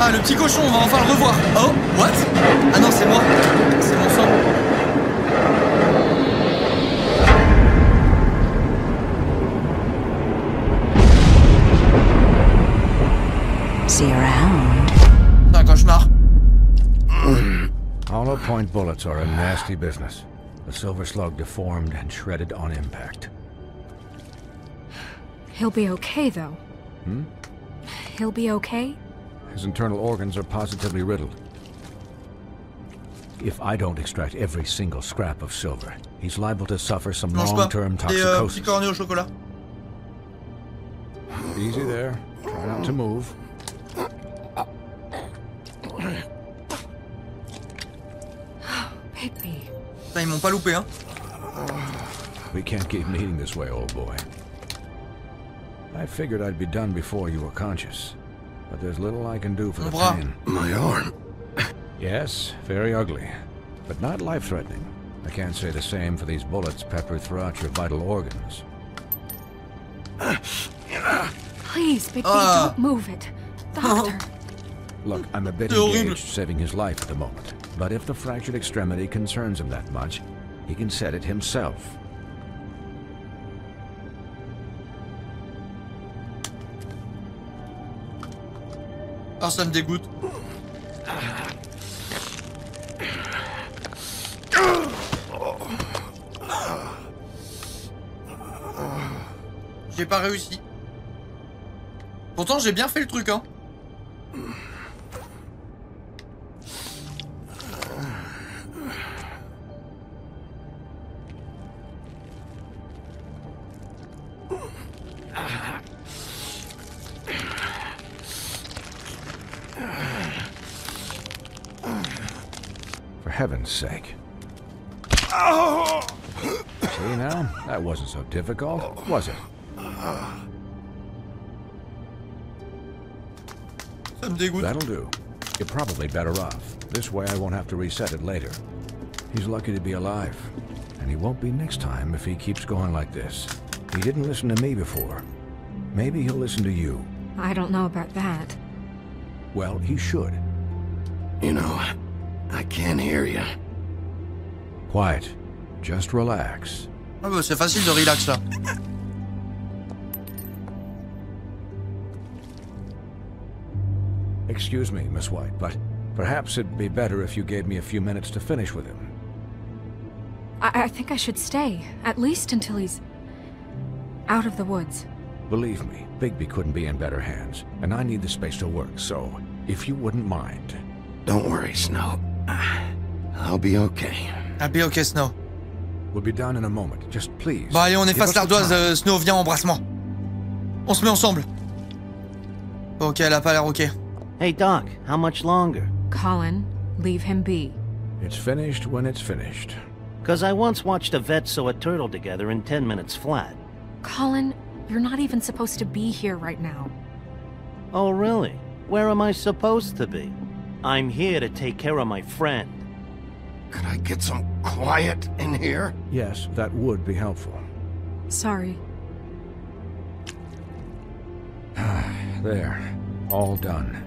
Ah, le petit cochon, on va enfin le revoir. Oh, what? Ah non, c'est moi. C'est mon sang. See you around. C'est un cauchemar. Hollow point bullets are a nasty business. The Silver Slug deformed and shredded on impact. He'll be okay, though. Hmm? He'll be okay? His internal organs are positively riddled. If I don't extract every single scrap of silver, he's liable to suffer some long-term toxicosis. Des petits cornets au chocolat. Easy there. Try not to move. Baby. Putain, ils m'ont pas loupé, hein. We can't keep meeting this way, old boy. I figured I'd be done before you were conscious, but there's little I can do for the pain. My arm. Yes, very ugly, but not life-threatening. I can't say the same for these bullets peppered throughout your vital organs. Please, baby, don't move it. Doctor. Look, I'm a bit engaged saving his life at the moment, but if the fractured extremity concerns him that much, he can set it himself. Ah, ça me dégoûte. J'ai pas réussi. Pourtant, j'ai bien fait le truc, hein. For heaven's sake. See now? That wasn't so difficult, was it? Ça me dégoûte. That'll do. You're probably better off. This way I won't have to reset it later. He's lucky to be alive. And he won't be next time if he keeps going like this. He didn't listen to me before. Maybe he'll listen to you. I don't know about that. Well, he should. You know, I can't hear you. Quiet. Just relax. Ah bah c'est facile de relax là. Excuse me, Miss White, but perhaps it'd be better if you gave me a few minutes to finish with him. I think I should stay, at least until he's out of the woods. Believe me, Bigby couldn't be in better hands, and I need the space to work, so if you wouldn't mind. Don't worry, Snow. I'll be okay. I'll be okay, Snow. We'll be done in a moment. Just please. Bah allez, on efface l'ardoise, Snow, viens, embrassement. On se met ensemble. Ok, elle a pas l'air ok. Hey, Doc, how much longer? Colin, leave him be. It's finished when it's finished. 'Cause I once watched a vet sew a turtle together in 10 minutes flat. Colin, you're not even supposed to be here right now. Oh, really? Where am I supposed to be? I'm here to take care of my friend. Could I get some quiet in here? Yes, that would be helpful. Sorry. There. All done.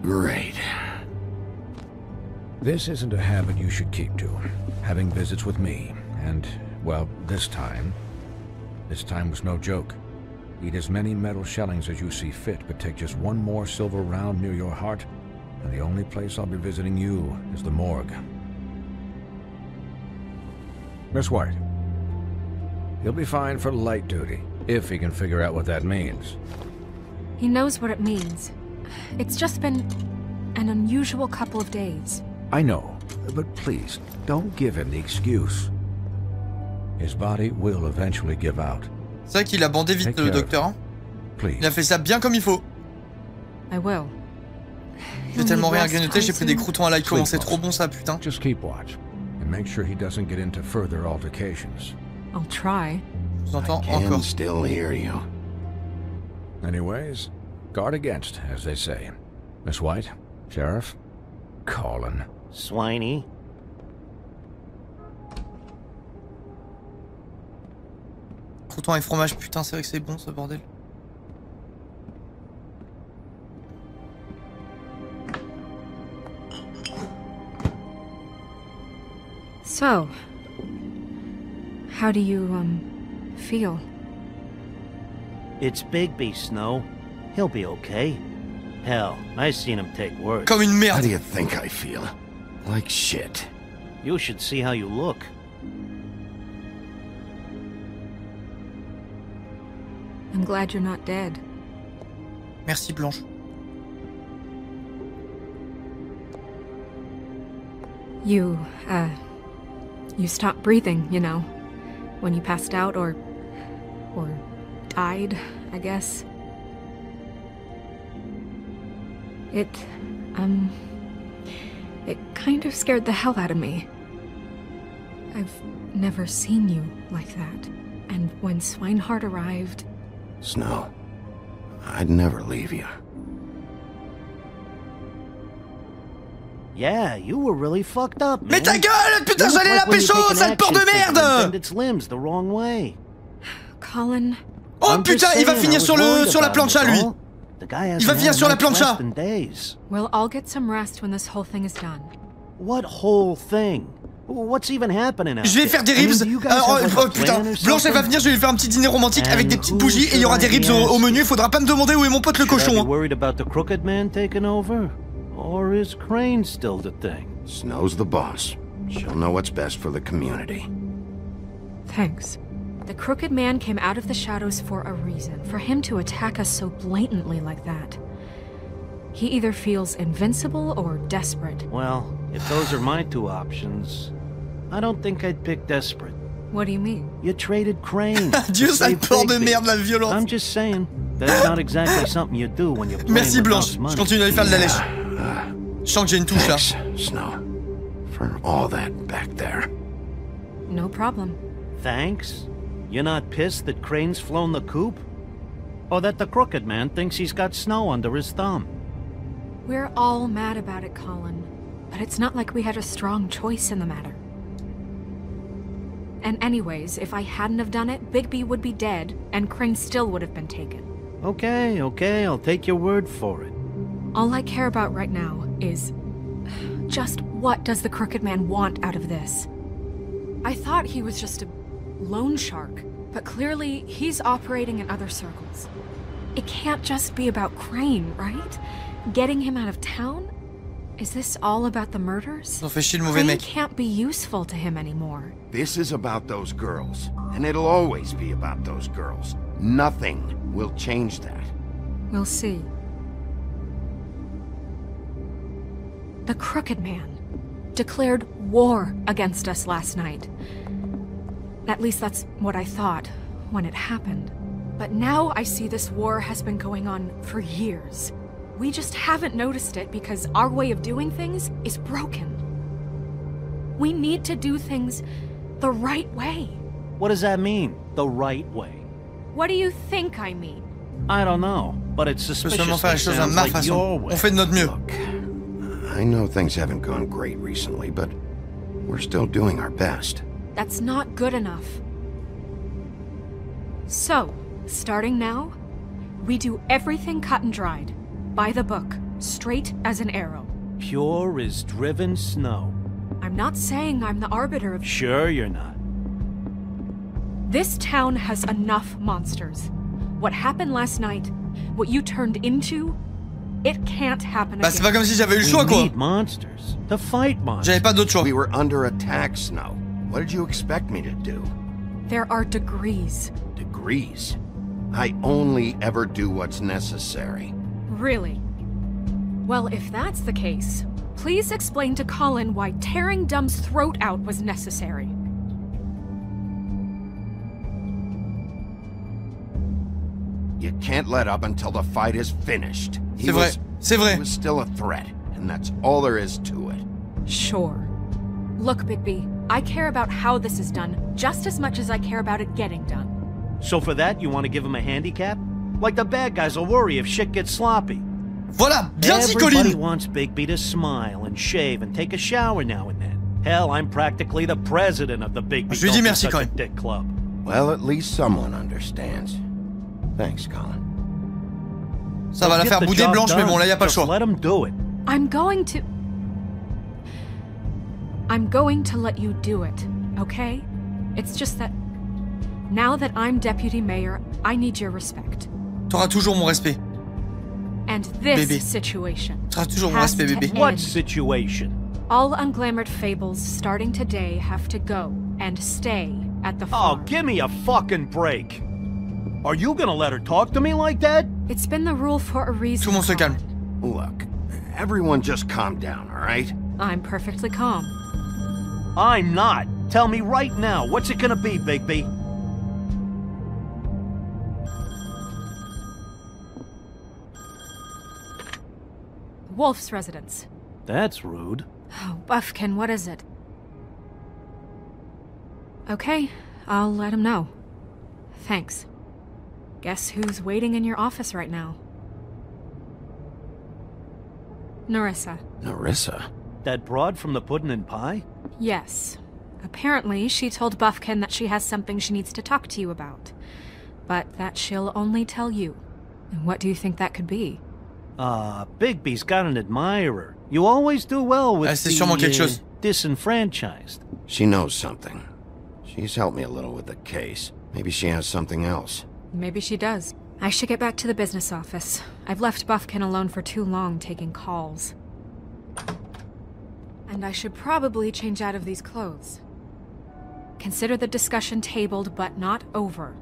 Great. This isn't a habit you should keep to. Having visits with me. And, well, this time was no joke. Eat as many metal shellings as you see fit, but take just one more silver round near your heart, and the only place I'll be visiting you is the morgue. Miss White. He'll be fine for light duty, if he can figure out what that means. He knows what it means. It's just been an unusual couple of days. I know, but please, don't give him the excuse. His body will eventually give out. C'est vrai qu'il a bandé vite le docteur. Hein. Please. Il a fait ça bien comme il faut. I will. J'ai tellement rien grignoté, j'ai pris des croutons à l'ail comment c'est trop bon ça, putain. Just keep watch and make sure he doesn't get into further altercations. I'll try. Je vous entends I can encore. still hear you. Anyways, guard against, as they say. Miss White, Sheriff, Colin. Swiney. Croutons et fromage, putain, c'est vrai que c'est bon ce bordel. So, how do you, feel? It's Bigby, Snow. He'll be okay. Hell, I seen him take worse. Comme une How do merde. you think I feel? Like shit. You should see how you look. I'm glad you're not dead. Merci Blanche. You stopped breathing, you know, when you passed out or died, I guess. It kind of scared the hell out of me. I've never seen you like that. And when Swinehart arrived... Snow, I'd never leave you. Yeah, you were really fucked up, man. Mais ta gueule, putain, j'allais la pécho, sale porc de merde! Its limbs the wrong way. Colin... Oh putain, il va finir sur la plancha, lui. Il va finir sur la plancha. We'll all get some rest when this whole thing is done. What whole thing? What's even happening out Je vais faire des ribs. Oh putain, Blanche elle va venir, je vais lui faire un petit dîner romantique avec des petites bougies et il y aura des ribs au menu. Il faudra pas me demander où est mon pote le cochon. Hein. Worried about the Crooked Man taking over? Or is Crane still the thing? Snow's the boss. She'll know what's best for the community. Thanks. The Crooked Man came out of the shadows for a reason. For him to attack us so blatantly like that. He either feels invincible or desperate. Well, if those are my two options, I don't think I'd pick desperate. What do you mean? You traded Crane. Dieu, sale porc de merde, la violence. I'm just saying, that's not exactly something you do when you're playing. Merci Blanche, je continue à lui faire de la lèche. Je sens que j'ai une touche là. Thanks, Snow, for all that back there. No problem. Thanks? You're not pissed that Crane's flown the coop? Or that the Crooked Man thinks he's got Snow under his thumb? We're all mad about it, Colin. But it's not like we had a strong choice in the matter. And anyways, if I hadn't have done it, Bigby would be dead, and Crane still would have been taken. Okay, I'll take your word for it. All I care about right now is... just what does the Crooked Man want out of this? I thought he was just a loan shark, but clearly he's operating in other circles. It can't just be about Crane, right? Getting him out of town? Is this all about the murders? On fait chier le mauvais Crane mec. can't be useful to him anymore. This is about those girls, and it'll always be about those girls. Nothing will change that. We'll see. The Crooked Man declared war against us last night. At least that's what I thought when it happened. But now I see this war has been going on for years. We just haven't noticed it because our way of doing things is broken. We need to do things the right way. What does that mean, the right way? What do you think I mean? I don't know, but it's Je peux seulement suspicious. faire les choses à ma façon. On fait de notre mieux. Look, I know things haven't gone great recently, but we're still doing our best. That's not good enough. So, starting now, we do everything cut and dried. By the book, straight as an arrow. Pure as driven snow. I'm not saying I'm the arbiter of... Sure you're not. This town has enough monsters. What happened last night, what you turned into, it can't happen Bah c'est pas again. comme si j'avais eu le choix We quoi. need monsters to fight monsters. J'avais pas d'autre choix. We were under attack, Snow. What did you expect me to do? There are degrees. Degrees. I only ever do what's necessary. Really? Well, if that's the case, please explain to Colin why tearing Dumb's throat out was necessary. You can't let up until the fight is finished. C'est vrai, c'est vrai. He was still a threat, and that's all there is to it. Sure. Look, Bigby, I care about how this is done just as much as I care about it getting done. So for that, you want to give him a handicap? Like the bad guys will worry if shit gets sloppy. Voilà, bien dit Everybody Colin. wants Bigby to smile and shave and take a shower now and then. Hell, I'm practically the president of the Bigby Je lui dis Don't Be merci, Such a Colin. Dick Club. Well, at least someone understands. Thanks, Colin. Ça va la Get faire the bouder job Blanche, mais done. bon là y a pas le Just choix. let him do it. I'm going to... I'm going to let you do it, okay? It's just that now that I'm deputy mayor, I need your respect. T'auras toujours mon respect. And this Bébé. situation T'auras toujours mon has respect, to bébé. end. What situation? All unglamored fables starting today have to go and stay at the Oh, farm. give me a fucking break. Are you gonna let her talk to me like that? It's been the rule for a reason. Tout le monde se calme. Colin. Look, everyone just calm down, all right? I'm perfectly calm. I'm not. Tell me right now, what's it gonna be, Bigby? Wolf's residence. That's rude. Oh, Buffkin, what is it? Okay, I'll let him know. Thanks. Guess who's waiting in your office right now? Nerissa. Nerissa? That broad from the puddin' and pie? Yes. Apparently, she told Buffkin that she has something she needs to talk to you about. But that she'll only tell you. And what do you think that could be? Bigby's got an admirer. You always do well with C'est sûrement quelque chose. disenfranchised. She knows something. She's helped me a little with the case. Maybe she has something else. Maybe she does. I should get back to the business office. I've left Buffkin alone for too long taking calls. And I should probably change out of these clothes. Consider the discussion tabled but not over.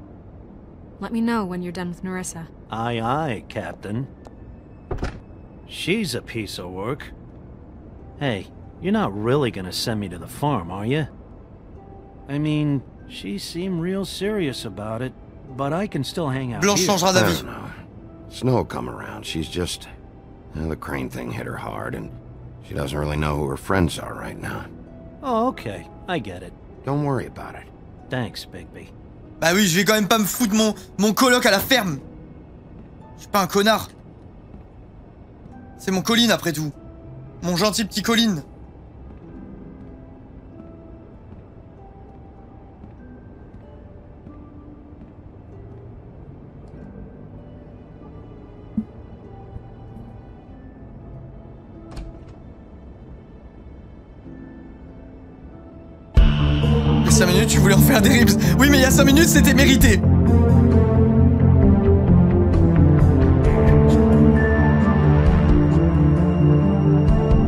Let me know when you're done with Nerissa. Aye, aye, Captain. She's a piece of work. Hey, you're not really gonna send me to the farm, are you? I mean, she seemed real serious about it, but I can still hang out Blanche here. changera I d'avis. don't know. Snow will come around. She's just... the Crane thing hit her hard, and she doesn't really know who her friends are right now. Oh, okay. I get it. Don't worry about it. Thanks, Bigby. Bah oui, je vais quand même pas me foutre mon coloc à la ferme. Je suis pas un connard. C'est mon Colin après tout. Mon gentil petit Colin. Il y a 5 minutes, tu voulais en faire des ribs. Oui, mais il y a 5 minutes, c'était mérité.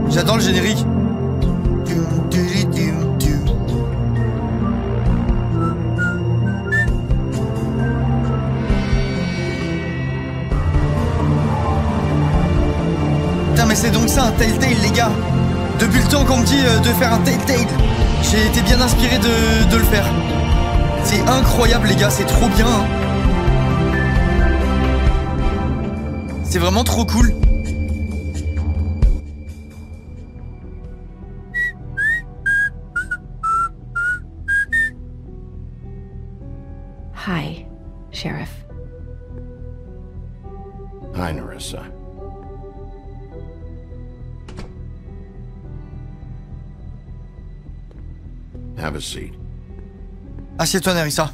J'adore le générique. Putain, mais c'est donc ça un Telltale, les gars. Depuis le temps qu'on me dit de faire un Telltale, j'ai été bien inspiré de le faire. C'est incroyable, les gars, c'est trop bien. Hein. C'est vraiment trop cool. Hi, Sheriff. Hi, Nerissa. Have a seat. Assieds-toi, Nerissa.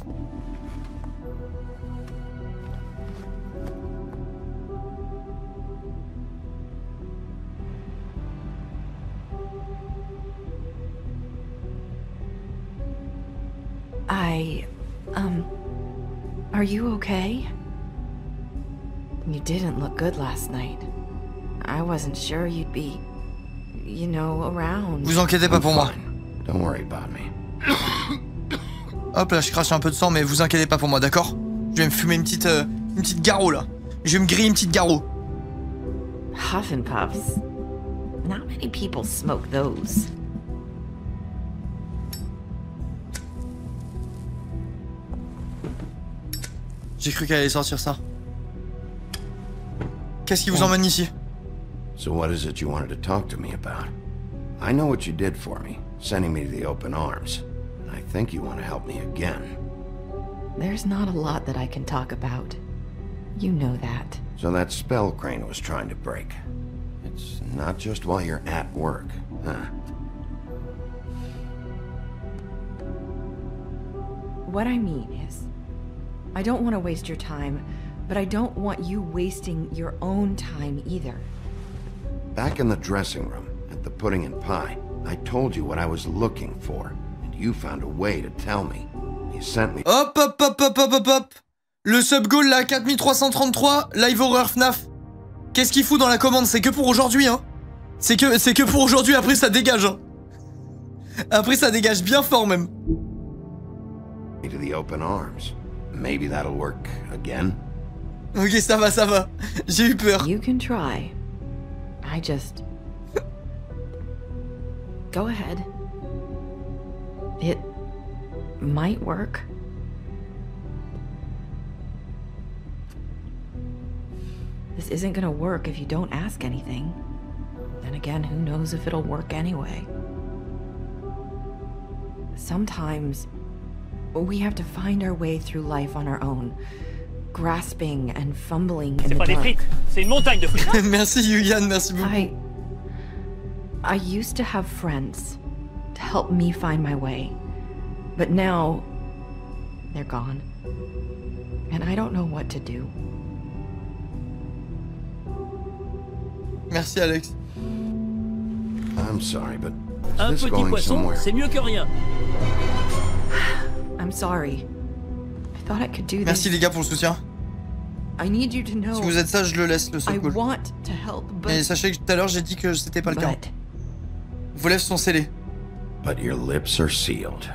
Are you okay? You didn't look good last night. I wasn't sure you'd be, you know, around. Vous inquiétez pas pour moi. Fine. Don't worry about me. Hop là, je crache un peu de sang, mais vous inquiétez pas pour moi, d'accord? Je vais me fumer une petite garrot là. Je vais me griller une petite garrot. Huff and puffs. Not many people smoke those. J'ai cru qu'elle allait sortir ça. Qu'est-ce qui vous emmène ici? So what is it you wanted to talk to me about? I know what you did for me, sending me to the open arms. And I think you want to help me again. There's not a lot that I can talk about. You know that. So that spell Crane was trying to break. It's not just while you're at work, huh? What I mean is, I don't want to waste your time, but I don't want you wasting your own time either. Back in the dressing room, at the Pudding and Pie, I told you what I was looking for, and you found a way to tell me. You sent me... Hop, hop, hop, hop, hop, hop, hop. Le sub-goal, là, 4333, live horror FNAF. Qu'est-ce qu'il fout dans la commande? C'est que pour aujourd'hui, hein. C'est que pour aujourd'hui, après ça dégage, hein. Après ça dégage bien fort, même. To the open arms. Maybe that'll work again. Ok, ça va. J'ai eu peur. You can try. I just... Go ahead. It might work. This isn't gonna work if you don't ask anything. Then again, who knows if it'll work anyway? Sometimes we have to find our way through life on our own, grasping and fumbling in the dark. C'est pas des frites, c'est une montagne de frites. Merci Yuyan, merci beaucoup. I used to have friends to help me find my way, but now they're gone, and I don't know what to do. Merci Alex. I'm sorry, but Un is this petit going poisson, somewhere? c'est mieux que rien. I'm sorry. I thought I could do this. Merci les gars pour le soutien. I need you to know. Si vous êtes sage, je le laisse, le I sub-goal. want to help, but... Et sachez que tout à l'heure, j'ai dit que c'était pas le cas. But... Vos lèvres sont scellées. But your lips are sealed.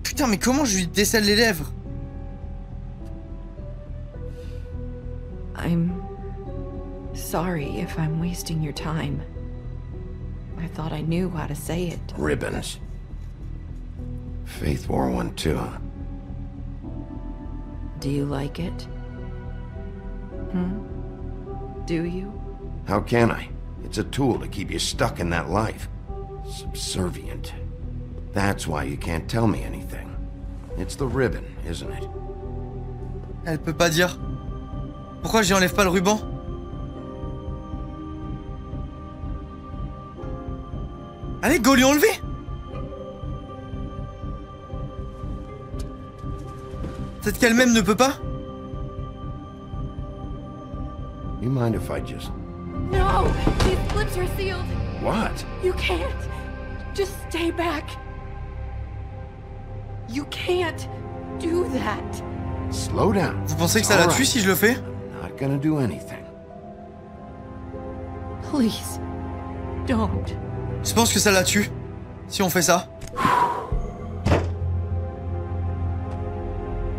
Putain, mais comment je lui décèle les lèvres? I'm sorry if I'm wasting your time. I thought I knew how to say it. Ribbons. Faith 412. Do you like it? Do you? How can I? It's a tool to keep you stuck in that life. Subservient. That's why you can't tell me anything. It's the ribbon, isn't it? Elle peut pas dire. Pourquoi j'y enlève pas le ruban? Allez, go lui enlever. Peut-être qu'elle-même ne peut pas. You mind if I just... No! These lips are sealed! What? You can't! Just stay back! You can't do that. Slow down. Vous pensez que ça la tue si je le fais? I'm not gonna do anything. Please, don't. Je pense que ça la tue si on fait ça.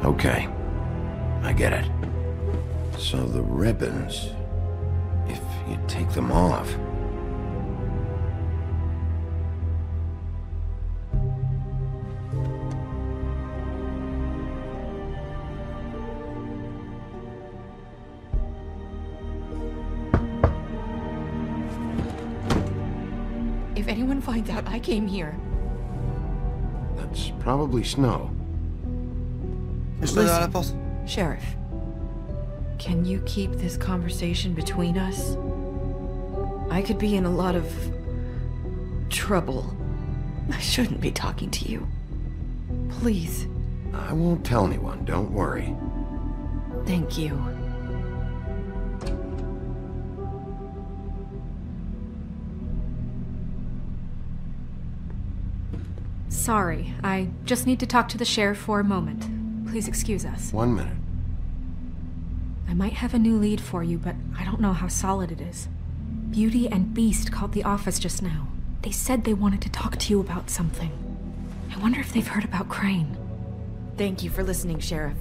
Okay. I get it. So the ribbons... If you take them off... If anyone finds out I came here... That's probably Snow. Je dois derrière la porte. Sheriff, can you keep this conversation between us? I could be in a lot of... trouble. I shouldn't be talking to you. Please. I won't tell anyone, don't worry. Thank you. Sorry, I just need to talk to the sheriff for a moment. Please excuse us. 1 minute. I might have a new lead for you, but I don't know how solid it is. Beauty and Beast called the office just now. They said they wanted to talk to you about something. I wonder if they've heard about Crane. Thank you for listening, Sheriff.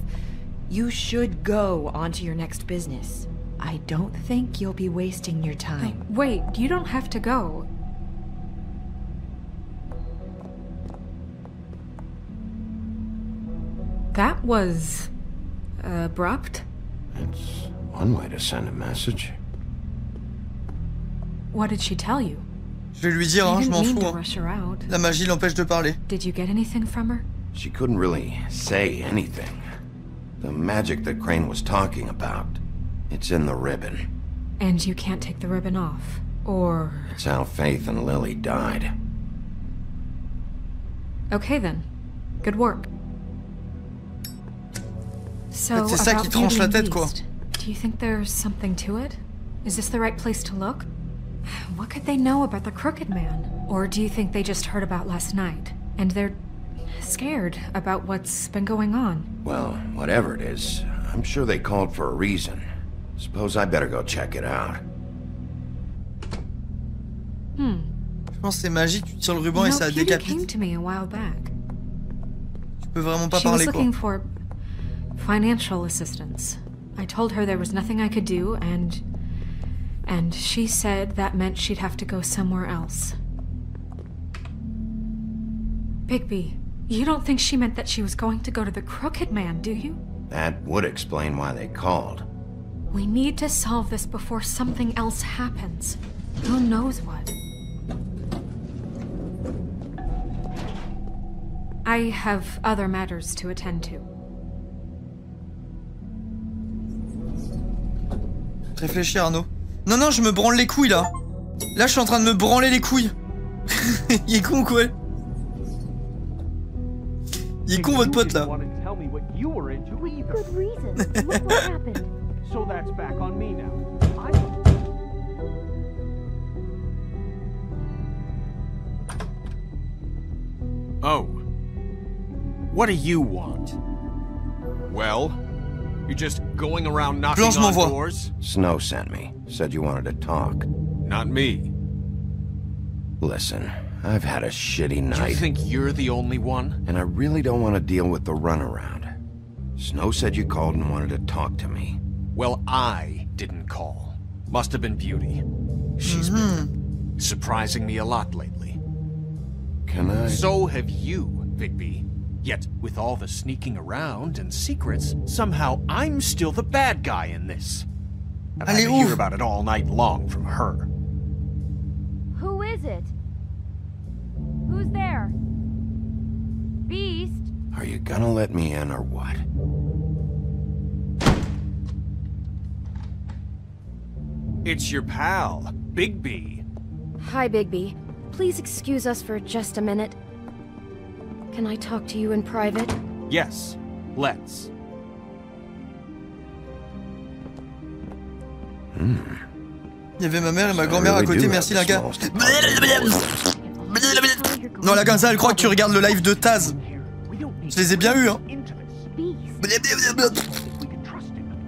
You should go on to your next business. I don't think you'll be wasting your time. Wait, you don't have to go. That was... abrupt? It's one way to send a message. What did she tell you? Je vais lui dire, hein, I je didn't m'en mean fous. to Hein. rush her out. La magie l'empêche de parler. Did you get anything from her? She couldn't really say anything. The magic that Crane was talking about, it's in the ribbon. And you can't take the ribbon off? Or... It's how Faith and Lily died. Okay then. Good work. So, C'est ça about qui tranche Beauty la and tête, quoi. Beast, do you think there's something to it? Is this the right place to look? What could they know about the Crooked Man? Or do you think they just heard about last night, and they're scared about what's been going on? Well, whatever it is, I'm sure they called for a reason. Suppose I better go check it out. Je pense que c'est magique, tu tires le ruban et ça Kitty décapite. came to me a while back. Tu peux vraiment pas She was parler quoi. looking for financial assistance. I told her there was nothing I could do, and she said that meant she'd have to go somewhere else. Bigby, you don't think she meant that she was going to go to the Crooked Man, do you? That would explain why they called. We need to solve this before something else happens. Who knows what? I have other matters to attend to. Réfléchis Arnaud. Non non, je me branle les couilles là. Là, je suis en train de me branler les couilles. Il est con quoi. Il est con votre pote là. Good reason. Look what happened. So that's back on me now. Oh. What do you want? Well, you're just going around knocking Blanche on m'envoie. doors? Snow sent me. Said you wanted to talk. Not me. Listen, I've had a shitty You night, think you're the only one? and I really don't want to deal with the runaround. Snow said you called and wanted to talk to me. Well, I didn't call. Must have been Beauty. She's been surprising me a lot lately. Can I? So have you, Bigby. Yet, with all the sneaking around and secrets, somehow I'm still the bad guy in this. And I Allez, had to hear ouf. about it all night long from her. Who is it? Who's there? Beast? Are you gonna let me in or what? It's your pal, Bigby. Hi, Bigby. Please excuse us for just a minute. Can I talk to you in private? Yes, let's. Il y avait ma mère et ma grand-mère à really côté, do merci have the Linka. smallest Non la Ginza, elle croit que tu regardes le live de Taz. Je les ai bien eus hein. Beast.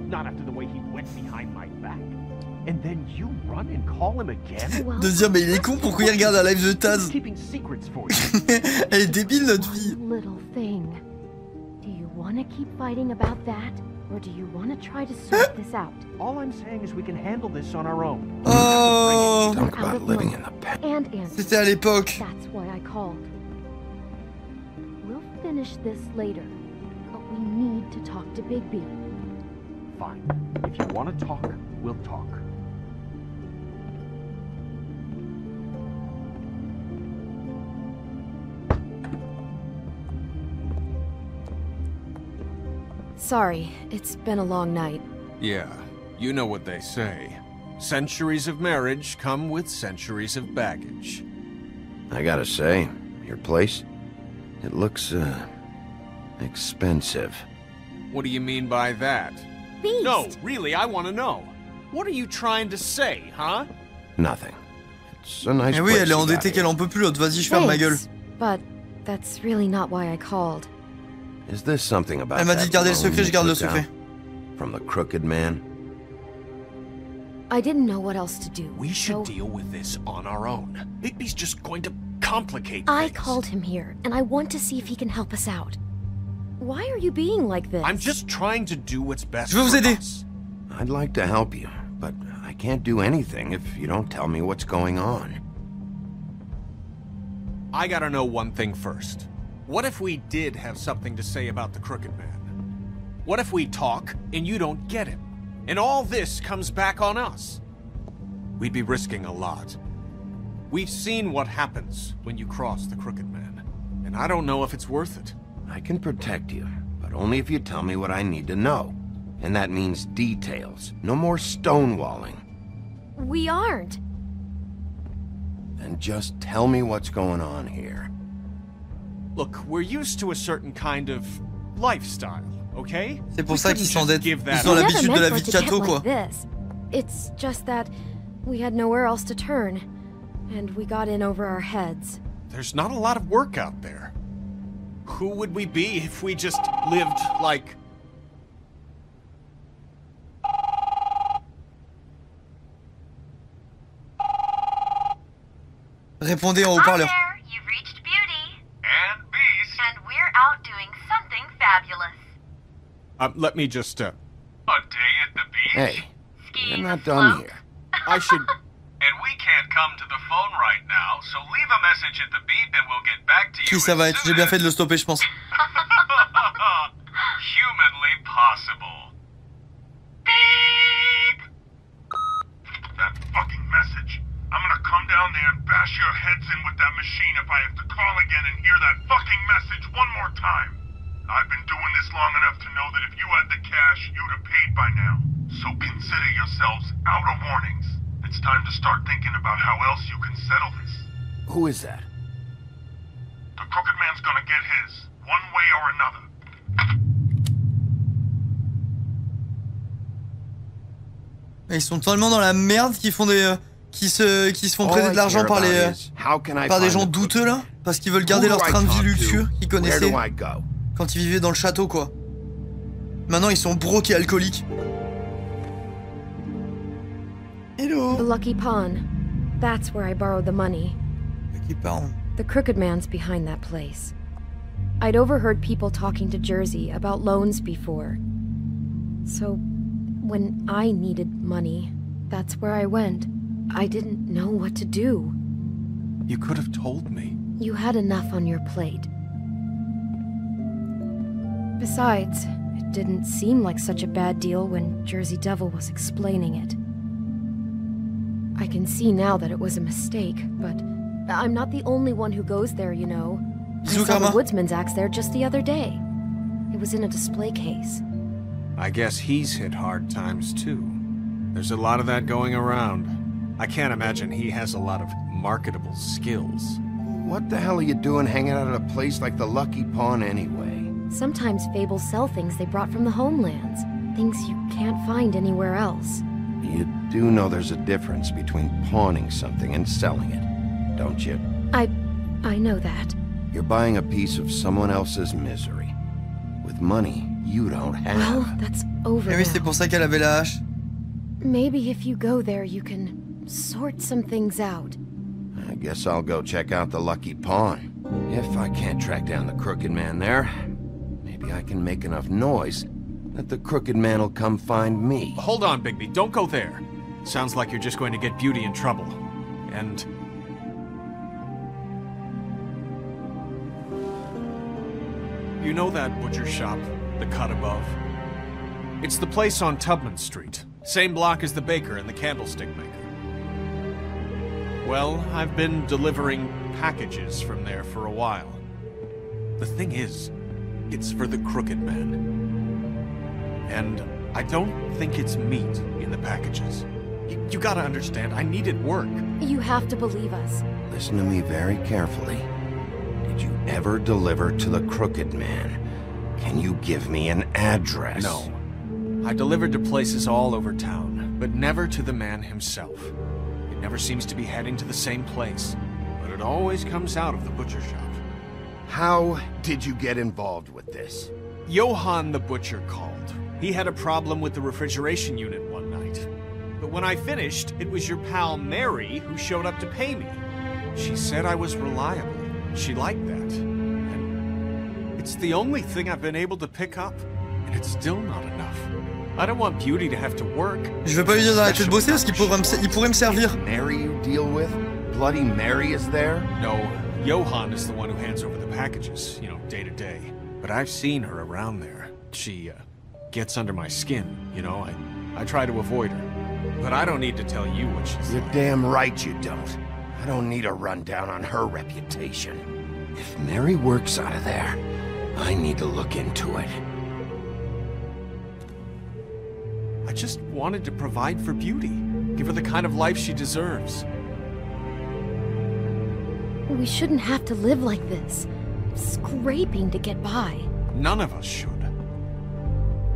Not after the way he went behind my back. And then you run and call him again? Well, De se dire mais il est con, pourquoi il regarde un live de Taz. Keeping secrets for you. Elle est débile notre fille. little thing. Do you want to keep fighting about that? Or do you want to try to sort this out? All I'm saying is we can handle this on our own. Oh, Talk about living in the past. And answer. c'était à l'époque. That's why I called. We'll finish this later, but we need to talk to Bigby. Fine. If you want to talk, we'll talk. Sorry, it's been a long night. Yeah, you know what they say. Centuries of marriage come with centuries of baggage. I gotta say, your place, it looks, expensive. What do you mean by that? Beast! No, really, I want to know. What are you trying to say, huh? Nothing. It's a nice Eh oui, place elle est you got endettée here. qu'elle en peut plus l'autre. Vas-y, je ferme ma gueule. Thanks, but that's really not why I called. Is this something about Elle m'a dit that de garder le loan secret, you je garde le took secret. out From the Crooked Man? I didn't know what else to do. We should so deal with this on our own. Bigby's just going to complicate I things. called him here, and I want to see if he can help us out. Why are you being like this? I'm just trying to do what's best Je vais vous for aider. us. I'd like to help you, but I can't do anything if you don't tell me what's going on. I gotta know one thing first. What if we did have something to say about the Crooked Man? What if we talk and you don't get him? And all this comes back on us? We'd be risking a lot. We've seen what happens when you cross the Crooked Man, and I don't know if it's worth it. I can protect you, but only if you tell me what I need to know. And that means details. No more stonewalling. We aren't. Then just tell me what's going on here. Look, we're used to a certain kind of lifestyle, okay? C'est pour We ça couldn't qu'ils just s'endettent. give Ils that ont up. Never l'habitude de meant la for vie it de to get château, quoi. like this. It's just that We had nowhere else to turn, and we got in over our heads. There's not a lot of work out there. Who would we be if we just lived like... Répondez en haut-parleur. Hi there, you've reached Beauty. And Beast. And we're out doing something fabulous. Let me just, A day at the beach? Hey, Skiing, we're not done float. here. I should... And we can't come to the phone right now, so leave a message at the beep and we'll get back to you. Qui ça va être? J'ai bien fait de le stopper, je pense. Humanly possible. Beep! That fucking message. I'm gonna come down there and bash your heads in with that machine if I have to call again and hear that fucking message one more time. I've been doing this long enough to know that if you had the cash, you'd have paid by now. So consider yourselves out of warnings. It's time to start thinking about how else you can settle this. Who is that? The Crooked Man's gonna get his, one way or another. Ils sont tellement dans la merde qu'ils font des... qui se font prêter de l'argent par des gens douteux là, parce qu'ils veulent garder leur train de vie luxueux qu'ils connaissaient quand ils vivaient dans le château quoi. Maintenant ils sont broke et alcooliques. Hello. The Lucky Pawn. That's where I borrowed the money. Lucky Pawn. The Crooked Man's behind that place. I'd overheard people talking to Jersey about loans before. So, when I needed money, that's where I went. I didn't know what to do. You could have told me. You had enough on your plate. Besides, it didn't seem like such a bad deal when Jersey Devil was explaining it. I can see now that it was a mistake, but I'm not the only one who goes there, you know. I saw the Woodsman's axe there just the other day. It was in a display case. I guess he's hit hard times too. There's a lot of that going around. I can't imagine he has a lot of marketable skills. What the hell are you doing hanging out at a place like the Lucky Pawn anyway? Sometimes fables sell things they brought from the homelands. Things you can't find anywhere else. You do know there's a difference between pawning something and selling it, don't you? I know that. You're buying a piece of someone else's misery. With money you don't have. Well, that's over Eh oui, c'est pour ça qu'elle avait la hache. Maybe if you go there, you can sort some things out. I guess I'll go check out the Lucky Pawn. If I can't track down the Crooked Man there, maybe I can make enough noise that the Crooked Man will come find me. Hold on, Bigby. Don't go there. Sounds like you're just going to get Beauty in trouble. And... you know that butcher shop, the cut above? It's the place on Tubman Street. Same block as the baker and the candlestick maker. Well, I've been delivering packages from there for a while. The thing is, it's for the Crooked Man. And I don't think it's meat in the packages. You gotta understand, I needed work. You have to believe us. Listen to me very carefully. Did you ever deliver to the Crooked Man? Can you give me an address? No. I delivered to places all over town, but never to the man himself. It never seems to be heading to the same place, but it always comes out of the butcher shop. How did you get involved with this? Johann the butcher called. He had a problem with the refrigeration unit one night. But when I finished, it was your pal Mary who showed up to pay me. She said I was reliable. She liked that. And it's the only thing I've been able to pick up, and it's still not enough. I don't want Beauty to have to work. Je veux pas lui dire d'arrêter de bosser parce qu'il pourrait me servir. Mary you deal with? Bloody Mary is there? No, Johann is the one who hands over the packages, you know, day to day. But I've seen her around there. She, gets under my skin, you know. I try to avoid her. But I don't need to tell you what she's You're like. damn right you don't. I don't need a rundown on her reputation. If Mary works out of there, I need to look into it. I just wanted to provide for Beauty. Give her the kind of life she deserves. We shouldn't have to live like this. Scraping to get by. None of us should.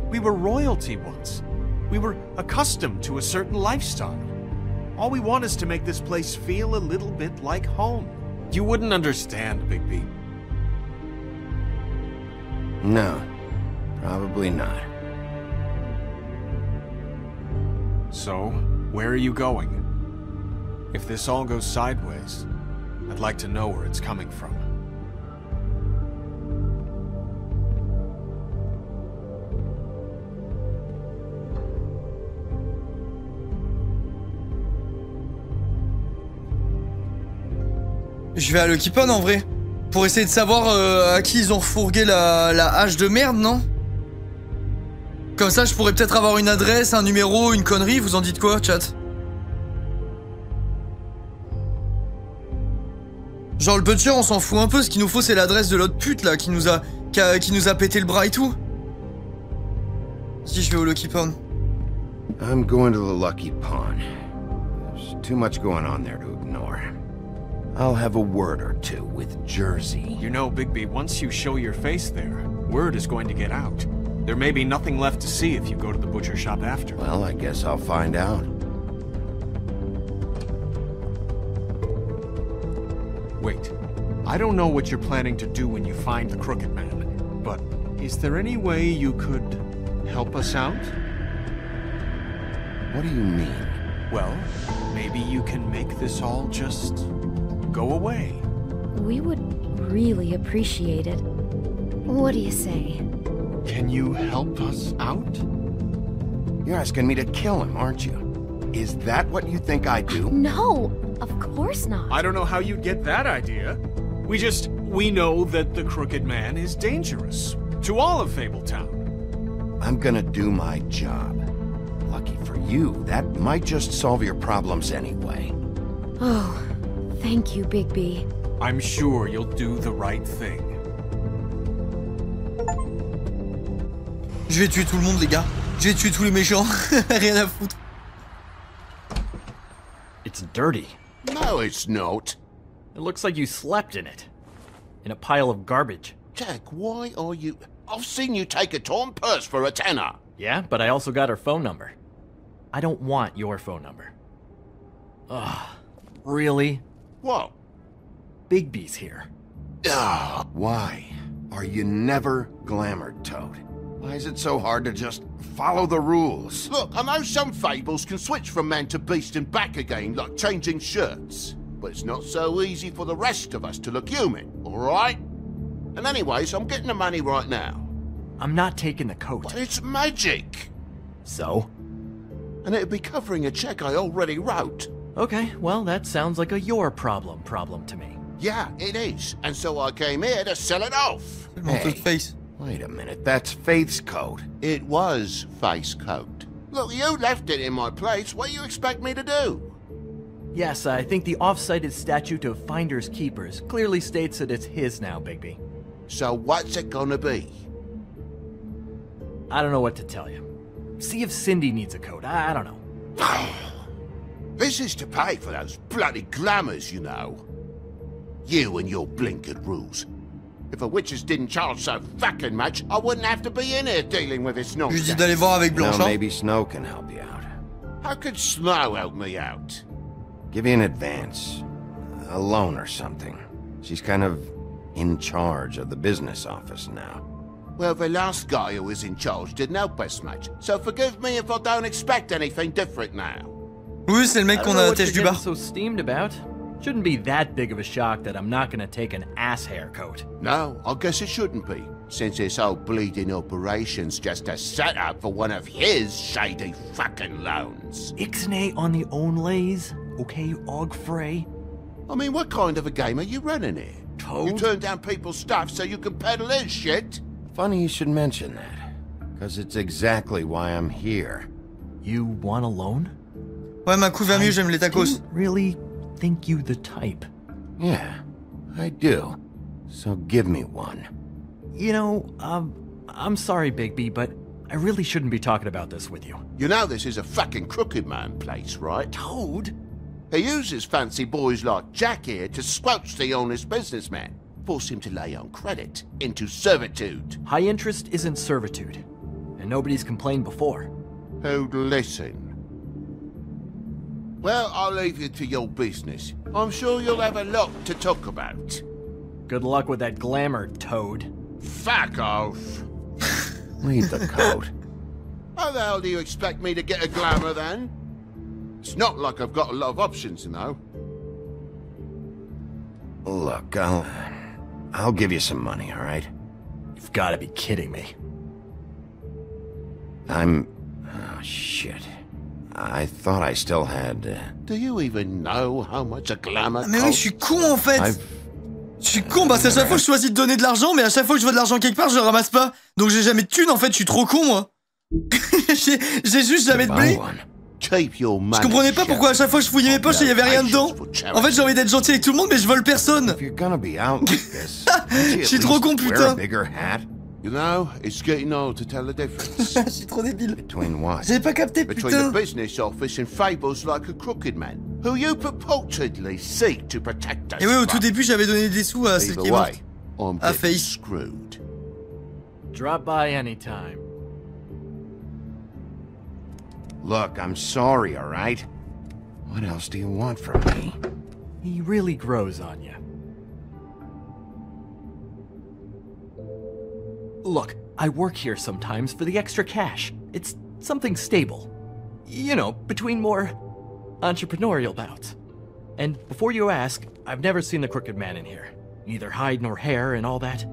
We were royalty once. We were accustomed to a certain lifestyle. All we want is to make this place feel a little bit like home. You wouldn't understand, Bigby. No, probably not. So, where are you going? If this all goes sideways, I'd like to know where it's coming from. Je vais à Lucky Pond en vrai. Pour essayer de savoir à qui ils ont refourgué la hache de merde, non? Comme ça, je pourrais peut-être avoir une adresse, un numéro, une connerie. Vous en dites quoi, chat? Genre le butcher, on s'en fout un peu. Ce qu'il nous faut, c'est l'adresse de l'autre pute là qui nous a pété le bras et tout. Si je vais au Lucky Pond. I'm going to the Lucky Pond. There's too much going on there to ignore. I'll have a word or two with Jersey. You know, Bigby, once you show your face there, word is going to get out. There may be nothing left to see if you go to the butcher shop after. Well, I guess I'll find out. Wait, I don't know what you're planning to do when you find the Crooked Man, but is there any way you could help us out? What do you mean? Well, maybe you can make this all just go away. We would really appreciate it. What do you say? Can you help us out? You're asking me to kill him, aren't you? Is that what you think I do? No, of course not. I don't know how you'd get that idea. We know that the Crooked Man is dangerous to all of Fabletown. I'm gonna do my job. Lucky for you, that might just solve your problems anyway. Oh, thank you, Bigby. I'm sure you'll do the right thing. Je vais tuer tout le monde, les gars. Je vais tuer tous les méchants. Rien à foutre. It's dirty. No, it's not. It looks like you slept in it. In a pile of garbage. Jack, why are you... I've seen you take a torn purse for a tenner. Yeah, but I also got her phone number. I don't want your phone number. Ugh. Really? What? Bigby's here. Ugh, why are you never glamored, Toad? Why is it so hard to just follow the rules? Look, I know some fables can switch from man to beast and back again, like changing shirts. But it's not so easy for the rest of us to look human, alright? And anyways, I'm getting the money right now. I'm not taking the coat. But it's magic! So? And it'd be covering a check I already wrote. Okay, well, that sounds like a your problem to me. Yeah, it is. And so I came here to sell it off. Hey, wait a minute, that's Faith's coat. It was Faith's coat. Look, you left it in my place. What do you expect me to do? Yes, I think the off-cited statute of Finders Keepers clearly states that it's his now, Bigby. So what's it gonna be? I don't know what to tell you. See if Cindy needs a coat. I don't know. This is to pay for those bloody glamours, you know. You and your blinkered rules. If the witches didn't charge so fucking much, I wouldn't have to be in here dealing with this nonsense. Je dis d'aller voir avec Blanchard. Well, maybe Snow can help you out. How could Snow help me out? Give you an advance. A loan or something. She's kind of in charge of the business office now. Well, the last guy who was in charge didn't help us much, so forgive me if I don't expect anything different now. Oui, c'est le mec qu'on a têche du bar. So steamed about? Shouldn't be that big of a shock that I'm not gonna take an ass hair coat. No, I guess it shouldn't be, since this whole bleeding operation's just a setup for one of his shady fucking loans. Ixnay on the onlays, okay, Og Frey? I mean, what kind of a game are you running here? Toad? You turn down people's stuff so you can peddle his shit? Funny you should mention that, because it's exactly why I'm here. You want a loan? Ouais, ma coupe va mieux, j'aime les tacos. Really think you the type? Yeah, I do. So give me one. You know, I'm sorry, Bigby, but I really shouldn't be talking about this with you. You know this is a fucking Crooked Man place, right? Toad? He uses fancy boys like Jack here to squelch the honest businessman. Force him to lay on credit into servitude. High interest isn't servitude, and nobody's complained before. Who'd listen? Well, I'll leave you to your business. I'm sure you'll have a lot to talk about. Good luck with that glamour, Toad. Fuck off. Read the code. How the hell do you expect me to get a glamour then? It's not like I've got a lot of options, you know. Look, I'll give you some money, all right? You've got to be kidding me. Oh, shit. I thought I still had... Do you even know how much a glamour Mais oui, je suis con en fait. Je suis con parce qu'à chaque fois je choisis de donner de l'argent, mais à chaque fois que je vois de l'argent quelque part, je le ramasse pas. Donc j'ai jamais de thunes en fait, je suis trop con moi. j'ai juste jamais de blé. Je comprenais pas pourquoi à chaque fois je fouillais mes poches et il y avait rien dedans. En fait j'ai envie d'être gentil avec tout le monde mais je vole personne. Je suis trop con putain. You know, it's getting old to tell the difference. Je suis trop débile. Between what? J'avais pas capté Between putain. the business office and fables like a crooked man, who you purportedly seek to protect us. Et ouais, au from. tout début j'avais donné des sous à celle Either qui est morte. way, I'm À getting Face. screwed. Drop by anytime. Look, I'm sorry, all right? What else do you want from me? He really grows on you. Look, I work here sometimes for the extra cash. It's something stable. You know, between more entrepreneurial bouts. And before you ask, I've never seen the Crooked Man in here. Neither hide nor hair and all that.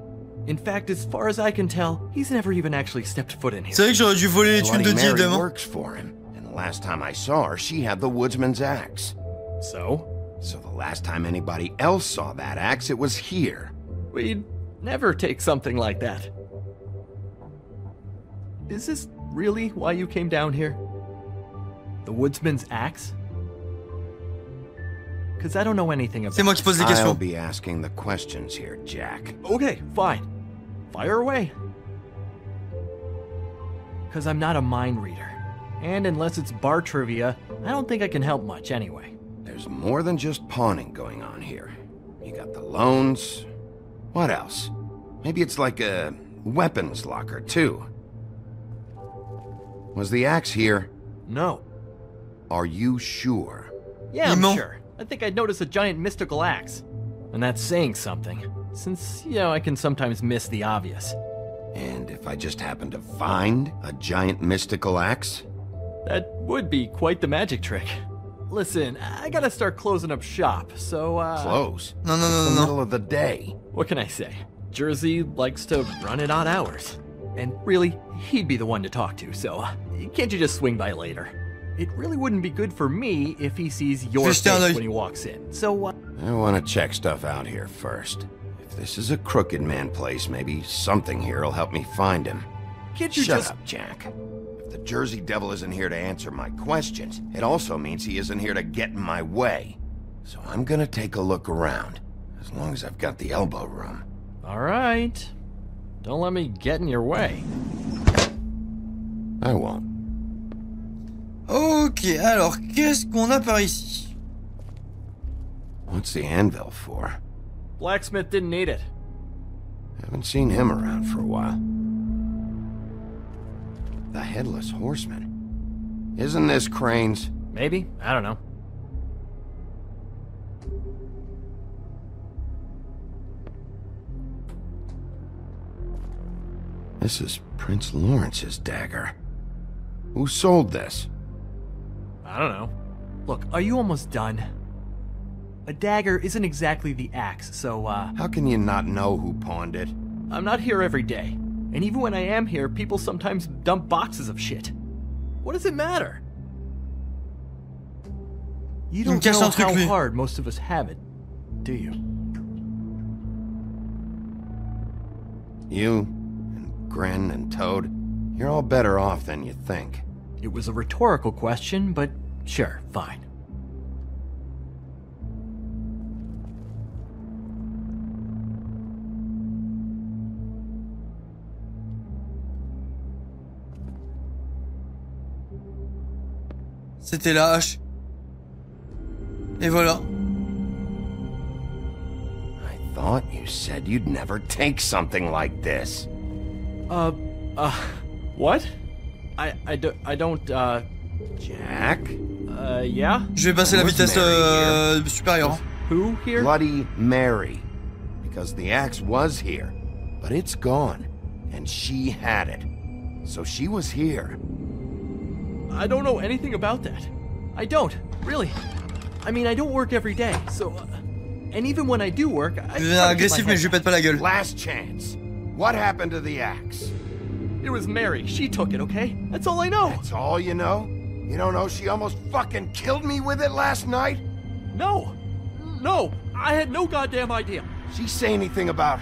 In fact, as far as I can tell, he's never even actually stepped foot in here. C'est vrai que j'aurais dû voler les thunes de Bloody Mary Diadem. works for him, and the last time I saw her, she had the woodsman's axe. So? So the last time anybody else saw that axe, it was here. We'd never take something like that. Is this really why you came down here? The woodsman's axe? Because I don't know anything about C'est moi qui pose les I'll questions. be asking the questions here, Jack. Okay, fine. Fire away. Because I'm not a mind reader. And unless it's bar trivia, I don't think I can help much anyway. There's more than just pawning going on here. You got the loans. What else? Maybe it's like a weapons locker, too. Was the axe here? No. Are you sure? Yeah, I'm sure. I think I'd noticed a giant mystical axe. And that's saying something, since, you know, I can sometimes miss the obvious. And if I just happen to find a giant mystical axe? That would be quite the magic trick. Listen, I gotta start closing up shop, so, Close? No, It's the middle of the day. What can I say? Jersey likes to run at odd hours. And really, he'd be the one to talk to, so can't you just swing by later? It really wouldn't be good for me if he sees your face when he walks in, so I want to check stuff out here first. If this is a Crooked Man place, maybe something here will help me find him. Can't you Shut just... up, Jack. If the Jersey Devil isn't here to answer my questions, it also means he isn't here to get in my way. So I'm gonna take a look around, as long as I've got the elbow room. Alright. Don't let me get in your way. I won't. Ok, alors qu'est-ce qu'on a par ici? What's the anvil for? Blacksmith didn't need it. Haven't seen him around for a while. The Headless Horseman. Isn't this Crane's? Maybe? I don't know. This is Prince Lawrence's dagger. Who sold this? I don't know. Look, are you almost done? A dagger isn't exactly the axe, so, How can you not know who pawned it? I'm not here every day. And even when I am here, people sometimes dump boxes of shit. What does it matter? You don't know how hard most of us have it, do you? You, and Gren and Toad, you're all better off than you think. It was a rhetorical question, but sure, fine. C'était la hache. Et voilà. I thought you said you'd never take something like this. What? I don't, Jack? Yeah? Je vais passer la vitesse supérieure. Who here? Bloody Mary. Because the axe was here, but it's gone. And she had it. So she was here. I don't know anything about that. I don't, really. I mean, I don't work every day, so... and even when I do work, I... agressif, mais je lui pète pas la gueule. Last chance. What happened to the axe? It was Mary. She took it, okay? That's all I know. That's all you know? You don't know she almost fucking killed me with it last night? No. No. I had no goddamn idea. She say anything about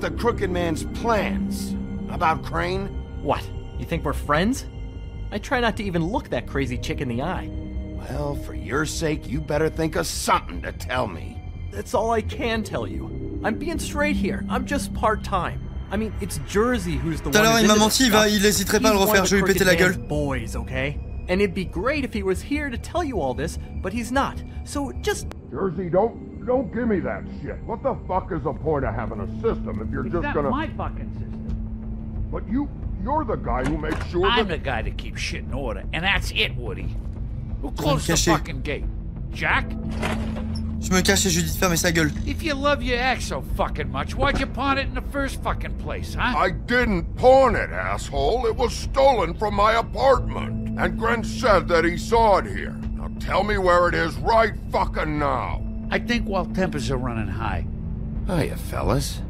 the Crooked Man's plans? About Crane? What? You think we're friends? I try not to even look that crazy chick in the eye. Well, for your sake, you better think of something to tell me. That's all I can tell you. I'm being straight here. I'm just part-time. I mean, it's Jersey who's the one. Tout à l'heure, il m'a menti, il hésiterait pas à le refaire, je vais lui péter la gueule. Boys, okay? And it'd be great if he was here to tell you all this, but he's not. So just... Jersey, don't give me that shit. What the fuck is the point of having a system if you're just gonna... my fucking system. But you're the guy who makes sure I'm the guy that keeps shit in order, and that's it, Woody. Who closed the fucking gate? Jack? Je me cache et je lui dis de fermer sa gueule. If you love your ex so fucking much, why'd you pawn it in the first fucking place, huh? I didn't pawn it, asshole. It was stolen from my apartment. And Gren said that he saw it here. Now tell me where it is right fucking now. I think while tempers are running high. Hiya, fellas.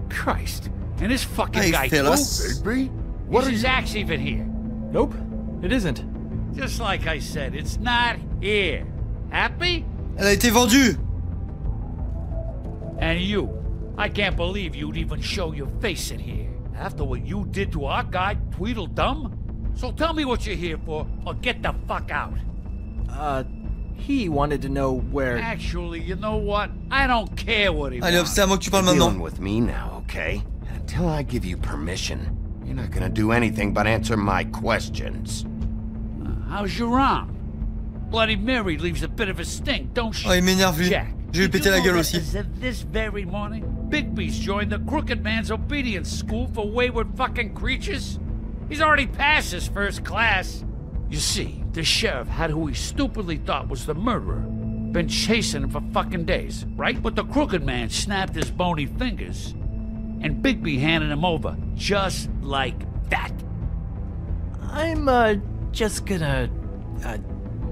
Christ. And this fucking Hey, guy fellas. too? Bigby? Is his axe even here? Nope, it isn't. Just like I said, it's not here. Happy? Elle a été vendue. And you. I can't believe you'd even show your face in here. After what you did to our guy, Tweedledum? So tell me what you're here for, or get the fuck out. He wanted to know where... Actually, you know what? I don't care what he Allez hop, wants. c'est à moi que tu parles You're maintenant. dealing with me now, okay? Until I give you permission, you're not gonna do anything but answer my questions. How's your arm? Bloody Mary leaves a bit of a stink, don't she? Oh, il m'énerve lui. Jack, Je vais lui did péter you la know gueule that aussi. as of this very morning, Bigby's joined the Crooked Man's Obedience School for Wayward fucking Creatures? He's already passed his first class. You see, the sheriff had who he stupidly thought was the murderer. Been chasing him for fucking days, right? But the Crooked Man snapped his bony fingers, and Bigby handed him over, just like that. I'm, just gonna,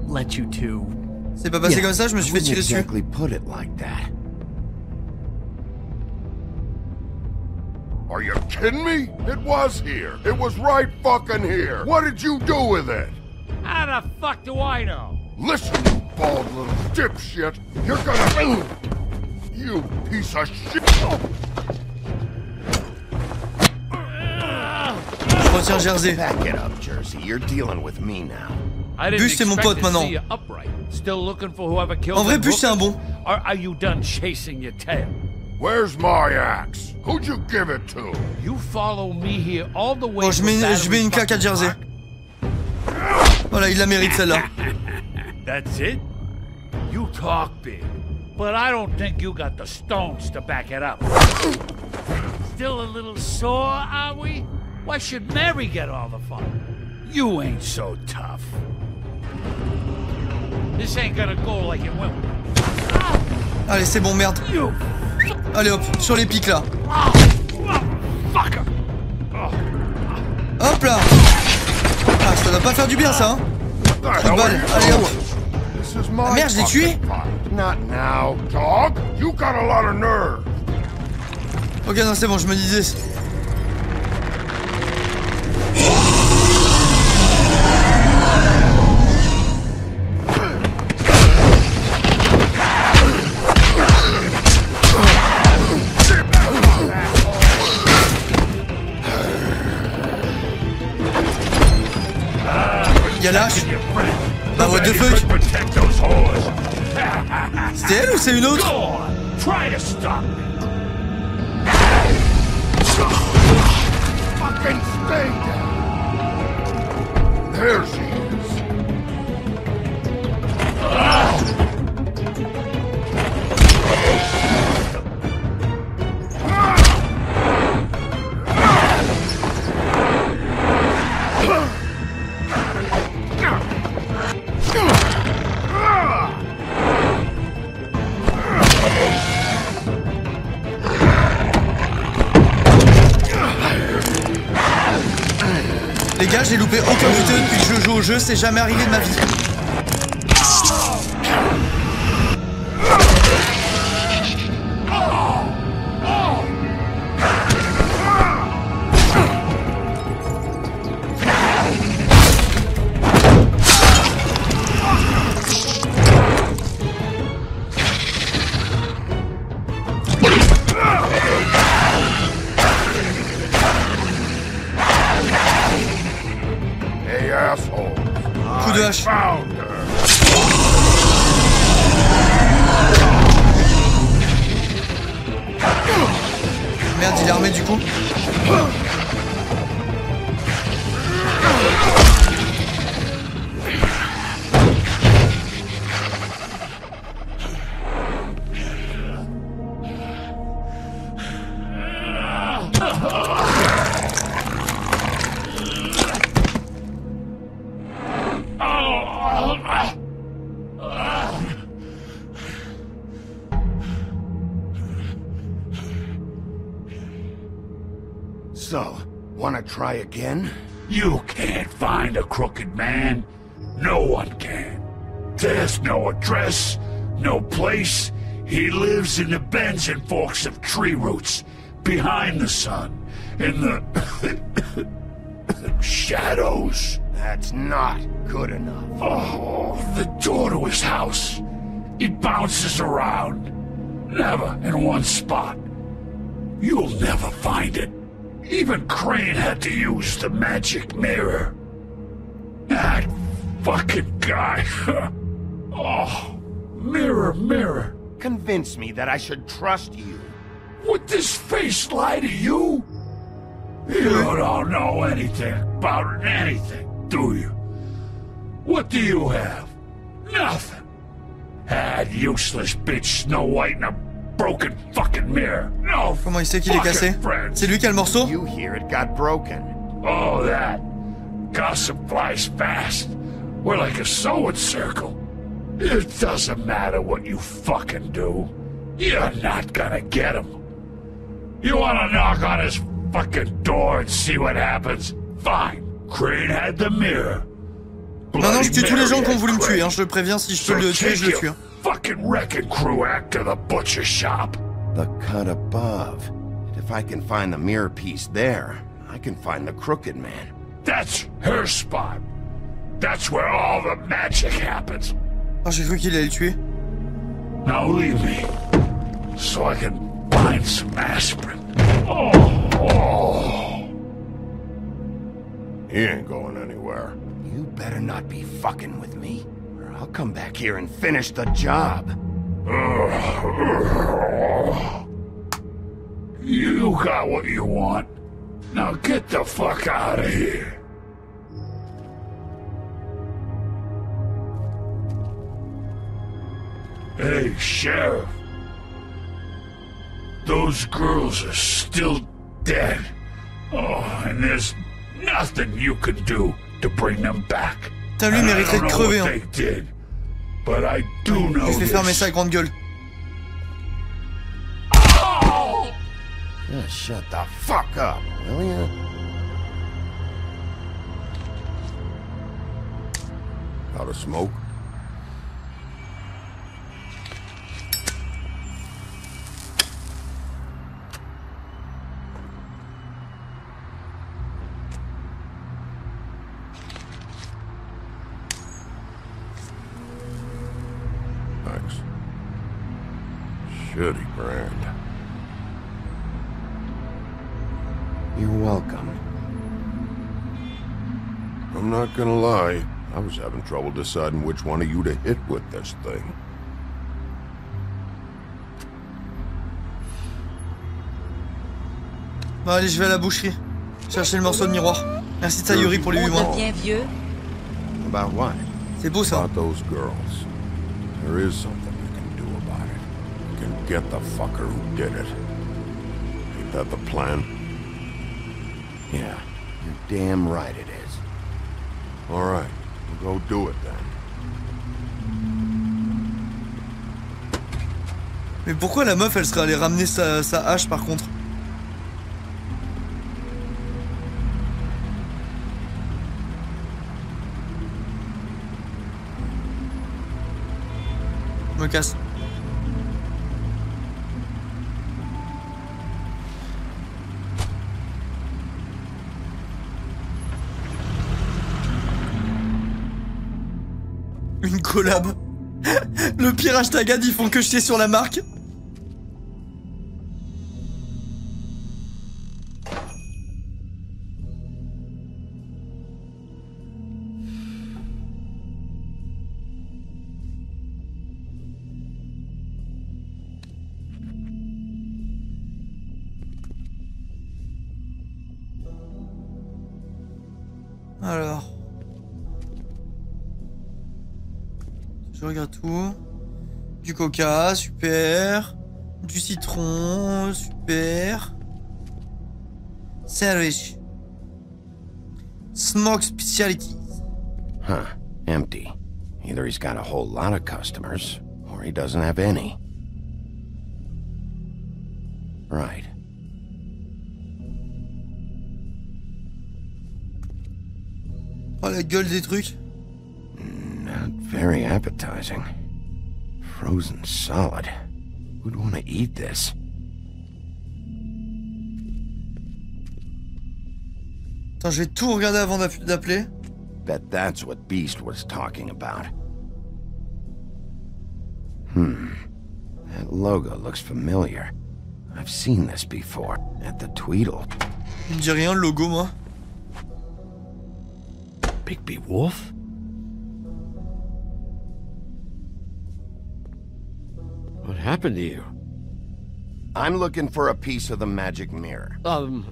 let you two... C'est pas passé comme ça, je me suis fait tirer dessus. Exactly put it like that. Are you kidding me? It was here. It was right fucking here. What did you do with it? How the fuck do I know? Listen, you bald little dipshit. You're gonna... You piece of shit. Je retiens Jersey. Back it up, Jersey. You're dealing with me now. I didn't Bûche, c'est mon expect pote to maintenant. see you upright. Still looking for whoever killed En vrai, the Bûche, c'est un Crooked? bon. Or are you done chasing your tail? Where's my axe? Who'd you give it to? You follow me here all the way. Bon, je mets une claque à Jersey. Voilà, il la mérite celle-là. That's it? You talk big, but I don't think you got the stones to back it up. Still a little sore, are we? Why should Mary get all the fun? You ain't so tough. This ain't gonna go like it went. Allez, c'est bon, merde. You. Allez hop, sur les pics là. Fucker. Hop là. Ah, ça doit pas faire du bien ça, hein. Trou de balle, allez hop. Ah merde, je l'ai tué. Not now, dog. You got a lot of nerve. Ok, non, c'est bon, je me disais. Y'a l'âge. Bah what the fuck. C'était elle ou c'est une autre? Try to stop. Fucking stay down. There she is. j'ai loupé aucun vidéo depuis que je joue au jeu, c'est jamais arrivé de ma vie. Coup de hache. Merde, il est armé du coup. So, wanna try again? You can't find a crooked man. No one can. There's no address, no place. He lives in the bends and forks of tree roots, behind the sun, in the shadows. That's not good enough. Oh, the door to his house. It bounces around. Never in one spot. You'll never find it. Even Crane had to use the magic mirror. That fucking guy. Oh, mirror, mirror. Convince me that I should trust you. Would this face lie to you? You don't know anything about anything, do you? What do you have? Nothing. That useless bitch Snow White and a broken fucking mirror. No. Comment il sait qu'il est cassé? C'est lui qui a le morceau? You hear it got broken. Oh, that. Gossip flies fast. We're like a sewing circle. It doesn't matter what you fucking do. You're not gonna get him. You wanna knock on his fucking door and see what happens? Fine. Crane had the mirror. Maintenant, je tue tous les gens qui ont voulu me tuer, hein. Je le préviens, si je peux le tuer, je le tue. Hein. Fucking wrecking crew act to the butcher shop. The cut above. If I can find the mirror piece there, I can find the Crooked Man. That's her spot. That's where all the magic happens. Oh, j'ai cru qu'il allait le tuer. Now leave me, so I can find some aspirin. Oh. He ain't going anywhere. You better not be fucking with me, or I'll come back here and finish the job. You got what you want. Now get the fuck out of here. Hey, Sheriff. Those girls are still dead. Oh, and there's nothing you can do to bring them back. Putain, lui mériterait de crever, hein. Did, but I do know je vais fermer sa grande gueule. Oh! Just shut the fuck up, will ya? Out of smoke? Shitty brand. You're welcome. I'm not gonna lie. I was having trouble deciding which one of you to hit with this thing. Bon allez, je vais à la boucherie. Chercher le morceau de miroir. Merci Sayuri pour les 8 mois. vieux. About what? C'est beau ça. About those girls. There is something you can do about it. You can get the fucker who did it. Ain't that the plan? Yeah, you're damn right it is. All right, we'll go do it then. Mais pourquoi la meuf elle serait allée ramener sa hache par contre? Je me casse. Une collab. Le pire hashtag ad, ils font que jeter sur la marque. Alors. Je regarde tout. Du coca, super. Du citron, super. Sandwich. Smoke specialties. Huh. Empty. Either he's got a whole lot of customers, or he doesn't have any. Right. Oh, la gueule des trucs. Not very appetizing. Frozen solid. Who'd want to eat this? Attends, je vais tout regarder avant d'appeler. Bet that's what Beast was talking about. That logo looks familiar. I've seen this before, at the Tweedle. Il me dit rien, le logo, moi. Bigby Wolf? What happened to you? I'm looking for a piece of the magic mirror. Bon,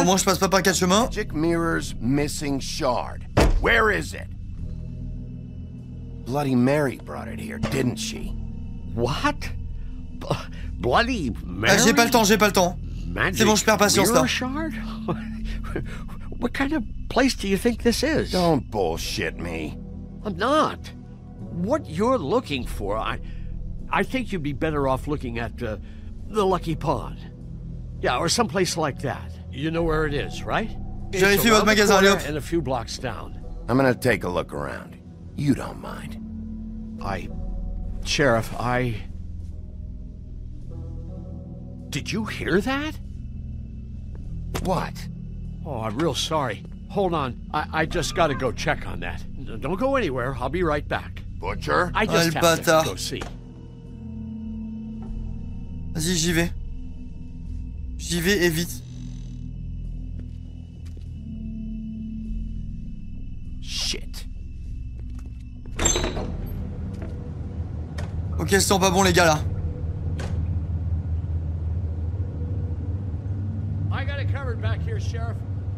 moi je passe pas par 4 chemins. Magic mirror's missing shard. Where is it? Bloody Mary brought it here, didn't she? What? Bloody Mary? Ah, j'ai pas le temps, j'ai pas le temps. C'est bon, je perds patience là. Shard? What kind of place do you think this is? Don't bullshit me. I'm not. What you're looking for, I think you'd be better off looking at the Lucky Pond. Yeah, or someplace like that. You know where it is, right? Vérifie votre magasin, allez hop. And a few blocks down. I'm gonna take a look around. You don't mind. Sheriff, Did you hear that? What? Oh, I'm real sorry. Hold on. I just gotta go check on that. Don't go anywhere. I'll be right back. Butcher? I just have to go see. Vas-y, j'y vais. J'y vais et vite. Shit. Ok, ils sont pas bons les gars là. I got it covered back here, Sheriff.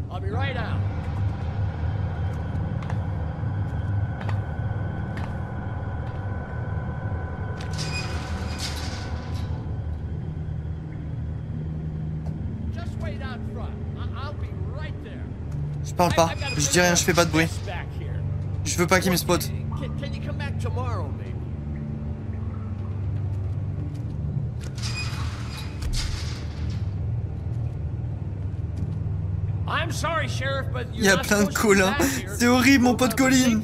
I'll be right out. Just wait out front. I'll be right there. Je parle pas, je dis rien, je fais pas de bruit. Je veux pas qu'il me spot. Can you come back tomorrow, maybe? I'm sorry, Sheriff, but Il y a plein de Colin. C'est horrible, mon pote Colin.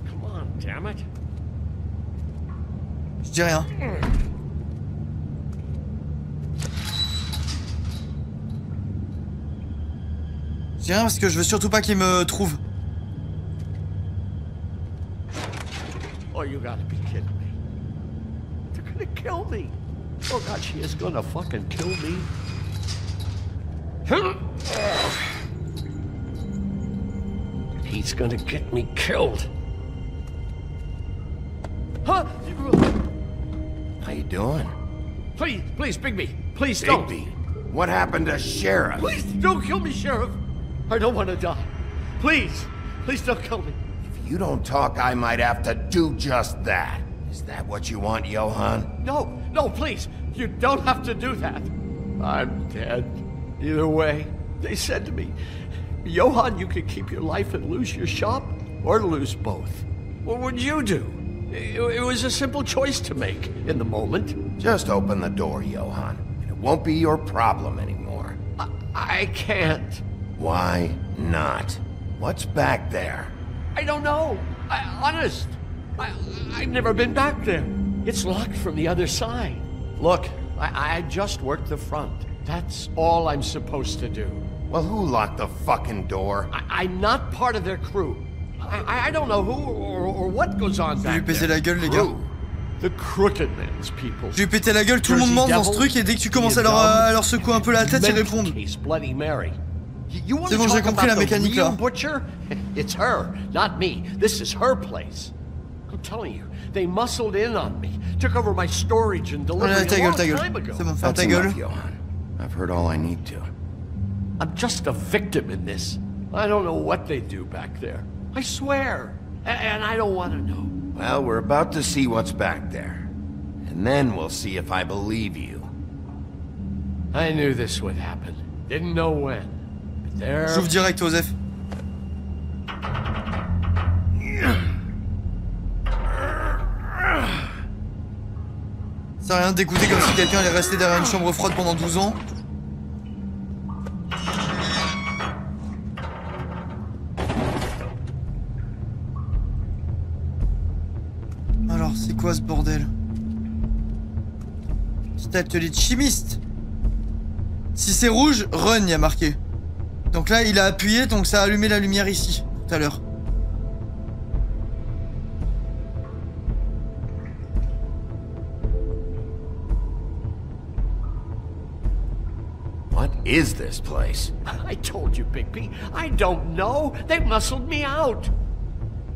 Come on, damn it. Je dis rien. Je dis rien parce que je veux surtout pas qu'il me trouve. Oh, you gotta be kidding me. They're gonna kill me. Oh God, she is gonna fucking kill me. He's gonna get me killed. Huh? How you doing? Please, Bigby. Please don't. Bigby? What happened to Sheriff? Please don't kill me, Sheriff. I don't want to die. Please don't kill me. If you don't talk, I might have to do just that. Is that what you want, Johan? No, please. You don't have to do that. I'm dead. Either way, they said to me, Johan, you could keep your life and lose your shop, or lose both. What would you do? It was a simple choice to make in the moment. Just open the door, Johan, and it won't be your problem anymore. I can't. Why not? What's back there? I don't know. Honest. I've never been back there. It's locked from the other side. Look, I just worked the front. That's all I'm supposed to do. Well, who locked the fucking door? I'm not part of their crew. I don't know who or what goes on back there. Je vais lui péter la gueule, les gars. The Crooked Man's people. Je vais lui péter la gueule, tout le monde mente dans ce truc et dès que tu commences à leur secouer un peu la tête, ils répondent. C'est bon, j'ai compris la mécanique là. Butcher? It's her, not me. This is her place. I'm telling you, they muscled in on me, took over my storage and delivery a long time ago. C'est bon, ferme ta gueule. I've heard all I need to. I'm just a victim in this. I don't know what they do back there. I swear. And I don't want to know. Well, we're about to see what's back there. And then we'll see if I believe you. I knew this would happen. Didn't know when. But there... J'ouvre direct, Osef. Ça a rien d'écouter comme si quelqu'un allait rester derrière une chambre froide pendant 12 ans. Alors, c'est quoi ce bordel? Petit atelier de chimiste. Si c'est rouge, run, il y a marqué. Donc là, il a appuyé, donc ça a allumé la lumière ici, tout à l'heure. What is this place? I told you, Bigby. I don't know. They muscled me out.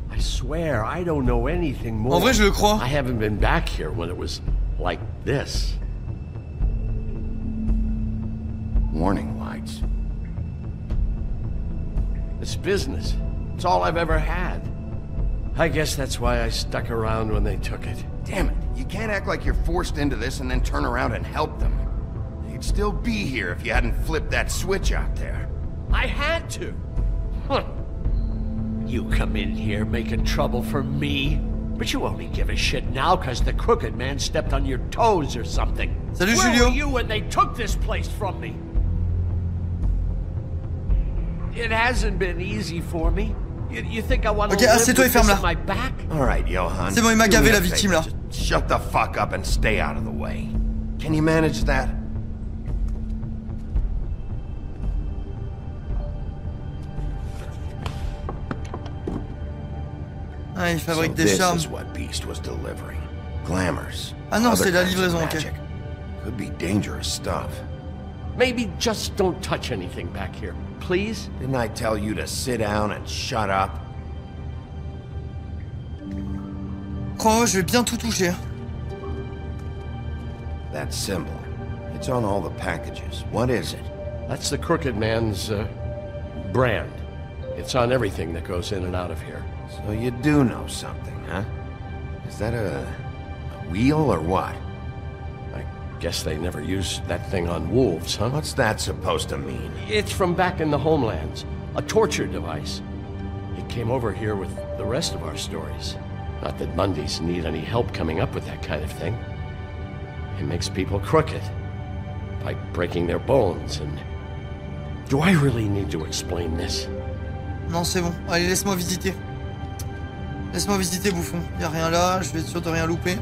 I swear, I don't know anything more. En vrai, je le crois. I haven't been back here when it was like this. Warning lights. It's business. It's all I've ever had. I guess that's why I stuck around when they took it. Damn it, you can't act like you're forced into this and then turn around and help them. You'd still be here if you hadn't flipped that switch out there. I had to. Huh. You come in here making trouble for me, but you only give a shit now because the Crooked Man stepped on your toes or something. Salut, Where Julio. were you when they took this place from me? It hasn't been easy for me. You think I want to live with this at my back? All right, Johan. C'est bon, il m'a gavé la victime là. Just shut the fuck up and stay out of the way. Can you manage that? Ah, il fabrique des charmes. This is what Beast was delivering. Glamours. Ah non, c'est la livraison, ok. Could be dangerous stuff. Maybe just don't touch anything back here, please? Didn't I tell you to sit down and shut up? Crois-moi, je vais bien tout toucher. That symbol. It's on all the packages. What is it? That's the Crooked Man's, brand. It's on everything that goes in and out of here. So you do know something, huh? Is that a wheel or what? I guess they never used that thing on wolves, huh? What's that supposed to mean? It's from back in the homelands. A torture device. It came over here with the rest of our stories. Not that Mundies need any help coming up with that kind of thing. It makes people crooked. By breaking their bones and... Do I really need to explain this? Non, c'est bon. Allez, laisse-moi visiter. Laisse-moi visiter, bouffon. Y'a rien là, je vais être sûr de rien louper.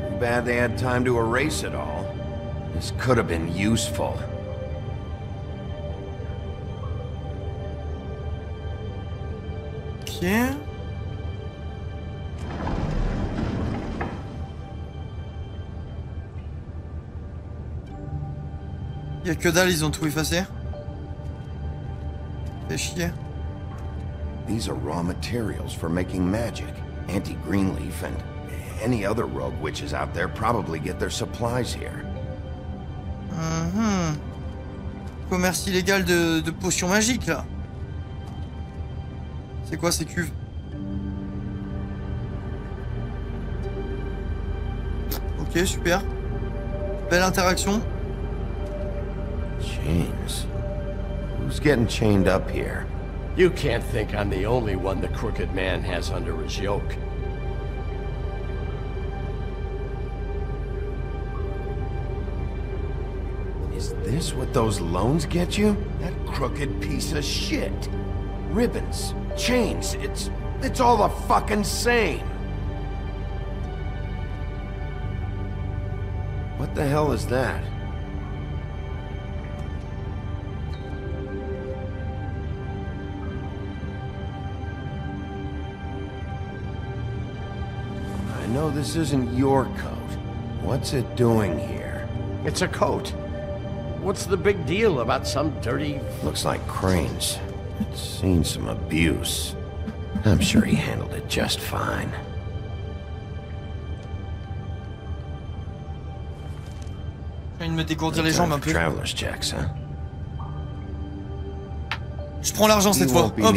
Too bad they had time to erase it all. This could have been useful. Ok. Y'a que dalle, ils ont tout effacé. Fait chier. These are raw materials for making magic. Auntie Greenleaf and any other rogue witches out there probably get their supplies here. Commerce illégal de potions magiques, là. C'est quoi ces cuves? Ok, super. Belle interaction. Chains. Who's getting chained up here? You can't think I'm the only one the Crooked Man has under his yoke. Is this what those loans get you? That crooked piece of shit. Ribbons, chains, it's all the fucking same. What the hell is that? I know this isn't your coat. What's it doing here? It's a coat. What's the big deal about some dirty... Looks like Crane's. It's seen some abuse. I'm sure he handled it just fine. Je viens de me dégourdir les jambes un peu. Traveler's checks, huh? Je prends l'argent cette fois. Hop.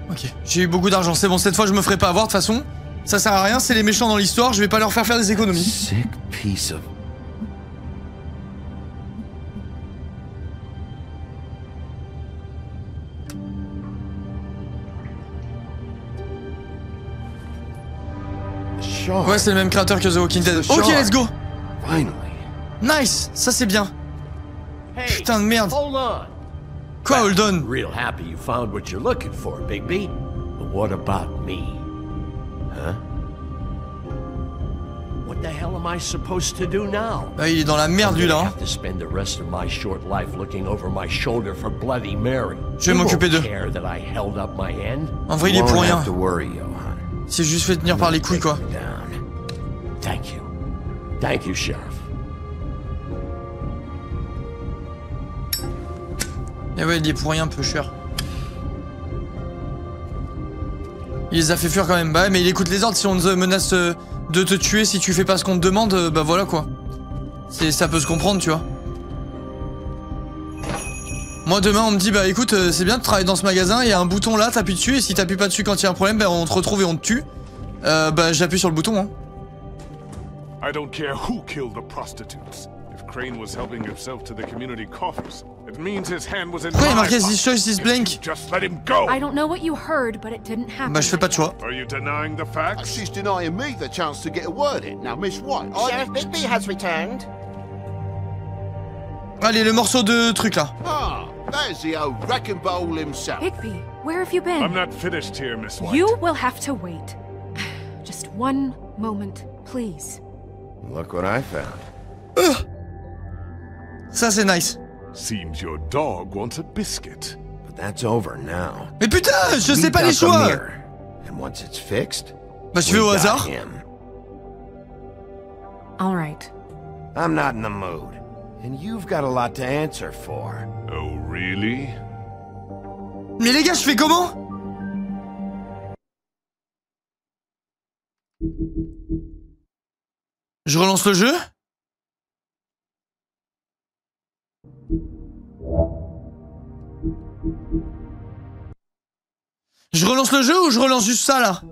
Ok, j'ai eu beaucoup d'argent, c'est bon, cette fois je me ferai pas avoir de toute façon. Ça sert à rien, c'est les méchants dans l'histoire, je vais pas leur faire des économies. Sick piece of... Ouais, c'est le même créateur que The Walking Dead. Ok, let's go. Finally. Nice, ça c'est bien. Putain de merde. Hold on. Quoi, hold on? Real happy you found what you're looking for, Bigby. But what about me? Huh? What the hell am I supposed to do now? Ah, il est dans la merde lui là. Have to spend the rest of my short life looking over my shoulder for Bloody Mary. Je vais m'occuper d'eux. That I held up my end. En vrai, il est pour rien. C'est juste fait tenir par les couilles quoi. Thank you. Thank you, Sheriff. Et ouais, il est pour rien, peu cher. Il les a fait fuir quand même. Bah mais il écoute les ordres. Si on te menace de te tuer si tu fais pas ce qu'on te demande, bah voilà quoi. Ça peut se comprendre, tu vois. Moi demain on me dit bah écoute c'est bien de travailler dans ce magasin, il y a un bouton là, t'appuies dessus et si t'appuies pas dessus quand il y a un problème, bah on te retrouve et on te tue. Bah j'appuie sur le bouton hein. I don't care who killed the prostitutes. If Crane was helping himself to the community coffers, it means his hand was in Pourquoi il y a my marqué pocket. This choice is blank? Just let him go. I don't know what you heard, but it didn't happen. Bah je fais pas de choix. Are you denying the facts? She's denying me the chance to get a word in. Now, Miss White, Sheriff Bigby has returned. Allez, le morceau de truc là. Ah, there's the old wrecking bowl himself. Bigby, where have you been? I'm not finished here, Miss White. You will have to wait. Just one moment, please. Look what I found. Ça c'est nice. Seems your dog wants a biscuit. But that's over now. Mais putain, je sais pas les choix. And once it's fixed, bah je vais au hasard. All right. I'm not in the mood. And you've got a lot to answer for. Oh, really? Mais les gars, je fais comment? Je relance le jeu? Je relance le jeu ou je relance juste ça là?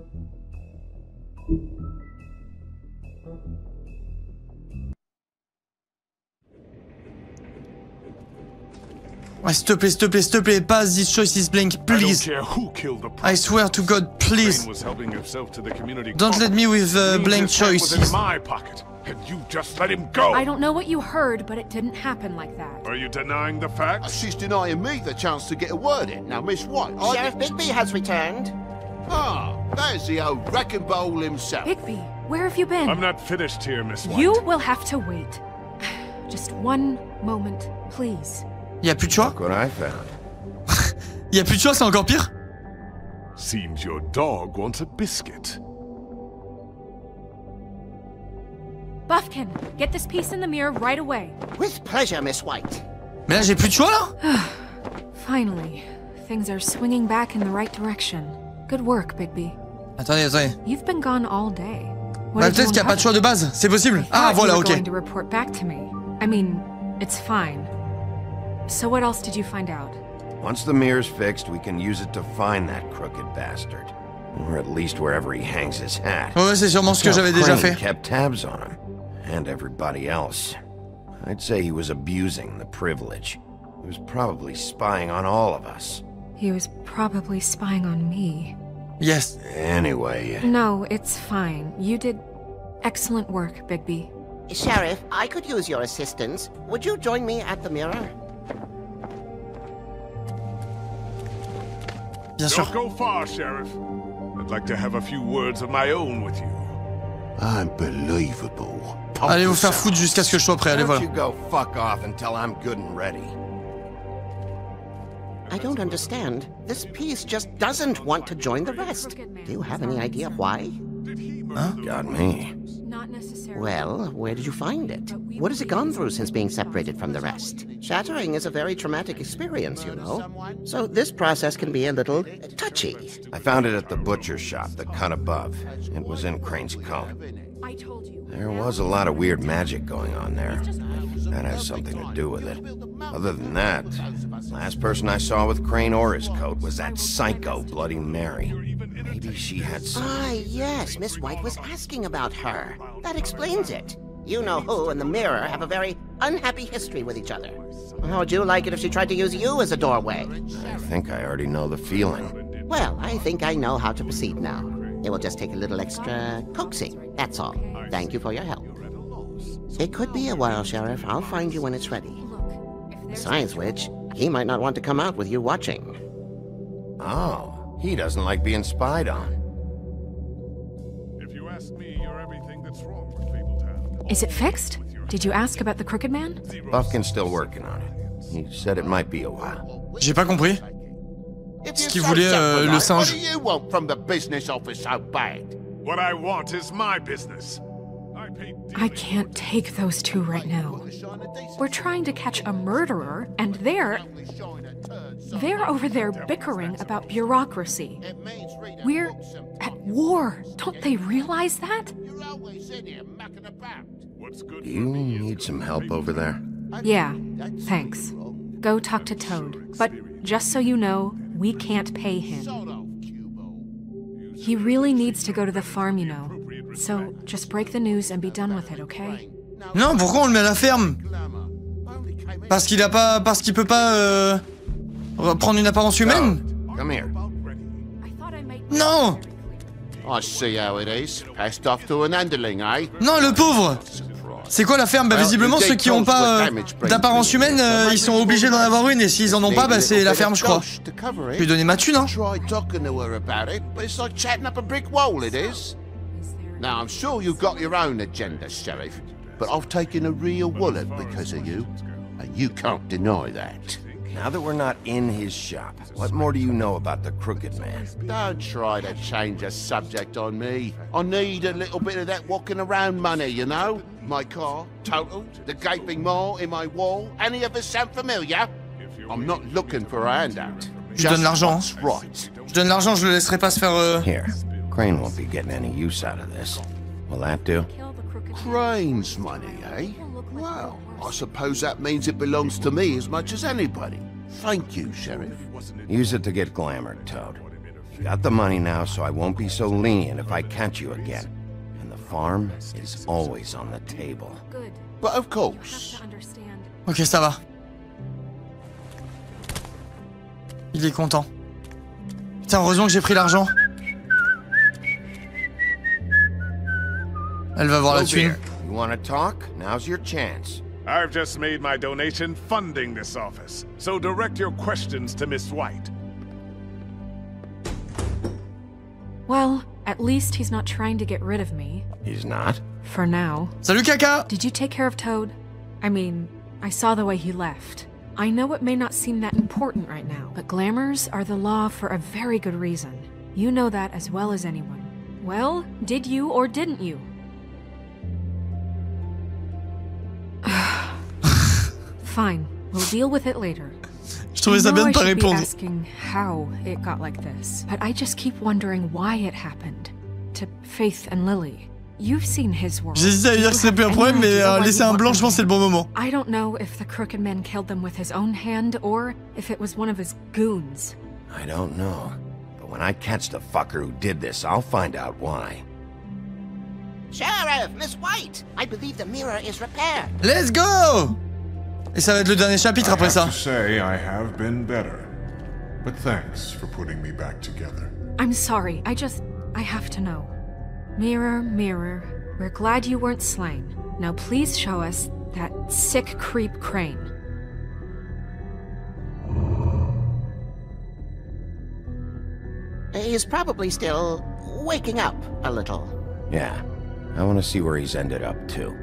Ouais, s'il te plaît, pass this choice is blank, please. I swear to God, please. Don't let me with blank choices. And you just let him go. I don't know what you heard, but it didn't happen like that. Are you denying the facts? She's denying me the chance to get a word in. Now, Miss White, Sheriff Bigby has returned. Ah, there's the old wrecking bowl himself. Bigby, where have you been? I'm not finished here, Miss White. You will have to wait. Just one moment, please. Y'a plus de choix? Look what I found. Y'a plus de choix, c'est encore pire? Seems your dog wants a biscuit. Buffkin, get this piece in the mirror right away. With pleasure, Miss White. Mais là, j'ai plus de choix, là? Finally, things are swinging back in the right direction. Good work, Bigby. Attendez. You've been gone all day. Bah, peut-être qu'il n'y a pas de choix de base, c'est possible. Ah, voilà, ok. Going to report back to me. I mean, it's fine. So what else did you find out? Once the mirror's fixed, we can use it to find that crooked bastard. Or at least wherever he hangs his hat. Ouais, c'est sûrement ce que j'avais déjà fait. Kept tabs on him. And everybody else. I'd say he was abusing the privilege. He was probably spying on all of us. He was probably spying on me. Yes. Anyway... No, it's fine. You did Excellent work, Bigby. Sheriff, I could use your assistance. Would you join me at the mirror? Bien sûr. Don't go far, Sheriff. I'd like to have a few words of my own with you. Unbelievable. Allez vous faire foutre jusqu'à ce que je sois prêt, allez voilà. You go fuck off until I'm good and ready. I don't understand. This piece just doesn't want to join the rest. Do you have any idea why? Huh? Got me. Not necessarily. Well, where did you find it? What has it gone through since being separated from the rest? Shattering is a very traumatic experience, you know. So this process can be a little touchy. I found it at the butcher shop, the cut above. It was in Crane's coat. I told you. There was a lot of weird magic going on there. That has something to do with it. Other than that, last person I saw with Crane or his coat was that psycho Bloody Mary. Maybe she had some... Ah, yes, Miss White was asking about her. That explains it. You know who and the mirror have a very unhappy history with each other. How would you like it if she tried to use you as a doorway? I think I already know the feeling. Well, I think I know how to proceed now. It will just take a little extra coaxing, that's all. Thank you for your help. It could be a while, Sheriff. I'll find you when it's ready. Besides which, he might not want to come out with you watching. Oh, he doesn't like being spied on. If you ask me, you're everything that's wrong with Fabletown. Is it fixed? Did you ask about the Crooked Man? Buffkin's still working on it. He said it might be a while. J'ai pas compris. Ce qu'il voulait le singe. What do you want from the business office so bad? What I want is my business. I can't take those two right now. We're trying to catch a murderer, and they're over there bickering about bureaucracy. We're at war. Don't they realize that? Do you need some help over there? Yeah, thanks. Go talk to Toad. But just so you know, we can't pay him. He really needs to go to the farm, you know. So just break the news and be done with it, okay? Non, pourquoi on le met à la ferme? Parce qu'il a pas, parce qu'il peut pas prendre une apparence humaine? Come here. Non! I see how it is. Passed off to an underling, eh? Non, le pauvre! C'est quoi la ferme? Bah visiblement ceux qui ont pas d'apparence humaine, ils sont obligés d'en avoir une, et s'ils en ont pas, bah c'est la ferme je crois. Je vais lui donner ma thune, hein. Try talking to her about it, but it's like chatting up a brick wall, it is. Now, I'm sure you've got your own agenda, Sheriff, but I've taken a real wallet because of you, and you can't deny that. Now that we're not in his shop, what more do you know about the Crooked Man? Don't try to change the subject on me. I need a little bit of that walking around money, you know? My car, totaled, the gaping maw in my wall. Any of us sound familiar? I'm not looking for a handout. Je donne l'argent. Right. Je donne l'argent, je le laisserai pas se faire... Here, Crane won't be getting any use out of this. Will that do? Crane's money, eh? Well, I suppose that means it belongs to me as much as anybody. Thank you, Sheriff. Use it to get glamored, Toad. You got the money now, so I won't be so lenient if I catch you again. And the farm is always on the table. But of course. Ok, ça va. Il est content. Putain, heureusement que j'ai pris l'argent. Elle va voir la thune. You wanna talk? Now's your chance. I've just made my donation funding this office, so direct your questions to Miss White. Well, at least he's not trying to get rid of me. He's not? For now. Salut, Caca! Did you take care of Toad? I mean, I saw the way he left. I know it may not seem that important right now, but glamours are the law for a very good reason. You know that as well as anyone. Well, did you or didn't you? Fine, we'll deal with it later. Je trouvais ça bien de pas répondre. I should be asking how it got like this, but I just keep wondering why it happened to Faith and Lily. You've seen his world. J'hésitais à dire que c'était plus un problème, mais laisser un blanc, je pense c'est le bon moment. I don't know if the Crooked Man killed them with his own hand or if it was one of his goons. I don't know, but when I catch the fucker who did this, I'll find out why. Sheriff, Miss White, I believe the mirror is repaired. Let's go! Et ça va être le dernier chapitre après ça. I have to say I have been better, but thanks for putting me back together. I'm sorry, I have to know. Mirror, mirror, We're glad you weren't slain. Now please show us that sick creep Crane. He's probably still waking up a little. Yeah, I want to see where he's ended up, too.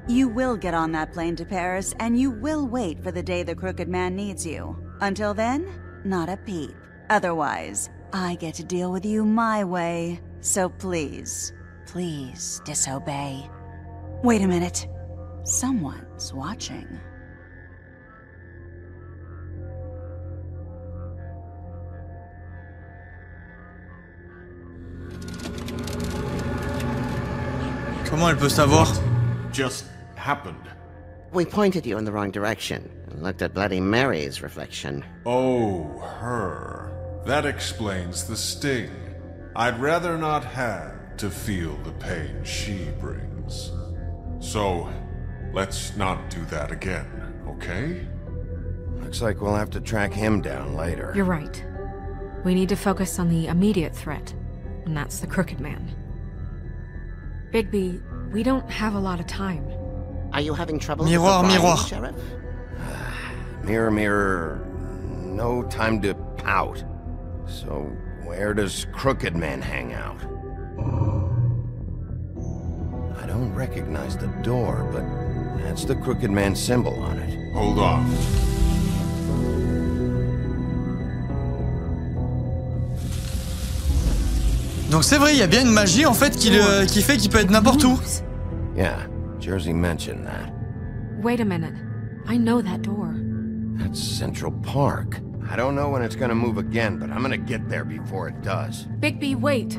You will get on that plane to Paris, and you will wait for the day the Crooked Man needs you. Until then, not a peep. Otherwise, I get to deal with you my way. So please, please disobey. Wait a minute. Someone's watching. Comment elle peut savoir? Just happened. We pointed you in the wrong direction and looked at Bloody Mary's reflection. Oh, her. That explains the sting. I'd rather not have to feel the pain she brings. So, let's not do that again, okay? Looks like we'll have to track him down later. You're right. We need to focus on the immediate threat, and that's the Crooked Man. Bigby, we don't have a lot of time. Are you having trouble Miroir, with the miroir. volume, Sheriff? Mirror, mirror, no time to pout. So, where does Crooked Man hang out? I don't recognize the door, but that's the Crooked Man symbol on it. Hold on. Donc c'est vrai, il y a bien une magie en fait qui fait qu'il peut être n'importe où. Yeah, Jersey mentioned that. Wait a minute. I know that door. That's Central Park. I don't know when it's gonna move again, but I'm gonna get there before it does. Bigby, wait.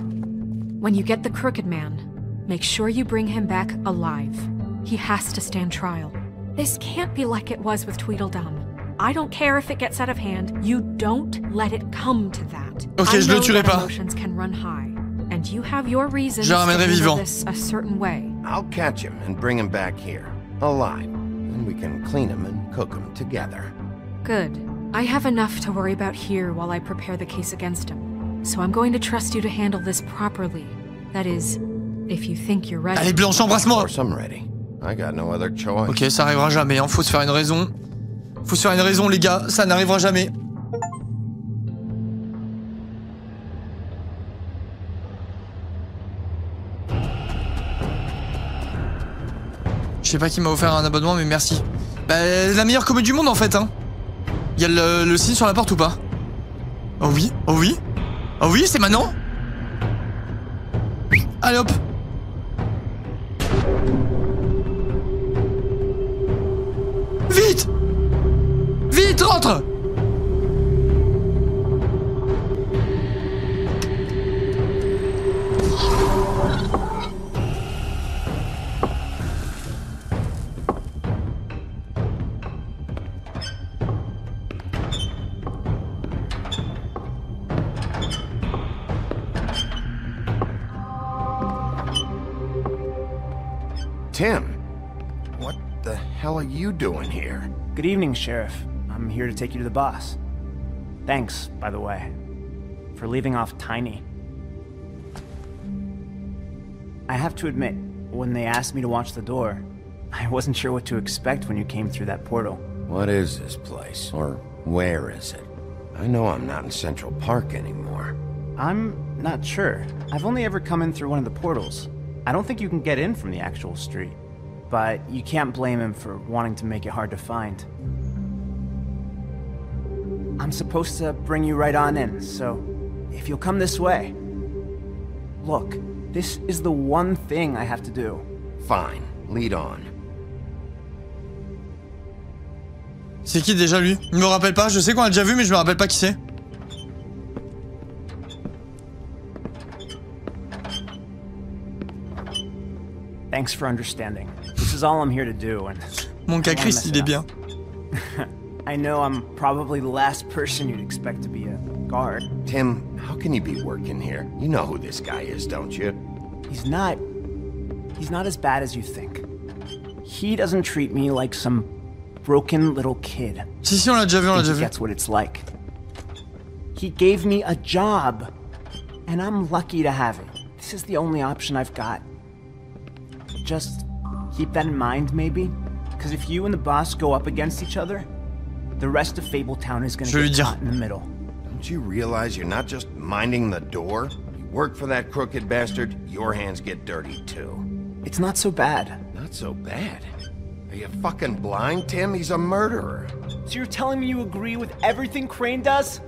When you get the Crooked Man, make sure you bring him back alive. He has to stand trial. This can't be like it was with Tweedledum. I don't care if it gets out of hand. You don't let it come to that. Ok, je le tuerai pas. Emotions can run high, and you have your reasons Je le ramènerai to handle vivant. this a certain way. I'll catch him and bring him back here, alive. And we can clean him and cook him together. Good. I have enough to worry about here while I prepare the case against him. So I'm going to trust you to handle this properly. That is, if you think you're ready. Allez, Blanche, embrasse-moi. Of course I'm ready. I got no other choice. Ok, ça arrivera jamais, hein. Faut se faire une raison. Faut se faire une raison, les gars, ça n'arrivera jamais. Je sais pas qui m'a offert un abonnement, mais merci. Bah, la meilleure comédie du monde en fait, hein. Il y a le signe sur la porte ou pas? Oh oui, oh oui. Oh oui, c'est maintenant. Allez hop. Vite! Vite, rentre! Tim, what the hell are you doing here? Good evening, Sheriff. I'm here to take you to the boss. Thanks, by the way, for leaving off Tiny. I have to admit, when they asked me to watch the door, I wasn't sure what to expect when you came through that portal. What is this place? Or where is it? I know I'm not in Central Park anymore. I'm not sure. I've only ever come in through one of the portals. I don't think you can get in from the actual street, but you can't blame him for wanting to make it hard to find. I'm supposed to bring you right on in, so if you'll come this way. Look, this is the one thing I have to do. Fine, lead on. C'est qui déjà lui? Je me rappelle pas, je sais qu'on l'a déjà vu mais je me rappelle pas qui c'est. Thanks for understanding. This is all I'm here to do, and Mon cas Chris, il est bien. I know I'm probably the last person you'd expect to be a guard. Tim, how can you be working here? You know who this guy is, don't you? He's not as bad as you think. He doesn't treat me like some broken little kid. Si, on l'a déjà vu, on l'a déjà vu. He gets what it's like. He gave me a job. And I'm lucky to have it. This is the only option I've got. Just keep that in mind, maybe? Because if you and the boss go up against each other, the rest of Fabletown is gonna get caught in the middle. Don't you realize you're not just minding the door? You work for that crooked bastard, your hands get dirty too. It's not so bad. Not so bad? Are you fucking blind, Tim? He's a murderer. So you're telling me you agree with everything Crane does?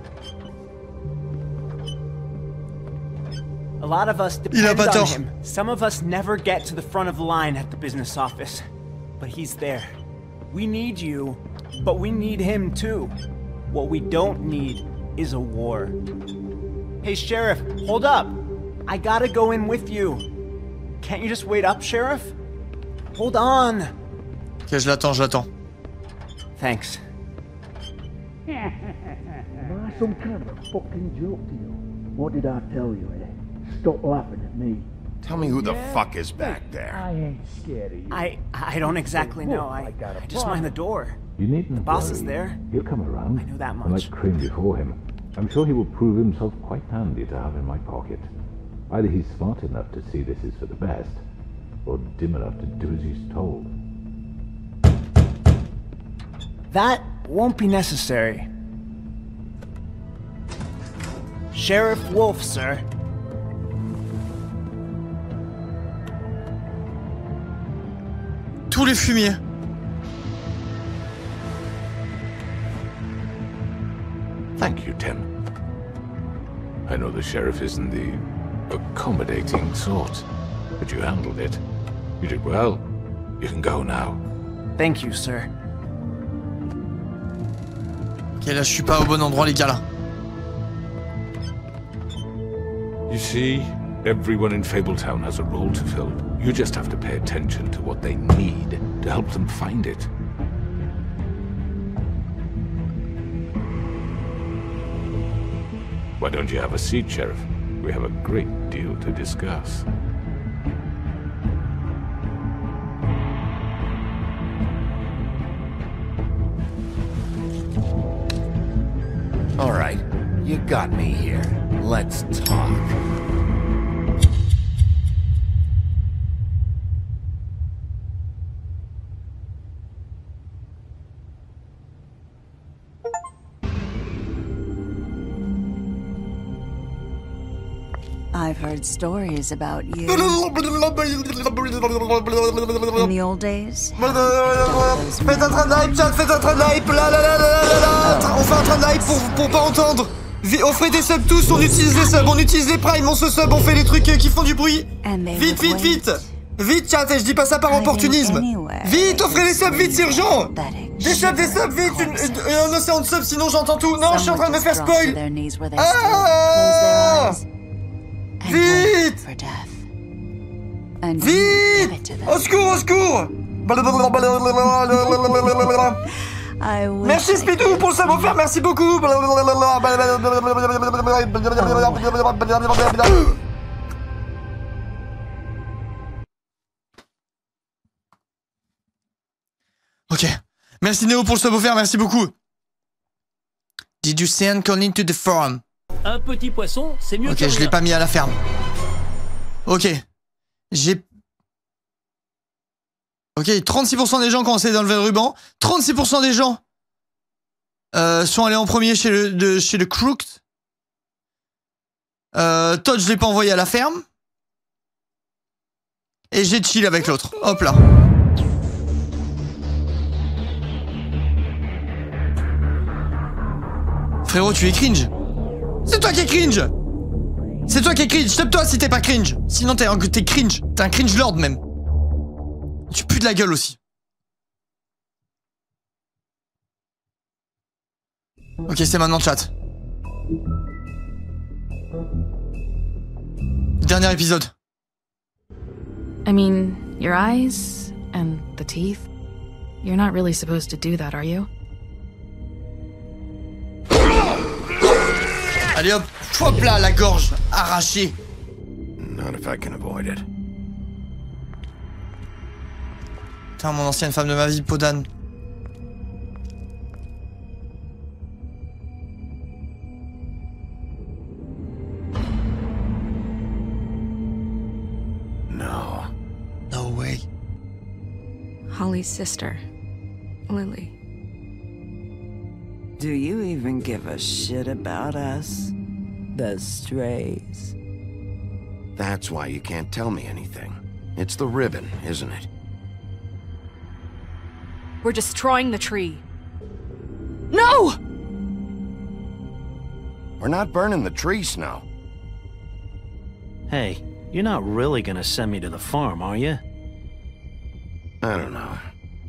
A lot of us depend on him. Some of us never get to the front of the line at the business office. But he's there. We need you, but we need him too. What we don't need is a war. Hey, Sheriff, hold up. I gotta go in with you. Can't you just wait up, Sheriff? Hold on. Ok, je l'attends. Thanks. Am I some kind of a fucking joke to you? What did I tell you, eh? Stop laughing at me. Tell me who the fuck is back there. I ain't scared of you. I don't exactly know. I just mind the door. You needn't The boss worry. is there. He'll come around. I know that much. Unlike Crane before him. I'm sure he will prove himself quite handy to have in my pocket. Either he's smart enough to see this is for the best, or dim enough to do as he's told. That won't be necessary. Sheriff Wolf, sir. Tous les fumiers. Thank you, Tim. I know the sheriff isn't the accommodating sort, but you handled it. You did well. You can go now. Thank you, sir. Ok, là, je suis pas au bon endroit, les gars, là. You see, everyone in Fabletown has a role to fill. You just have to pay attention to what they need to help them find it. Why don't you have a seat, Sheriff? We have a great deal to discuss. All right, you got me here. Let's talk. I've heard stories about you. In the old days. Faites un train de hype, chat, faites un train de hype, là. On fait un train de hype pour pas entendre. On fait des subs tous, on utilise les subs, on utilise les primes, on se sub, on fait les trucs qui font du bruit. Vite. Vite, chat, et je dis pas ça par opportunisme. Vite, offrez les subs, vite, c'est urgent. Des subs, vite. Un océan de subs, sinon j'entends tout. Non, je suis en train de me faire spoil. Ah! Vite! Vite! Au secours! Merci Speedoo pour le sub offert, merci beaucoup! Ok. Merci Néo pour le sub offert, merci beaucoup. Did you send Colin to the forum? Un petit poisson, c'est mieux que Ok, je l'ai pas mis à la ferme. Ok. Ok, 36% des gens qui ont essayé d'enlever le ruban. 36% des gens sont allés en premier chez le Crooked. Todd, je l'ai pas envoyé à la ferme. Et j'ai chill avec l'autre. Hop là. Frérot, tu es cringe. C'est toi qui es cringe. C'est toi qui es cringe. Stop-toi si t'es pas cringe. Sinon t'es cringe. T'es un cringe lord même. Tu pues de la gueule aussi. Ok, c'est maintenant chat. Dernier épisode. I mean, your eyes and the teeth. You're not really supposed to do that, are you? Allez hop, hop là, la gorge arrachée. Not if I can avoid it. Putain, mon ancienne femme de ma vie, Podane. Holly's sister, Lily. Do you even give a shit about us? The strays? That's why you can't tell me anything. It's the ribbon, isn't it? We're destroying the tree. No! We're not burning the tree, Snow. Hey, you're not really gonna send me to the farm, are you? I don't know.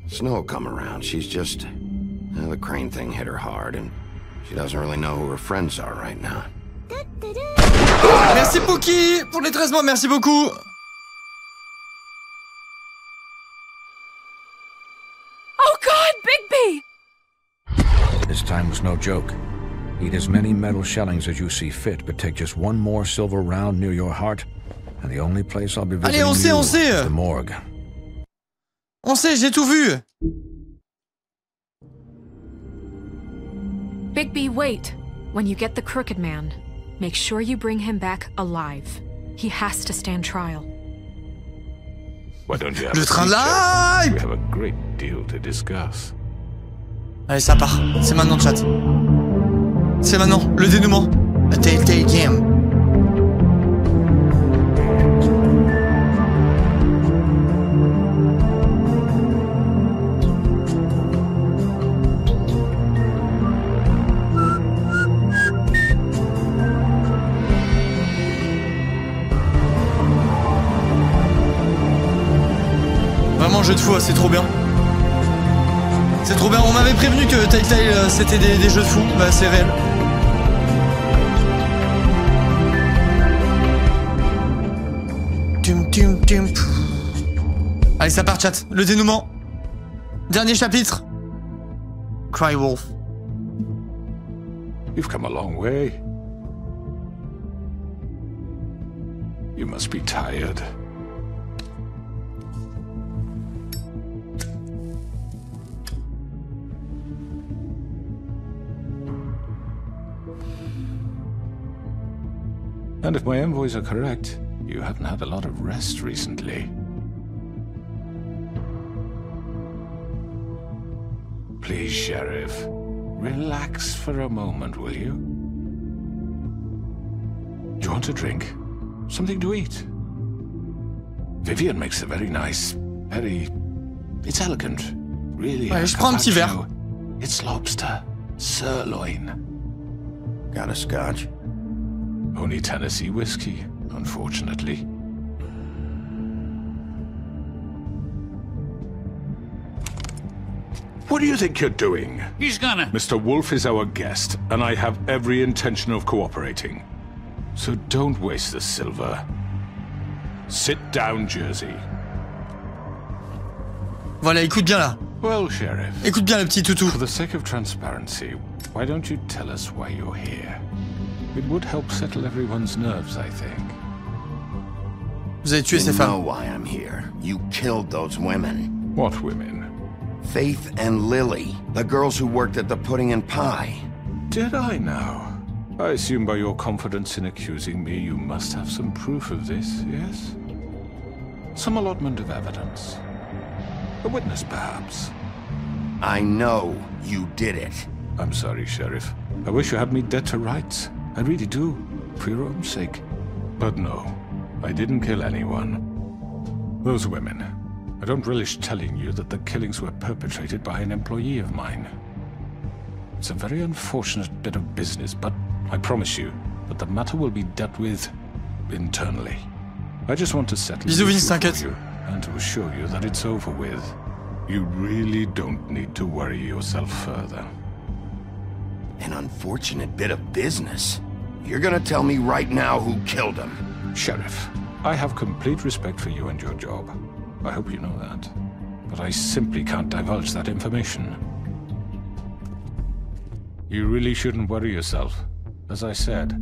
Snow will come around. She's just... the Crane thing hit her hard, and she doesn't really know who her friends are right now. Merci Pookie pour les 13 mois, merci beaucoup. Oh God, Bigby! This time was no joke. Eat as many metal shellings as you see fit, but take just one more silver round near your heart, and the only place I'll be visiting on sait. is the morgue. On sait, j'ai tout vu. Bigby, wait. When you get the Crooked Man, make sure you bring him back alive. He has to stand trial. Why don't you have Le train live. We have a great deal to discuss. Allez, ça part. C'est maintenant, chat. C'est maintenant, le dénouement. La Telltale Game. Vraiment, jeu de fou, c'est trop bien. C'est trop bien, on m'avait prévenu que Telltale c'était des jeux de fou, bah c'est réel. Allez, ça part, chat. Le dénouement. Dernier chapitre. Cry Wolf. You've come a long way. You must be tired. And if my envoys are correct, you haven't had a lot of rest recently. Please, Sheriff, relax for a moment, will you? Do you want a drink? Something to eat? Vivian makes a very nice, it's elegant. Really. Ouais, je prends un petit verre. It's lobster, sirloin. Got a scotch? Only Tennessee whiskey, unfortunately. What do you think you're doing? He's gonna... Mr. Wolf is our guest, and I have every intention of cooperating. So don't waste the silver. Sit down, Jersey. Voilà, écoute bien là. Well, Sheriff. Écoute bien le petit toutou. For the sake of transparency, why don't you tell us why you're here? It would help settle everyone's nerves, I think. Vous avez tué ces femmes. You know why I'm here. You killed those women. What women? Faith and Lily, the girls who worked at the Pudding and Pie. Did I now? I assume by your confidence in accusing me, you must have some proof of this, yes? Some allotment of evidence. A witness, perhaps. I know you did it. I'm sorry, Sheriff. I wish you had me dead to rights. I really do, for your own sake. But no, I didn't kill anyone. Those women. I don't relish telling you that the killings were perpetrated by an employee of mine. It's a very unfortunate bit of business, but I promise you that the matter will be dealt with internally. I just want to settle the issue for you and to assure you that it's over with. You really don't need to worry yourself further. An unfortunate bit of business. You're gonna tell me right now who killed him. Sheriff, I have complete respect for you and your job. I hope you know that. But I simply can't divulge that information. You really shouldn't worry yourself. As I said,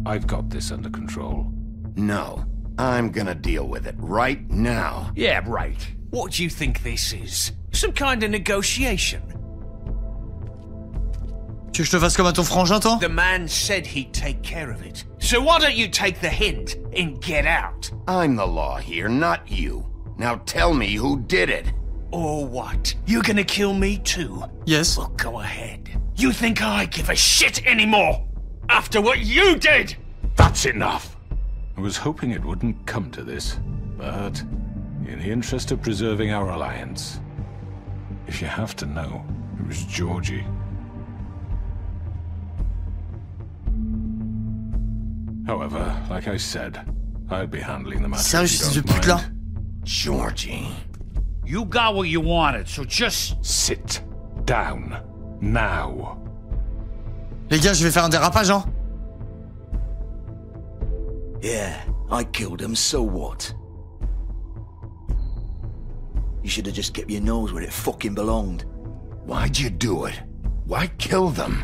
I've got this under control. No, I'm gonna deal with it right now. Yeah, right. What do you think this is? Some kind of negotiation? Tu veux que je te fasse comme à ton frangin, toi? The man said he'd take care of it. So why don't you take the hint and get out? I'm the law here, not you. Now tell me who did it. Or what? You're gonna kill me too? Yes. Well, go ahead. You think I give a shit anymore? After what you did? That's enough. I was hoping it wouldn't come to this, but in the interest of preserving our alliance, if you have to know, it was Georgie. However, like I said, I'll be handling the matter. Sérieux, ce pute là. Georgie. You got what you wanted, so just sit down now. Les gars, je vais faire un dérapage, hein. Yeah, I killed him, so what? You should have just kept your nose where it fucking belonged. Why'd you do it? Why kill them?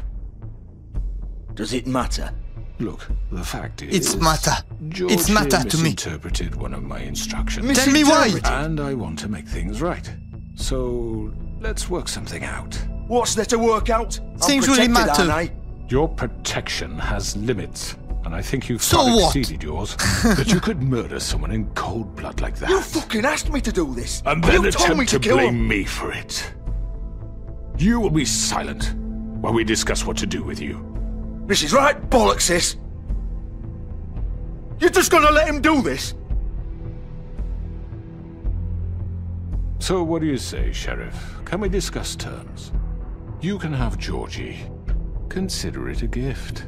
Does it matter? Look, the fact is... It's matter. It's matter to me. Misinterpreted one of my instructions. Tell me why! And I want to make things right. So, let's work something out. What's there to work out? Things really matter. Your protection has limits. And I think you've so far exceeded yours. That you could murder someone in cold blood like that. You fucking asked me to do this! And then you told me attempt to blame me for it. You will be silent while we discuss what to do with you. This is right bollocks, sis. You're just gonna let him do this? So what do you say, Sheriff? Can we discuss terms? You can have Georgie. Consider it a gift,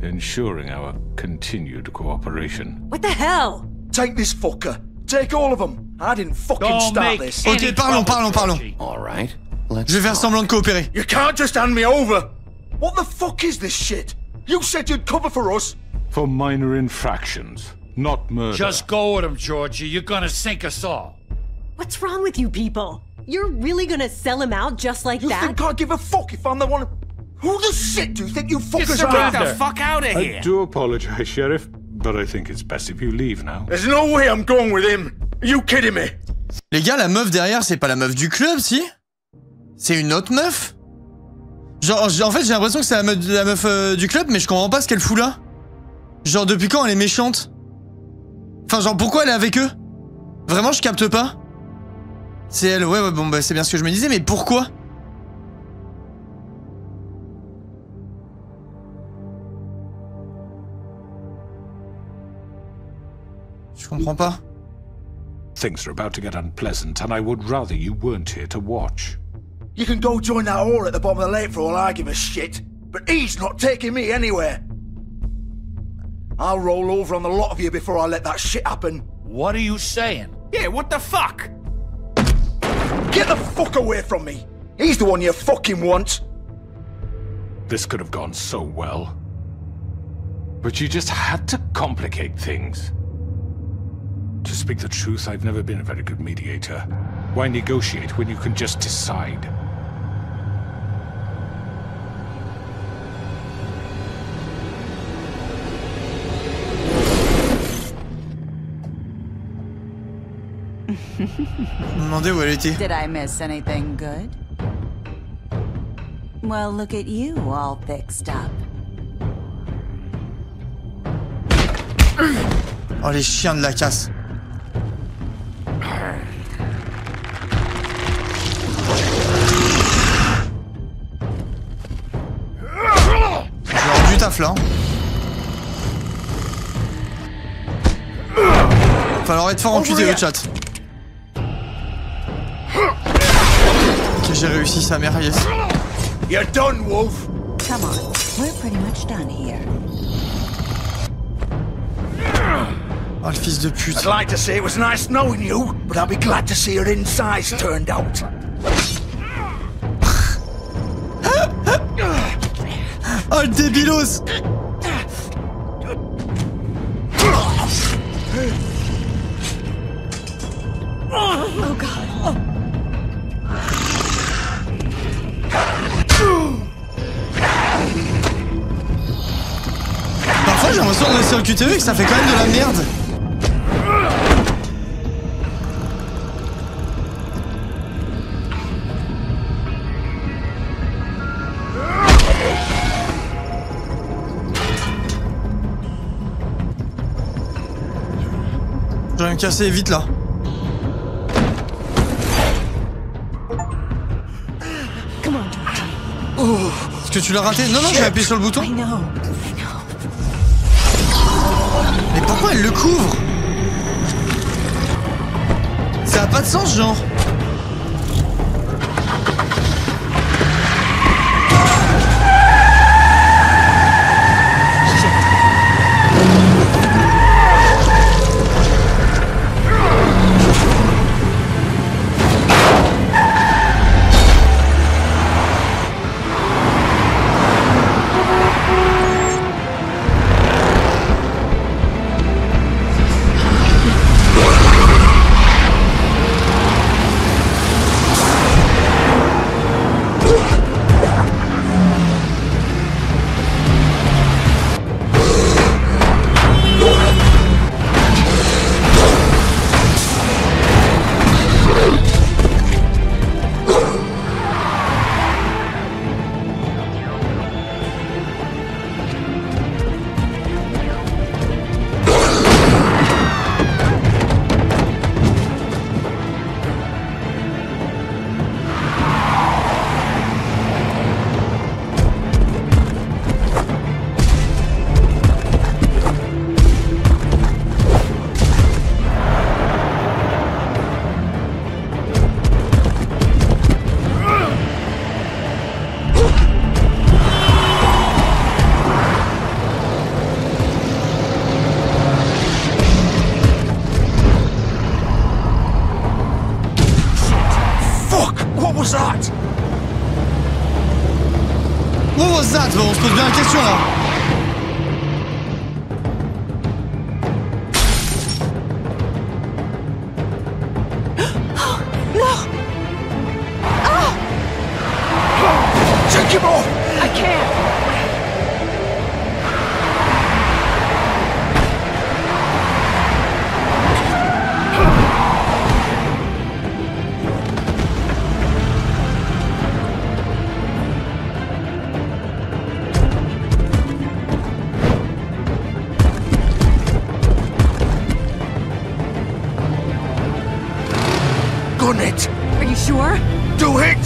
ensuring our continued cooperation. What the hell? Take this fucker. Take all of them. I didn't fucking start this. Ok, parlons. All right. Je vais faire semblant de coopérer. You can't just hand me over. What the fuck is this shit? You said you'd cover for us. For minor infractions, not murder. Just go with him, Georgie. You're gonna sink us all. What's wrong with you people? You're really gonna sell him out just like that? You think I give a fuck if I'm the one... Who the shit do you think you fuckers are? Get the fuck out of here! I do apologize, Sheriff, but I think it's best if you leave now. There's no way I'm going with him. Are you kidding me? Les gars, la meuf derrière, c'est pas la meuf du club, si? C'est une autre meuf? Genre, en fait, j'ai l'impression que c'est la meuf du club, mais je comprends pas ce qu'elle fout là. Genre, depuis quand elle est méchante? Enfin, genre, pourquoi elle est avec eux? Vraiment, je capte pas. C'est elle, ouais, bon, bah, c'est bien ce que je me disais, mais pourquoi? Je comprends pas. Things are about to get unpleasant, and I would rather you weren't here to watch. You can go join that whore at the bottom of the lake for all I give a shit, but he's not taking me anywhere. I'll roll over on the lot of you before I let that shit happen. What are you saying? Yeah, what the fuck? Get the fuck away from me! He's the one you fucking want! This could have gone so well. But you just had to complicate things. To speak the truth, I've never been a very good mediator. Why negotiate when you can just decide? Demandez où elle était. Did I miss anything good? Well, look at you, all fixed up. Oh, les chiens de la casse. J'ai rendu taf là. Falloir être fort en QTE, chat. Ok, j'ai réussi sa mère, yes. You're done, Wolf. Come on, we're pretty much done here. Oh, le fils de pute. I'd like to say it was nice knowing you, but I'll be glad to see your insides turned out. Oh, le débilos. Oh god. Parfois j'ai l'impression de rester en QTE et que ça fait quand même de la merde. Je vais me casser vite là. Est-ce que tu l'as raté? Non, non, j'ai appuyé sur le bouton. Mais pourquoi elle le couvre? Ça a pas de sens, genre. On se pose bien la question là. No! Oh! Take him off! I can't! Are you sure? Do it!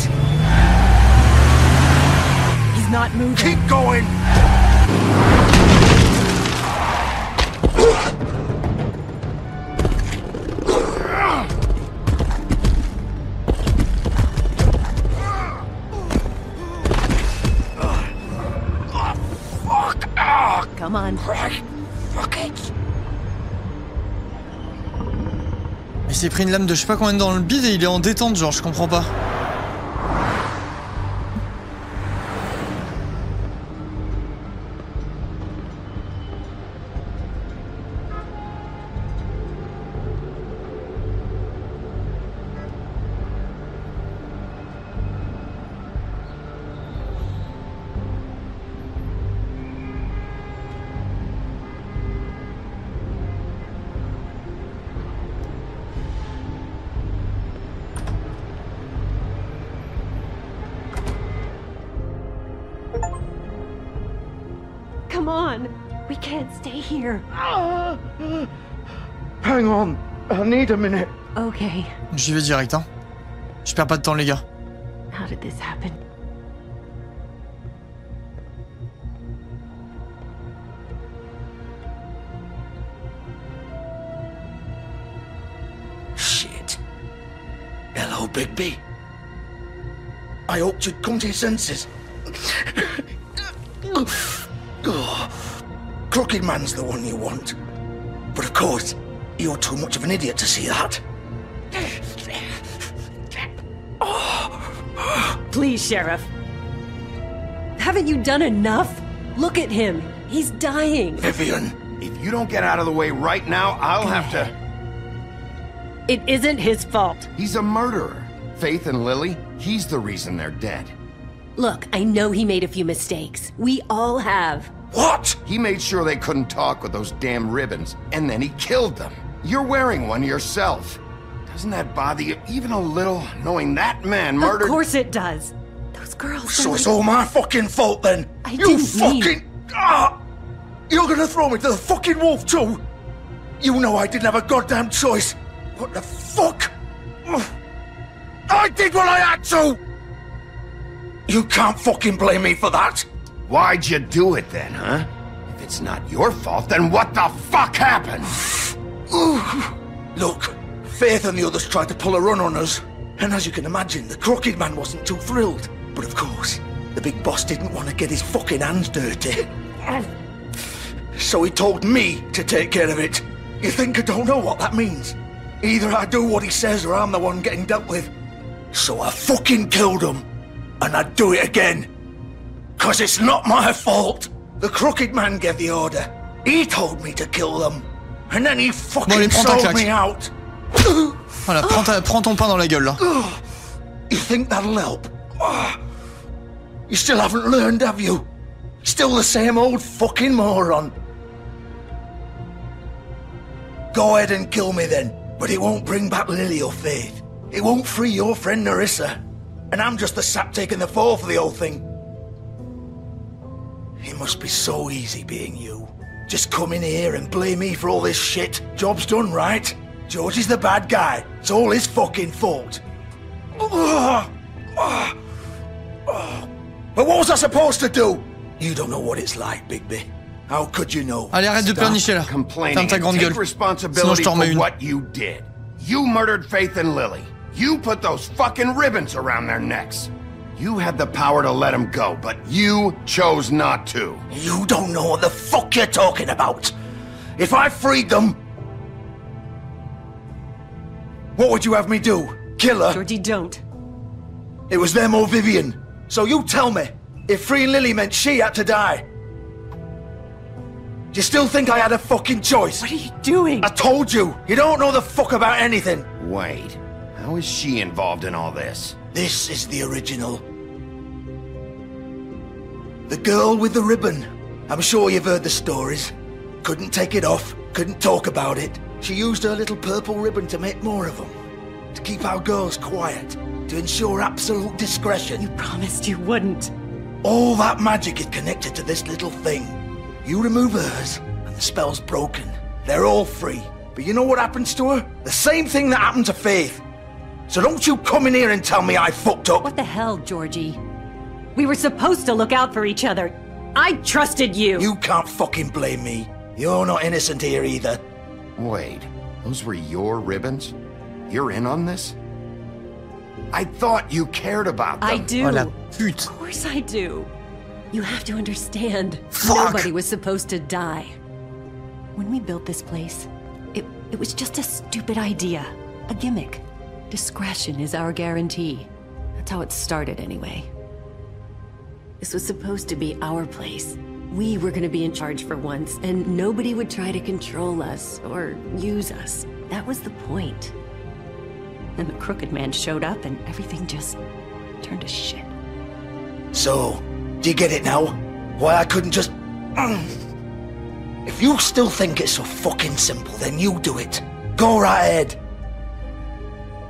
He's not moving. Keep going! Come on. Fuck it! Il s'est pris une lame de je sais pas combien dans le bide et il est en détente, genre, je comprends pas. Come on. We can't stay here. Hang on. I need a minute. Okay. J'y vais direct, hein. Je perds pas de temps, les gars. How did this happen? Shit. Hello, Bigby. I hoped you'd come to your senses. Crooked Man's the one you want. But of course, you're too much of an idiot to see that. Please, Sheriff. Haven't you done enough? Look at him. He's dying. Vivian, if you don't get out of the way right now, I'll have to... It isn't his fault. He's a murderer. Faith and Lily, he's the reason they're dead. Look, I know he made a few mistakes. We all have. What? He made sure they couldn't talk with those damn ribbons, and then he killed them. You're wearing one yourself. Doesn't that bother you even a little, knowing that man murdered... Of course it does. Those girls... So it's all my fucking fault then? I didn't mean... You're gonna throw me to the fucking wolf too? You know I didn't have a goddamn choice. What the fuck? I did what I had to! You can't fucking blame me for that. Why'd you do it then, huh? If it's not your fault, then what the fuck happened? Look, Faith and the others tried to pull a run on us. And as you can imagine, the Crooked Man wasn't too thrilled. But of course, the big boss didn't want to get his fucking hands dirty. So he told me to take care of it. You think I don't know what that means? Either I do what he says or I'm the one getting dealt with. So I fucking killed him. And I'd do it again. 'Cause it's not my fault. The Crooked Man gave the order. He told me to kill them. And then he fucking sold me out. Voilà, prends ton pain dans la gueule, là. You think that'll help? You still haven't learned, have you? Still the same old fucking moron. Go ahead and kill me then, but it won't bring back Lily or Faith. It won't free your friend Nerissa. And I'm just the sap taking the fall for the whole thing. It must be so easy being you. Just come in here and blame me for all this shit. Job's done, right? George is the bad guy. It's all his fucking fault. But what was I supposed to do? You don't know what it's like, Bigby. How could you know? Allez, arrête de pleurnicher là. Ferme ta grande gueule. Sinon je t'en remets une. What you did. You murdered Faith and Lily. You put those fucking ribbons around their necks. You had the power to let them go, but you chose not to. You don't know what the fuck you're talking about. If I freed them, what would you have me do? Kill her? Georgie, don't. It was them or Vivian. So you tell me, if freeing Lily meant she had to die, do you still think I had a fucking choice? What are you doing? I told you, you don't know the fuck about anything. Wait, how is she involved in all this? This is the original. The girl with the ribbon. I'm sure you've heard the stories. Couldn't take it off, couldn't talk about it. She used her little purple ribbon to make more of them. To keep our girls quiet. To ensure absolute discretion. You promised you wouldn't. All that magic is connected to this little thing. You remove hers, and the spell's broken. They're all free. But you know what happens to her? The same thing that happened to Faith. So don't you come in here and tell me I fucked up. What the hell, Georgie? We were supposed to look out for each other. I trusted you. You can't fucking blame me. You're not innocent here either. Wait, those were your ribbons? You're in on this? I thought you cared about them. I do. Oh, la pute. Of course I do. You have to understand. Fuck. Nobody was supposed to die. When we built this place, it was just a stupid idea. A gimmick. Discretion is our guarantee. That's how it started anyway. This was supposed to be our place. We were gonna be in charge for once, and nobody would try to control us or use us. That was the point. Then the Crooked Man showed up and everything just turned to shit. So, do you get it now? Why I couldn't just... If you still think it's so fucking simple, then you do it. Go right ahead.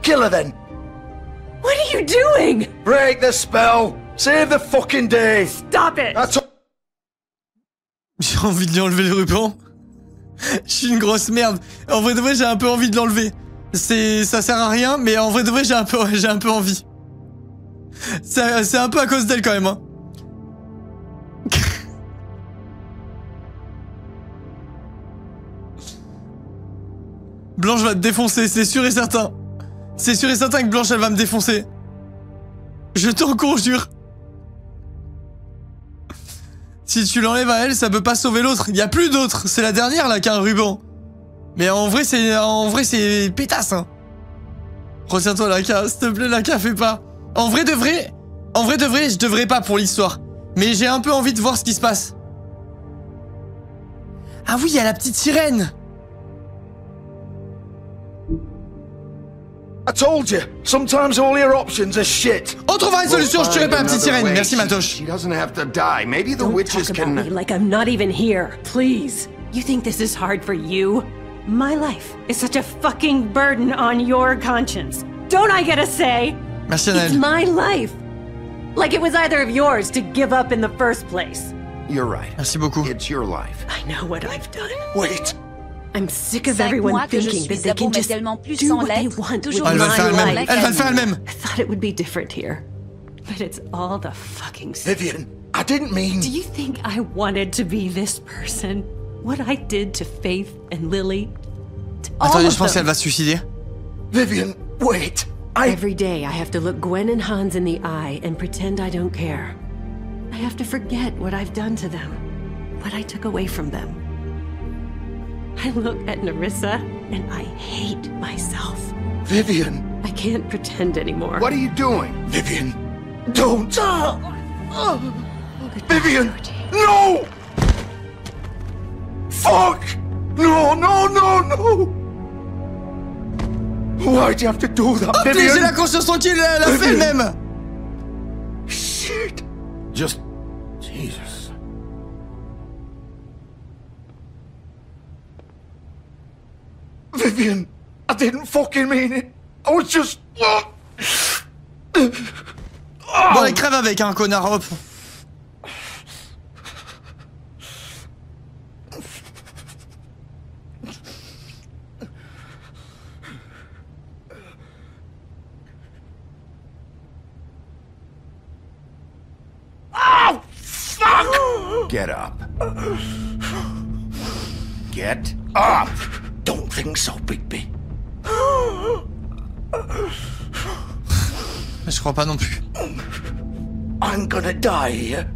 Kill her then. What are you doing? Break the spell. Save the fucking day. Stop it. J'ai envie de lui enlever le ruban. Je suis une grosse merde. En vrai de vrai, j'ai un peu envie de l'enlever. Ça sert à rien, mais en vrai de vrai, j'ai un peu envie. C'est un peu à cause d'elle quand même, hein. Blanche va te défoncer, c'est sûr et certain. C'est sûr et certain que Blanche, elle va me défoncer. Je t'en conjure. Si tu l'enlèves à elle, ça peut pas sauver l'autre. Il y a plus d'autres. C'est la dernière là qui a un ruban. Mais en vrai c'est pétasse, hein. Retiens-toi, Laka, s'il te plaît, Laka, fais pas. En vrai de vrai, je devrais pas pour l'histoire. Mais j'ai un peu envie de voir ce qui se passe. Ah oui, il y a la petite sirène. I told you, sometimes all your options are shit. On trouvera une solution, je tuerai pas la petite sirène. Merci, Matoche. She doesn't have to die. Maybe the Don't witches talk can... about me like I'm not even here, please. You think this is hard for you? My life is such a fucking burden on your conscience. Don't I get a say? Merci, Anaël. It's my life. Like it was either of yours to give up in the first place. You're right. Merci beaucoup. It's your life. I know what I've done. Wait. I'm sick of everyone thinking that they can just do what they want with my life. Elle va le faire elle-même. Elle va le faire elle-même. I thought it would be different here. But it's all the fucking... Vivian, I didn't mean... Do you think I wanted to be this person? What I did to Faith and Lily? To Attendez, je pense qu'elle va se suicider. Vivian, wait. Every day I have to look Gwen and Hans in the eye and pretend I don't care. I have to forget what I've done to them, what I took away from them. I look at Nerissa and I hate myself. Vivian. I can't pretend anymore. What are you doing? Vivian, don't. Vivian, no! Fuck! No, no, no, no! Why'd you have to do that, Vivian? J'ai la conscience tranquille, elle a fait elle-même. Shit. Just... Jesus. Vivian, I didn't fucking mean it. I was just... Bon, elle crève avec, hein, connard, hop. Oh, fuck! Get up. Get up! Don't think so, Bigby. Je crois pas non plus. I'm gonna die here.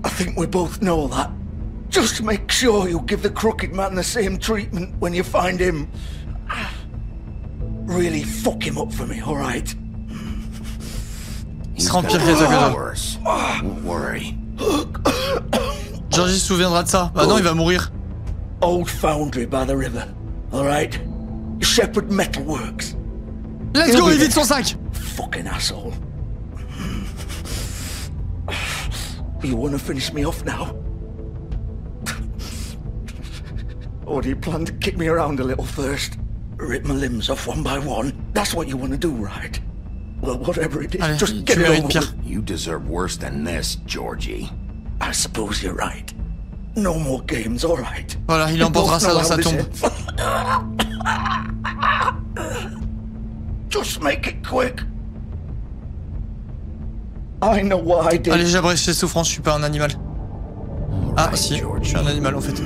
I think we both know that. Just make sure you give the Crooked Man the same treatment when you find him. Really fuck him up for me, alright? Il sera empiré que toi. Don't worry. Georgie se souviendra de ça. Bah non, il va mourir. Old foundry by the river, alright? Shepherd Metalworks. Let's go, il vide son sac. Fucking asshole. You wanna finish me off now? Or do you plan to kick me around a little first? Rip my limbs off one by one? That's what you wanna do, right? Well, whatever it is, Allez, just get it over with. You deserve worse than this, Georgie. I suppose you're right. No more games, alright. Voilà, il emportera ça dans sa tombe. Just make it quick. I know what I did. Allez, j'abrège ses souffrances, je suis pas un animal. Ah, si, je suis un animal en fait.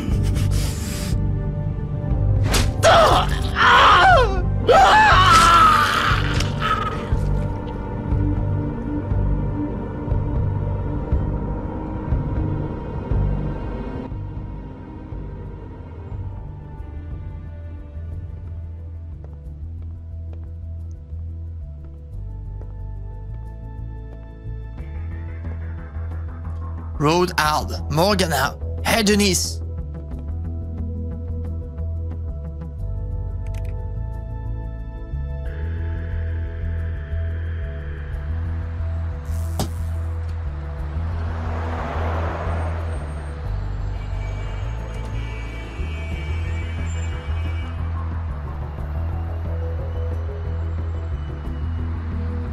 Road out, Morgana, head Nice.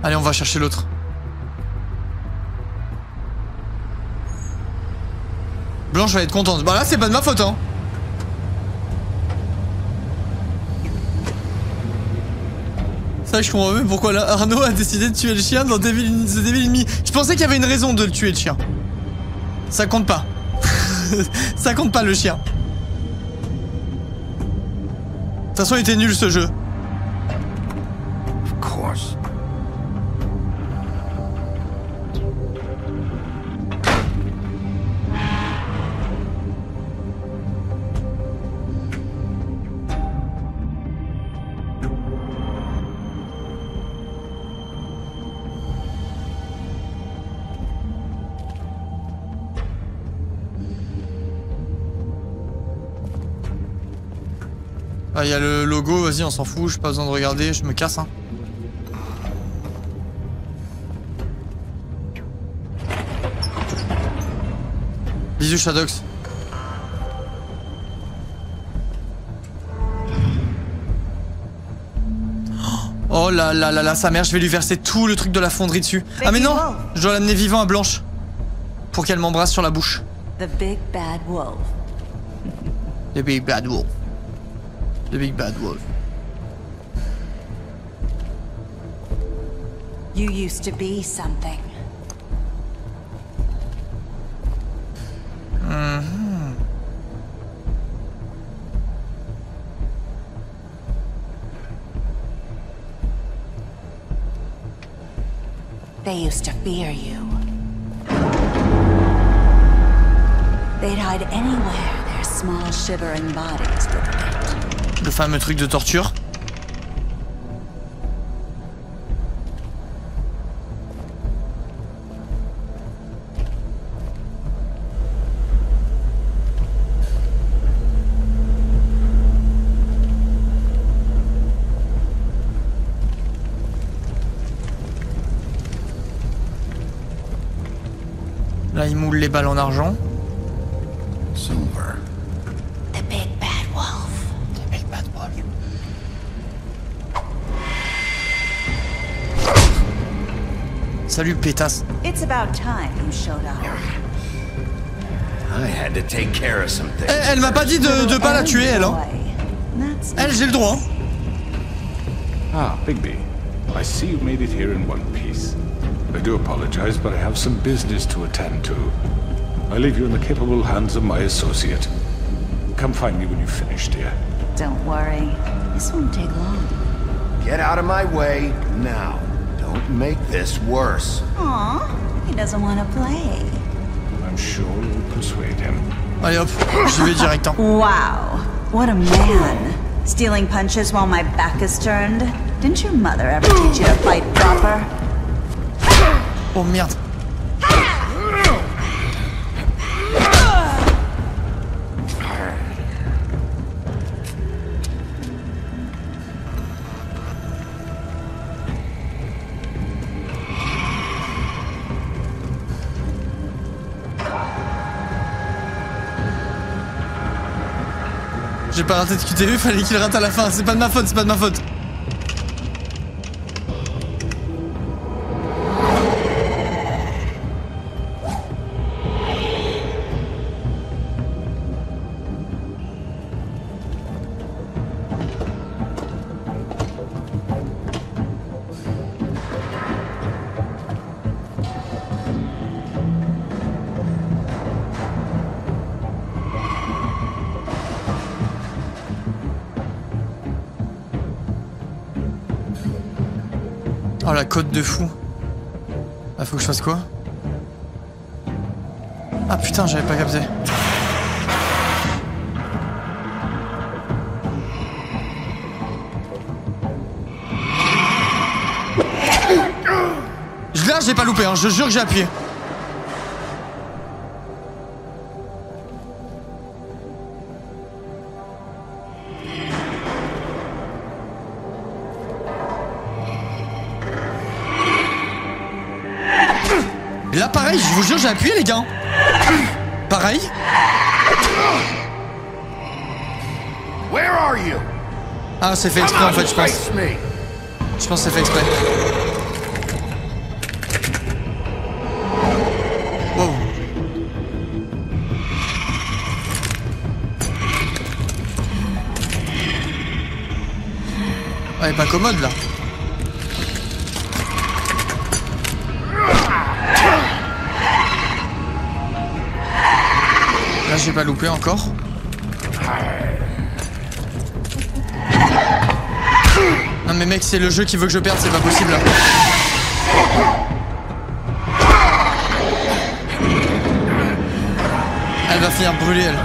Allez, on va chercher l'autre. Blanche va être contente. Bah là, c'est pas de ma faute, hein. Ça, je comprends même pourquoi là, Arnaud a décidé de tuer le chien dans Devil in Me. Je pensais qu'il y avait une raison de le tuer, le chien. Ça compte pas. Ça compte pas, le chien. De toute façon, il était nul, ce jeu. Of course. Ah, il y a le logo, vas-y, on s'en fout, j'ai pas besoin de regarder, je me casse, hein. Bisous, Shadox. Oh là là là là, sa mère, je vais lui verser tout le truc de la fonderie dessus. Ah mais non, je dois l'amener vivant à Blanche. Pour qu'elle m'embrasse sur la bouche. The big bad wolf. The big bad wolf. The big bad wolf. You used to be something. They used to fear you. They'd hide anywhere their small shivering bodies would fit. Le fameux truc de torture. Là, il moule les balles en argent. Silver. The big bad wolf. The big bad wolf. Salut, pétasse. It's about time you showed up. I had to take care of some things. Elle m'a pas dit de pas la tuer, elle. Hein. Elle, j'ai le droit. Ah, Bigby. I see you made it here in one piece. I do apologize, but I have some business to attend to. I leave you in the capable hands of my associate. Come find me when you've finished, dear. Don't worry. This won't take long. Get out of my way now. Don't make this worse. Aw, he doesn't want to play. I'm sure you'll persuade him. Allez hop, j'y vais direct. Hein. Wow, what a man. Stealing punches while my back is turned. Didn't your mother ever teach you to fight proper? Oh merde. J'ai pas raté de QTE, fallait qu'il rate à la fin. C'est pas de ma faute, c'est pas de ma faute. Oh la côte de fou. Ah faut que je fasse quoi? Ah putain j'avais pas capté. Là j'ai pas loupé hein, je jure que j'ai appuyé. Là pareil, je vous jure j'ai appuyé les gars. Pareil. Where are you? Ah c'est fait exprès en fait je pense. Je pense que c'est fait exprès. Wow. Elle est pas commode là. Là j'ai pas loupé encore. Non mais mec c'est le jeu qui veut que je perde, c'est pas possible là. Elle va finir brûlée elle.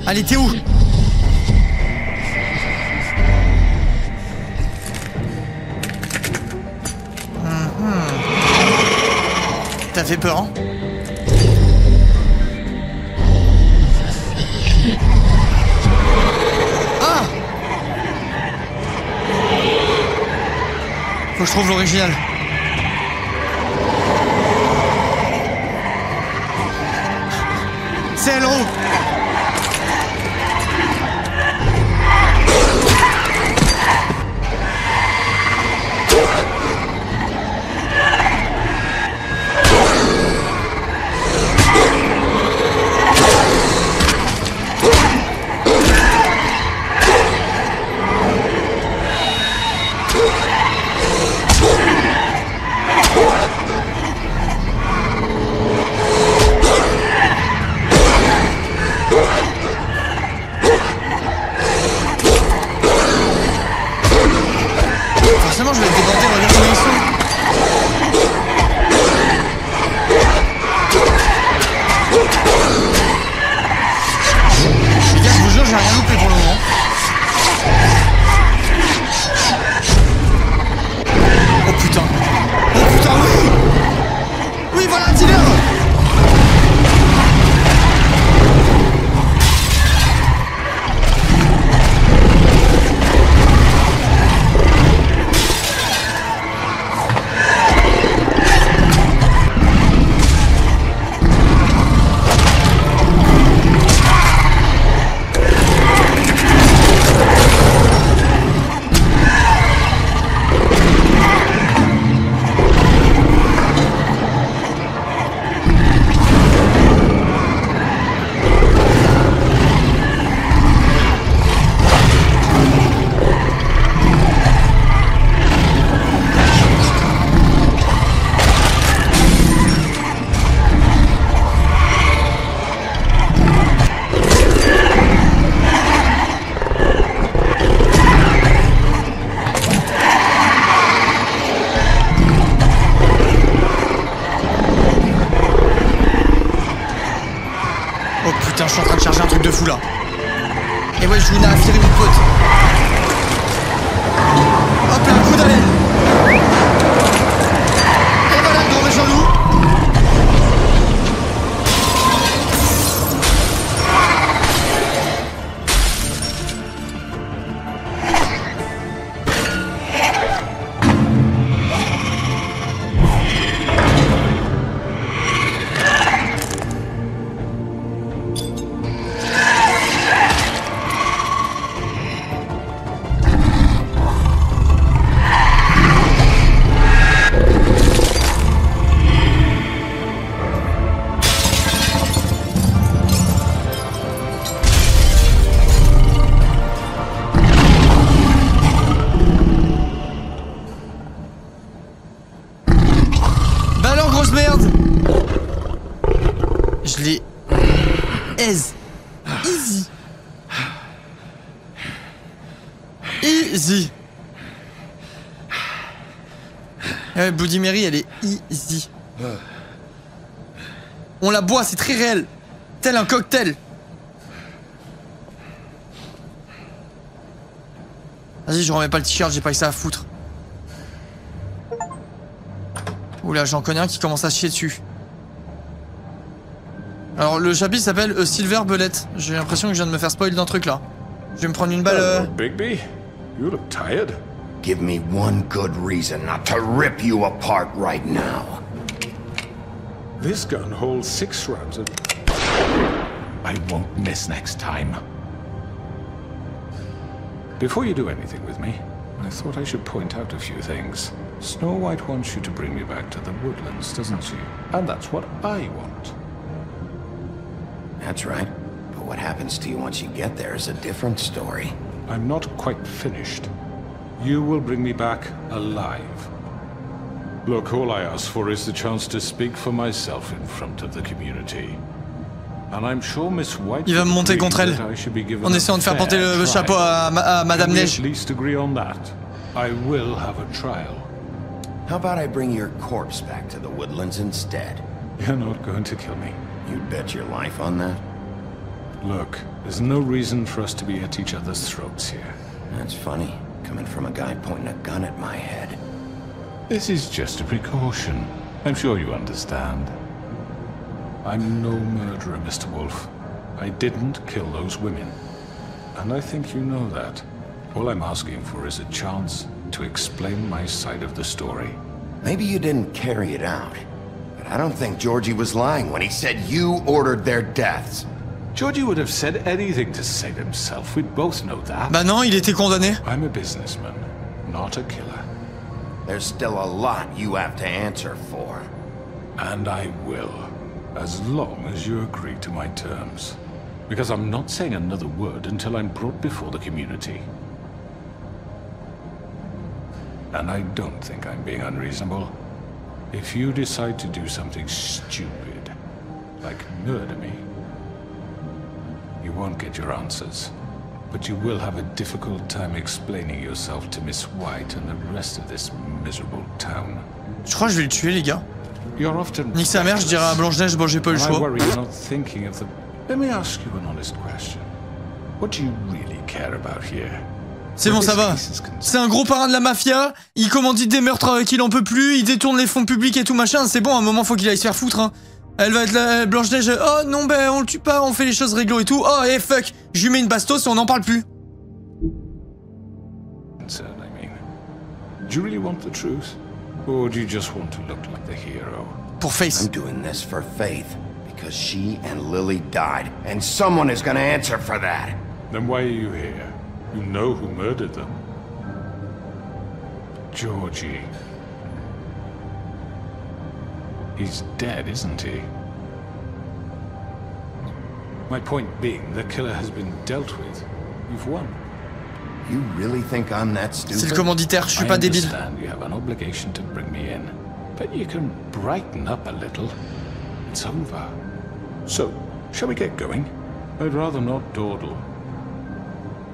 Allez, t'es où? T'as fait peur, hein? Ah! Faut que je trouve l'original. C'est elle en haut! Putain, je suis en train de charger un truc de fou là. Et ouais, je venais à affirer mon pote. Hop là, un coup d'haleine. Et voilà le grand méchant loup. Easy. Ouais, Bloody Mary, elle est easy. On la boit, c'est très réel. Tel un cocktail. Vas-y, je remets pas le t-shirt, j'ai pas eu ça à foutre. Oula, j'en connais un qui commence à chier dessus. Alors, le chapitre s'appelle Silver Bullet. J'ai l'impression que je viens de me faire spoil d'un truc là. Je vais me prendre une balle. Bigby, you look tired. Give me one good reason not to rip you apart right now. This gun holds 6 rounds. I won't miss next time. Before you do anything with me, I thought I should point out a few things. Snow White wants you to bring me back to the woodlands, doesn't she? And that's what I want. That's right. But what happens to you once you get there is a different story. I'm not quite finished. You will bring me back alive. Look, all I ask for is the chance to speak for myself in front of the community. And I'm sure Miss White Il va me monter contre elle en essayant de faire porter le chapeau à Madame Neige. At least agree on that. I will have a trial. How about I bring your corpse back to the woodlands instead? You're not going to kill me. You'd bet your life on that? Look, there's no reason for us to be at each other's throats here. That's funny, coming from a guy pointing a gun at my head. This is just a precaution. I'm sure you understand. I'm no murderer, Mr. Wolf. I didn't kill those women. And I think you know that. All I'm asking for is a chance to explain my side of the story. Maybe you didn't carry it out. But I don't think Georgie was lying when he said you ordered their deaths. Georgie would have said anything to save himself. We'd both know that. Bah non, il était condamné. I'm a businessman, not a killer. There's still a lot you have to answer for. And I will. As long as you agree to my terms. Because I'm not saying another word until I'm brought before the community. And I don't think I'm being unreasonable. If you decide to do something stupid, like murder me, you won't get your answers. But you will have a difficult time explaining yourself to Miss White and the rest of this miserable town. Je crois que je vais le tuer, les gars. You're often Nique sa mère, je dirais à Blanche-Neige, bon j'ai pas eu le choix. I worry you're not thinking of the... Let me ask you an honest question. What do you really care about here? C'est bon, ça va. C'est un gros parrain de la mafia, il commandite des meurtres qu'il en peut plus, il détourne les fonds publics et tout machin, c'est bon, à un moment faut qu'il aille se faire foutre, hein. Elle va être la Blanche-Neige, oh non, ben on le tue pas, on fait les choses réglo et tout, oh et fuck, je lui mets une bastos et on n'en parle plus. Do you really want the truth? Or do you just want to look like the hero? Pour Faith. I'm doing this for Faith, because she and Lily died, and someone is gonna answer for that. Then why are you here? You know who murdered them. Georgie. He's dead, isn't he? My point being, the killer has been dealt with. You've won. You really think I'm that stupid? C'est le commanditaire, je suis pas débile. I understand you have an obligation to bring me in, but you can brighten up a little. It's over. So, shall we get going? I'd rather not dawdle.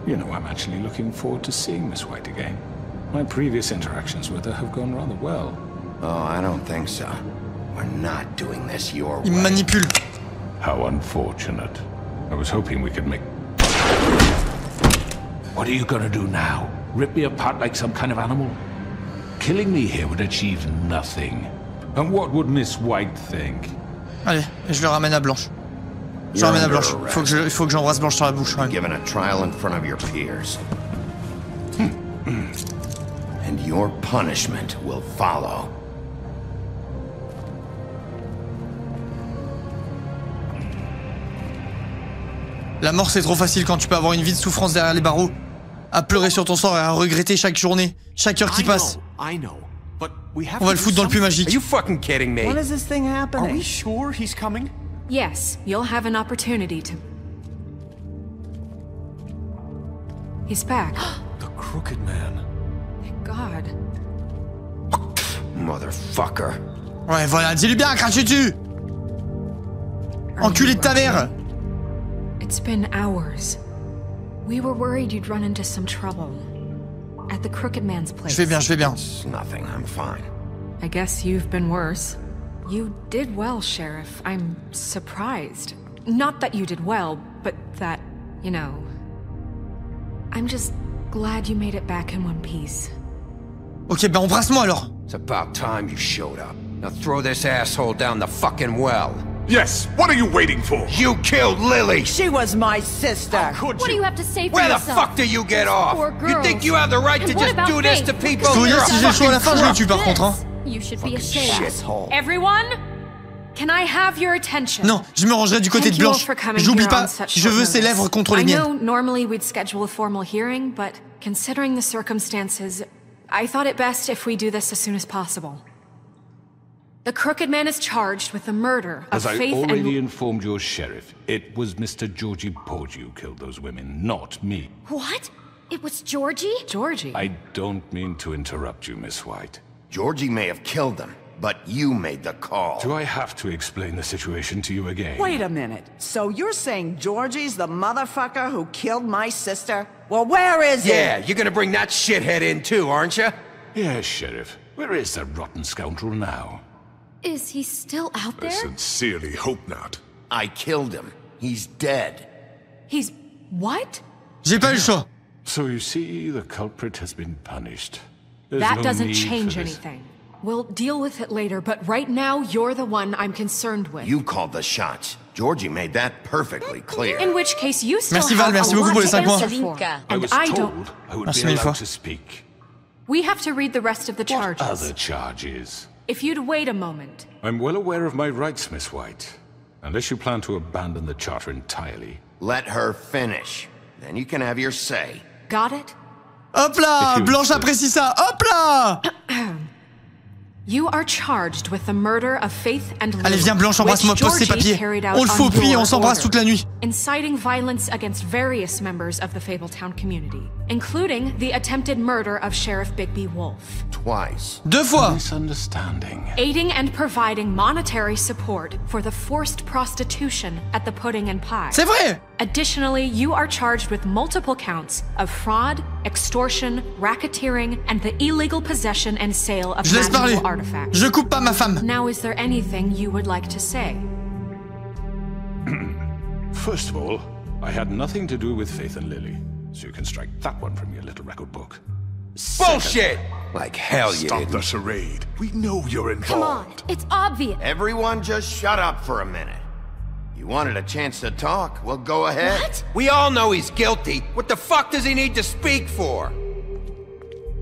You know, I'm actually looking forward to seeing Miss White again. My previous interactions with her have gone rather well. Oh, I don't think so. We're not doing this your way. Il me manipule. How unfortunate. I was hoping we could make... What are you gonna do now? Rip me apart like some kind of animal? Killing me here would achieve nothing. And what would Miss White think? Allez, je le ramène à Blanche. Je le ramène à Blanche. Il faut que j'embrasse Blanche sur la bouche. Ouais. Given a trial in front of your peers. And your punishment will follow. La mort c'est trop facile quand tu peux avoir une vie de souffrance derrière les barreaux. À pleurer sur ton sort et à regretter chaque journée, chaque heure qui passe. On va le foutre dans le puits magique. Are you fucking kidding me? When is this thing happening? Are we sure he's coming? Yes, you'll have an opportunity to... He's back. The Crooked Man. Thank God. Motherfucker. Ouais, voilà, dis-lui bien, crache dessus. Enculé de ta mère. It's been hours. We were worried you'd run into some trouble. At the Crooked Man's place. Je vais bien, je vais bien. It's nothing, I'm fine. I guess you've been worse. You did well, Sheriff. I'm surprised. Not that you did well, but that, you know... I'm just glad you made it back in one piece. Ok, ben embrasse-moi alors. It's about time you showed up. Now throw this asshole down the fucking well. Yes, what are you waiting for? You killed Lily! She was my sister. What do you have to say for Where the yourself? fuck do you get off? You think you have the right to And what just about do this Faith? to people? Je peux vous dire, si j'ai le choix à la fin, je le tue par This, contre. Hein. You should be ashamed. Shithole. Everyone, can I have your attention? Non, je me rangerai du côté de Blanche. J'oublie pas, je veux ses lèvres contre les I know miennes. normally we'd schedule a formal hearing, but considering the circumstances, I thought it best if we do this as soon as possible. The Crooked Man is charged with the murder of As I Faith already and... informed your sheriff, it was Mr. Georgie Porgy who killed those women, not me. What? It was Georgie? Georgie? I don't mean to interrupt you, Miss White. Georgie may have killed them, but you made the call. Do I have to explain the situation to you again? Wait a minute. So you're saying Georgie's the motherfucker who killed my sister? Well, where is he? Yeah, you're gonna bring that shithead in too, aren't you? Yes, Sheriff. Where is that rotten scoundrel now? Is he still out there? Sincerely hope not. I killed him. He's dead. He's... what? J'ai pas eu le choix. So you see, the culprit has been punished. There's That no doesn't need change for this. anything. We'll deal with it later, but right now, you're the one I'm concerned with. You called the shots. Georgie made that perfectly clear. In which case, you still Merci Val, have merci a beaucoup lot pour les to 5 mois. answer for. I And was I told don't... I would Merci be mille allowed fois. to speak. We have to read the rest of the charges. Other charges? If you'd wait a moment. I'm well aware of my rights, Miss White. Unless you plan to abandon the charter entirely. Let her finish. Then you can have your say. Got it? Hop là, Blanche apprécie ça. Hop là. You are charged with the murder of Faith and Lily. Allez, viens Blanche, embrasse-moi, pose ces papiers. On le faut au puits et on s'embrasse toute la nuit. Inciting violence against various members of the Fabletown community, including the attempted murder of Sheriff Bigby Wolf. Twice. 2 fois. Misunderstanding. Aiding and providing monetary support for the forced prostitution at the Pudding and Pie. C'est vrai. Additionally, you are charged with multiple counts of fraud, extortion, racketeering, and the illegal possession and sale of Je laisse parler. magical artifacts. Je coupe pas ma femme. Now, is there anything you would like to say? First of all, I had nothing to do with Faith and Lily, so you can strike that one from your little record book. Bullshit! Like hell you Stop didn't. the charade. We know you're involved. Come on, it's obvious. Everyone just shut up for a minute. You wanted a chance to talk? Well, go ahead. What? We all know he's guilty. What the fuck does he need to speak for?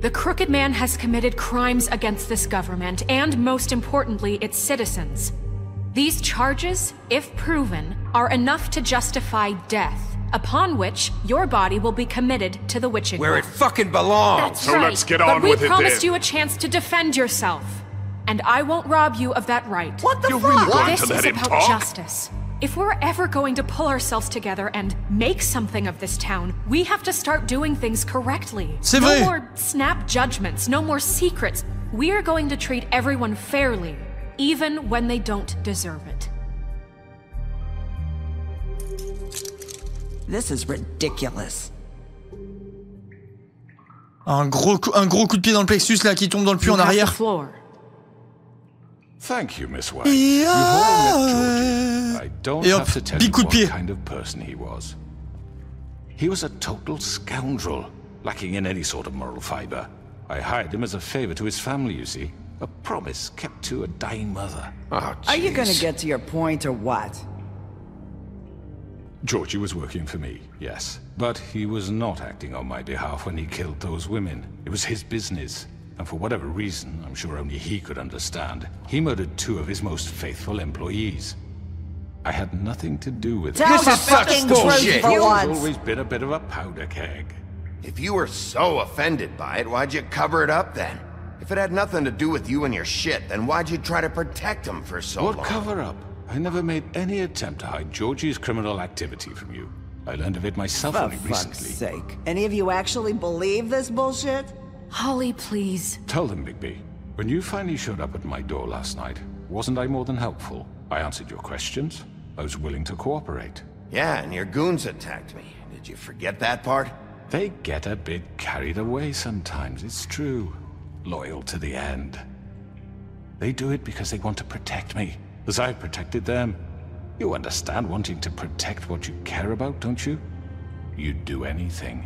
The Crooked Man has committed crimes against this government and, most importantly, its citizens. These charges, if proven, are enough to justify death, upon which your body will be committed to the witching Where it well. fucking belongs. That's So right. let's get But on we with it promised then. you a chance to defend yourself, and I won't rob you of that right. What the You're fuck? really going This to let is him about talk? justice. If we're ever going to pull ourselves together and make something of this town, we have to start doing things correctly. C'est no vrai. more snap judgments, no more secrets. We are going to treat everyone fairly, even when they don't deserve it. This is ridiculous. Un gros coup de pied dans le plexus là qui tombe dans le puits You en have the arrière. floor. Thank you, Miss White. You've all met Georgie. I don't have to tell you what kind of person he was. He was a total scoundrel, lacking in any sort of moral fiber. I hired him as a favor to his family, you see. A promise kept to a dying mother. Oh, are you gonna get to your point or what? Georgie was working for me, yes. But he was not acting on my behalf when he killed those women. It was his business. And for whatever reason, I'm sure only he could understand, he murdered 2 of his most faithful employees. I had nothing to do with it. This is fucking bullshit. You've always been a bit of a powder keg. If you were so offended by it, why'd you cover it up then? If it had nothing to do with you and your shit, then why'd you try to protect him for so long? What cover up? I never made any attempt to hide Georgie's criminal activity from you. I learned of it myself only recently. For fuck's sake. Any of you actually believe this bullshit? Holly, please. Tell them, Bigby. When you finally showed up at my door last night, wasn't I more than helpful? I answered your questions. I was willing to cooperate. Yeah, and your goons attacked me. Did you forget that part? They get a bit carried away sometimes, it's true. Loyal to the end. They do it because they want to protect me, as I've protected them. You understand wanting to protect what you care about, don't you? You'd do anything.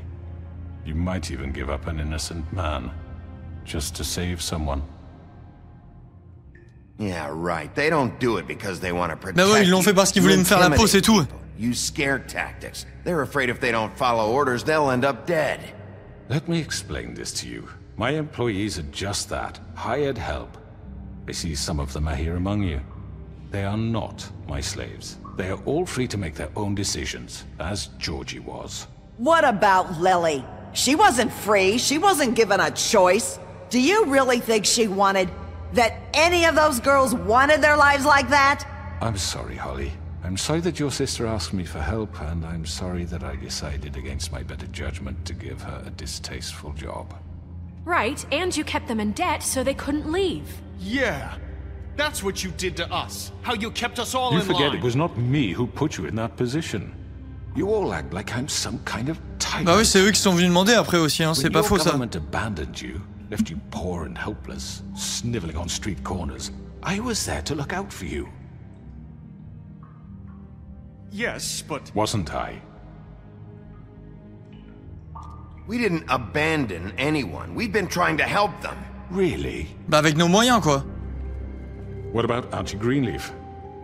You might even give up an innocent man, just to save someone. Yeah, right. They don't do it because they want to protect Bah ouais, ils l'ont fait parce qu'ils voulaient me faire la peau, c'est tout. Use scare tactics. They're afraid if they don't follow orders, they'll end up dead. Let me explain this to you. My employees are just that, hired help. I see some of them are here among you. They are not my slaves. They are all free to make their own decisions, as Georgie was. What about Lily? She wasn't free. She wasn't given a choice. Do you really think she wanted... that any of those girls wanted their lives like that? I'm sorry, Holly. I'm sorry that your sister asked me for help, and I'm sorry that I decided against my better judgment to give her a distasteful job. Right, and you kept them in debt so they couldn't leave. Yeah, that's what you did to us. How you kept us all in line. You forget it was not me who put you in that position. You all act like I'm some kind of tyrant. Bah oui, c'est eux qui sont venus demander après aussi, hein, c'est pas faux ça. When your government abandoned you, left you poor and helpless, sniveling on street corners, I was there to look out for you. Yes, but... Wasn't I? We didn't abandon anyone. We've been trying to help them. Really? Bah avec nos moyens, quoi. What about Auntie Greenleaf?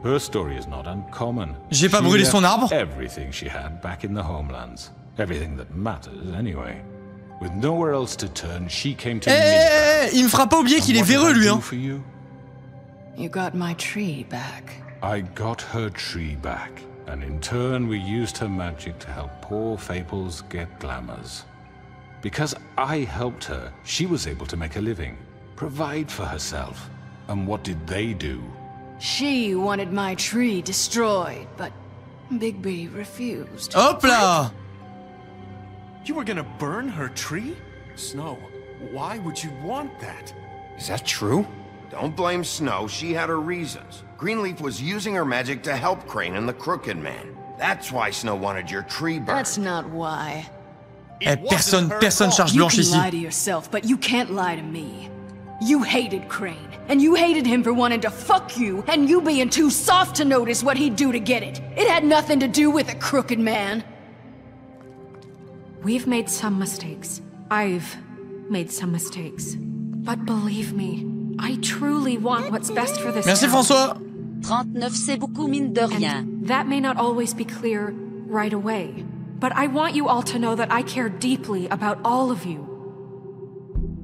Her story is not uncommon. J'ai pas brûlé son arbre? Everything she had back in the homelands. Everything that matters, anyway. With nowhere else to turn, she came to me. Il me fera pas oublier qu'il est véreux, lui, hein. You got my tree back. I got her tree back. And in turn, we used her magic to help poor Fables get glamours. Because I helped her, she was able to make a living, provide for herself. And what did they do? She wanted my tree destroyed, but Bigby refused. Hop là! You were gonna burn her tree? Snow, why would you want that? Is that true? Don't blame Snow, she had her reasons. Greenleaf was using her magic to help Crane and the Crooked Man. That's why Snow wanted your tree burned. That's not why. Personne charge blanche ici. You can lie to yourself, but you can't lie to me. You hated Crane, and you hated him for wanting to fuck you, and you being too soft to notice what he'd do to get it. It had nothing to do with the Crooked Man. We've made some mistakes. I've made some mistakes. But believe me, I truly want what's best for this Merci town. François. 39, c'est beaucoup mine de rien. And that may not always be clear right away, but I want you all to know that I care deeply about all of you.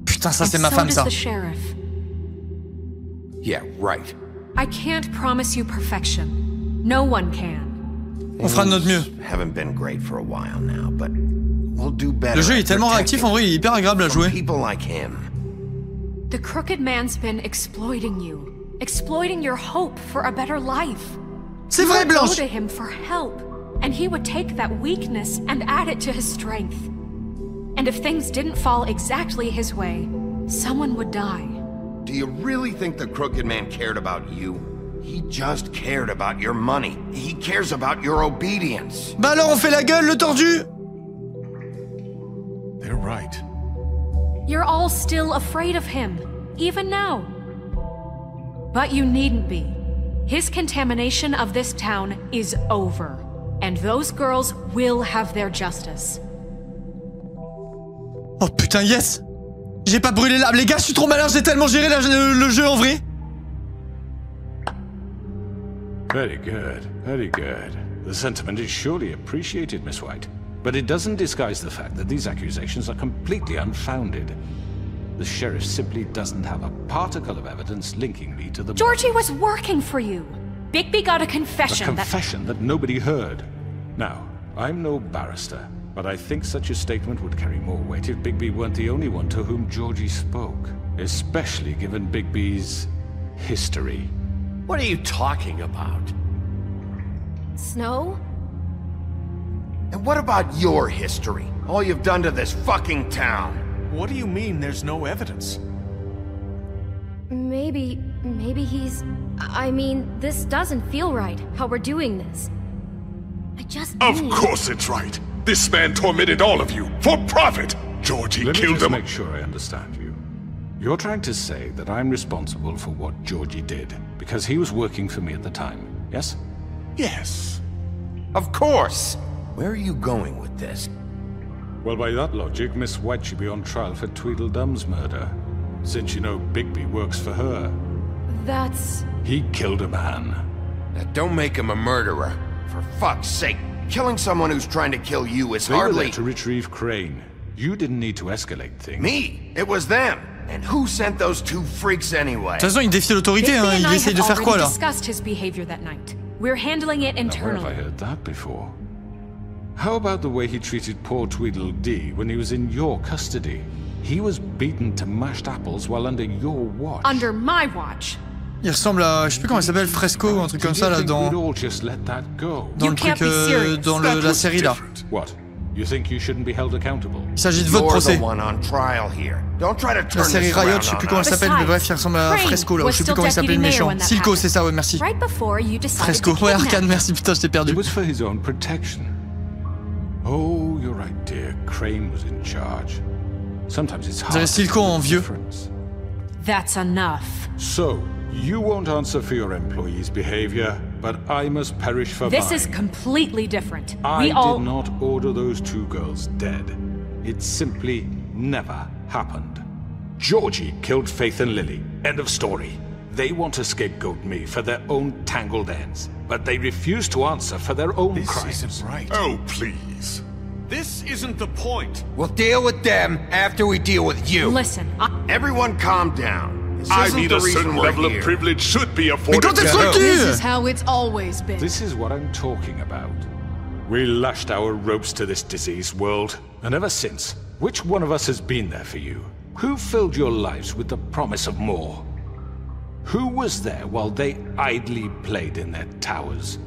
Putain, ça c'est ma femme, ça. The sheriff. Yeah, right. I can't promise you perfection. No one can. On fera de notre mieux. Haven't been great for a while now, but we'll do better. Le jeu est tellement réactif, en vrai, il est hyper agréable à jouer. People like him. The Crooked Man's been exploiting you, exploiting your hope for a better life. C'est vrai, Blanche. You would go to him for help, and he would take that weakness and add it to his strength. And if things didn't fall exactly his way, someone would die. Do you really think the Crooked Man cared about you? He just cared about your money. He cares about your obedience. Bah alors on fait la gueule, le tordu. They're right. You're all still afraid of him, even now. But you needn't be. His contamination of this town is over, and those girls will have their justice. Oh putain, yes! J'ai pas brûlé l'âme. Les gars, je suis trop malin, j'ai tellement géré le jeu en vrai. Very good, very good. The sentiment is surely appreciated, Miss White. But it doesn't disguise the fact that these accusations are completely unfounded. The sheriff simply doesn't have a particle of evidence linking me to the... Georgie was working for you. Bigby got a confession A confession that nobody heard. Now, I'm no barrister, but I think such a statement would carry more weight if Bigby weren't the only one to whom Georgie spoke. Especially given Bigby's history. What are you talking about? Snow? And what about your history? All you've done to this fucking town? What do you mean there's no evidence? Maybe he's... I mean, this doesn't feel right, how we're doing this. I just Of course it's right. This man tormented all of you, for profit! Georgie killed him. Let me just make sure I understand you. You're trying to say that I'm responsible for what Georgie did, because he was working for me at the time, yes? Yes. Of course! Where are you going with this? Well, by that logic, Miss White should be on trial for Tweedledum's murder, since you know Bigby works for her. That's... He killed a man. Now, don't make him a murderer. For fuck's sake, killing someone who's trying to kill you is They were hardly... there to retrieve Crane. You didn't need to escalate things. Me? It was them. And who sent those two freaks anyway? De toute façon, il défie l'autorité, hein. Il essaye de faire quoi, là? Discussed his behavior that night. We're handling it internally. Now, where have I heard that before? How about the way he treated poor Tweedledee when he was in your custody? He was beaten to mashed apples while under your watch. Under my watch. Il ressemble à, je sais plus comment il s'appelle, Fresco ou un truc comme ça là dans le truc dans la série là. What? You think you shouldn't be held accountable? Il s'agit de votre procès. La série Riot, je sais plus comment elle s'appelle, mais bref, il ressemble à Fresco là, je sais plus comment il s'appelait le méchant. Silco, c'est ça, ouais, merci. Fresco, ouais, Arcane, merci, putain, je t'ai perdu. It was for his own protection. Oh, you're right, dear. Crane was in charge. Sometimes it's hard. Vous avez Silco en vieux. That's enough. So, you won't answer for your employees' behavior, but I must perish for This mine. is completely different. I We all... did not order those two girls dead. It simply never happened. Georgie killed Faith and Lily. End of story. They want to scapegoat me for their own tangled ends, but they refuse to answer for their own crimes. This isn't right. Oh, please. This isn't the point. We'll deal with them after we deal with you. Listen, Everyone calm down. This I isn't mean, the a certain reason we're level of here. privilege should be afforded to This is how it's always been. This is what I'm talking about. We lashed our ropes to this diseased world, and ever since, which one of us has been there for you? Who filled your lives with the promise of more? Who was there while they idly played in their towers,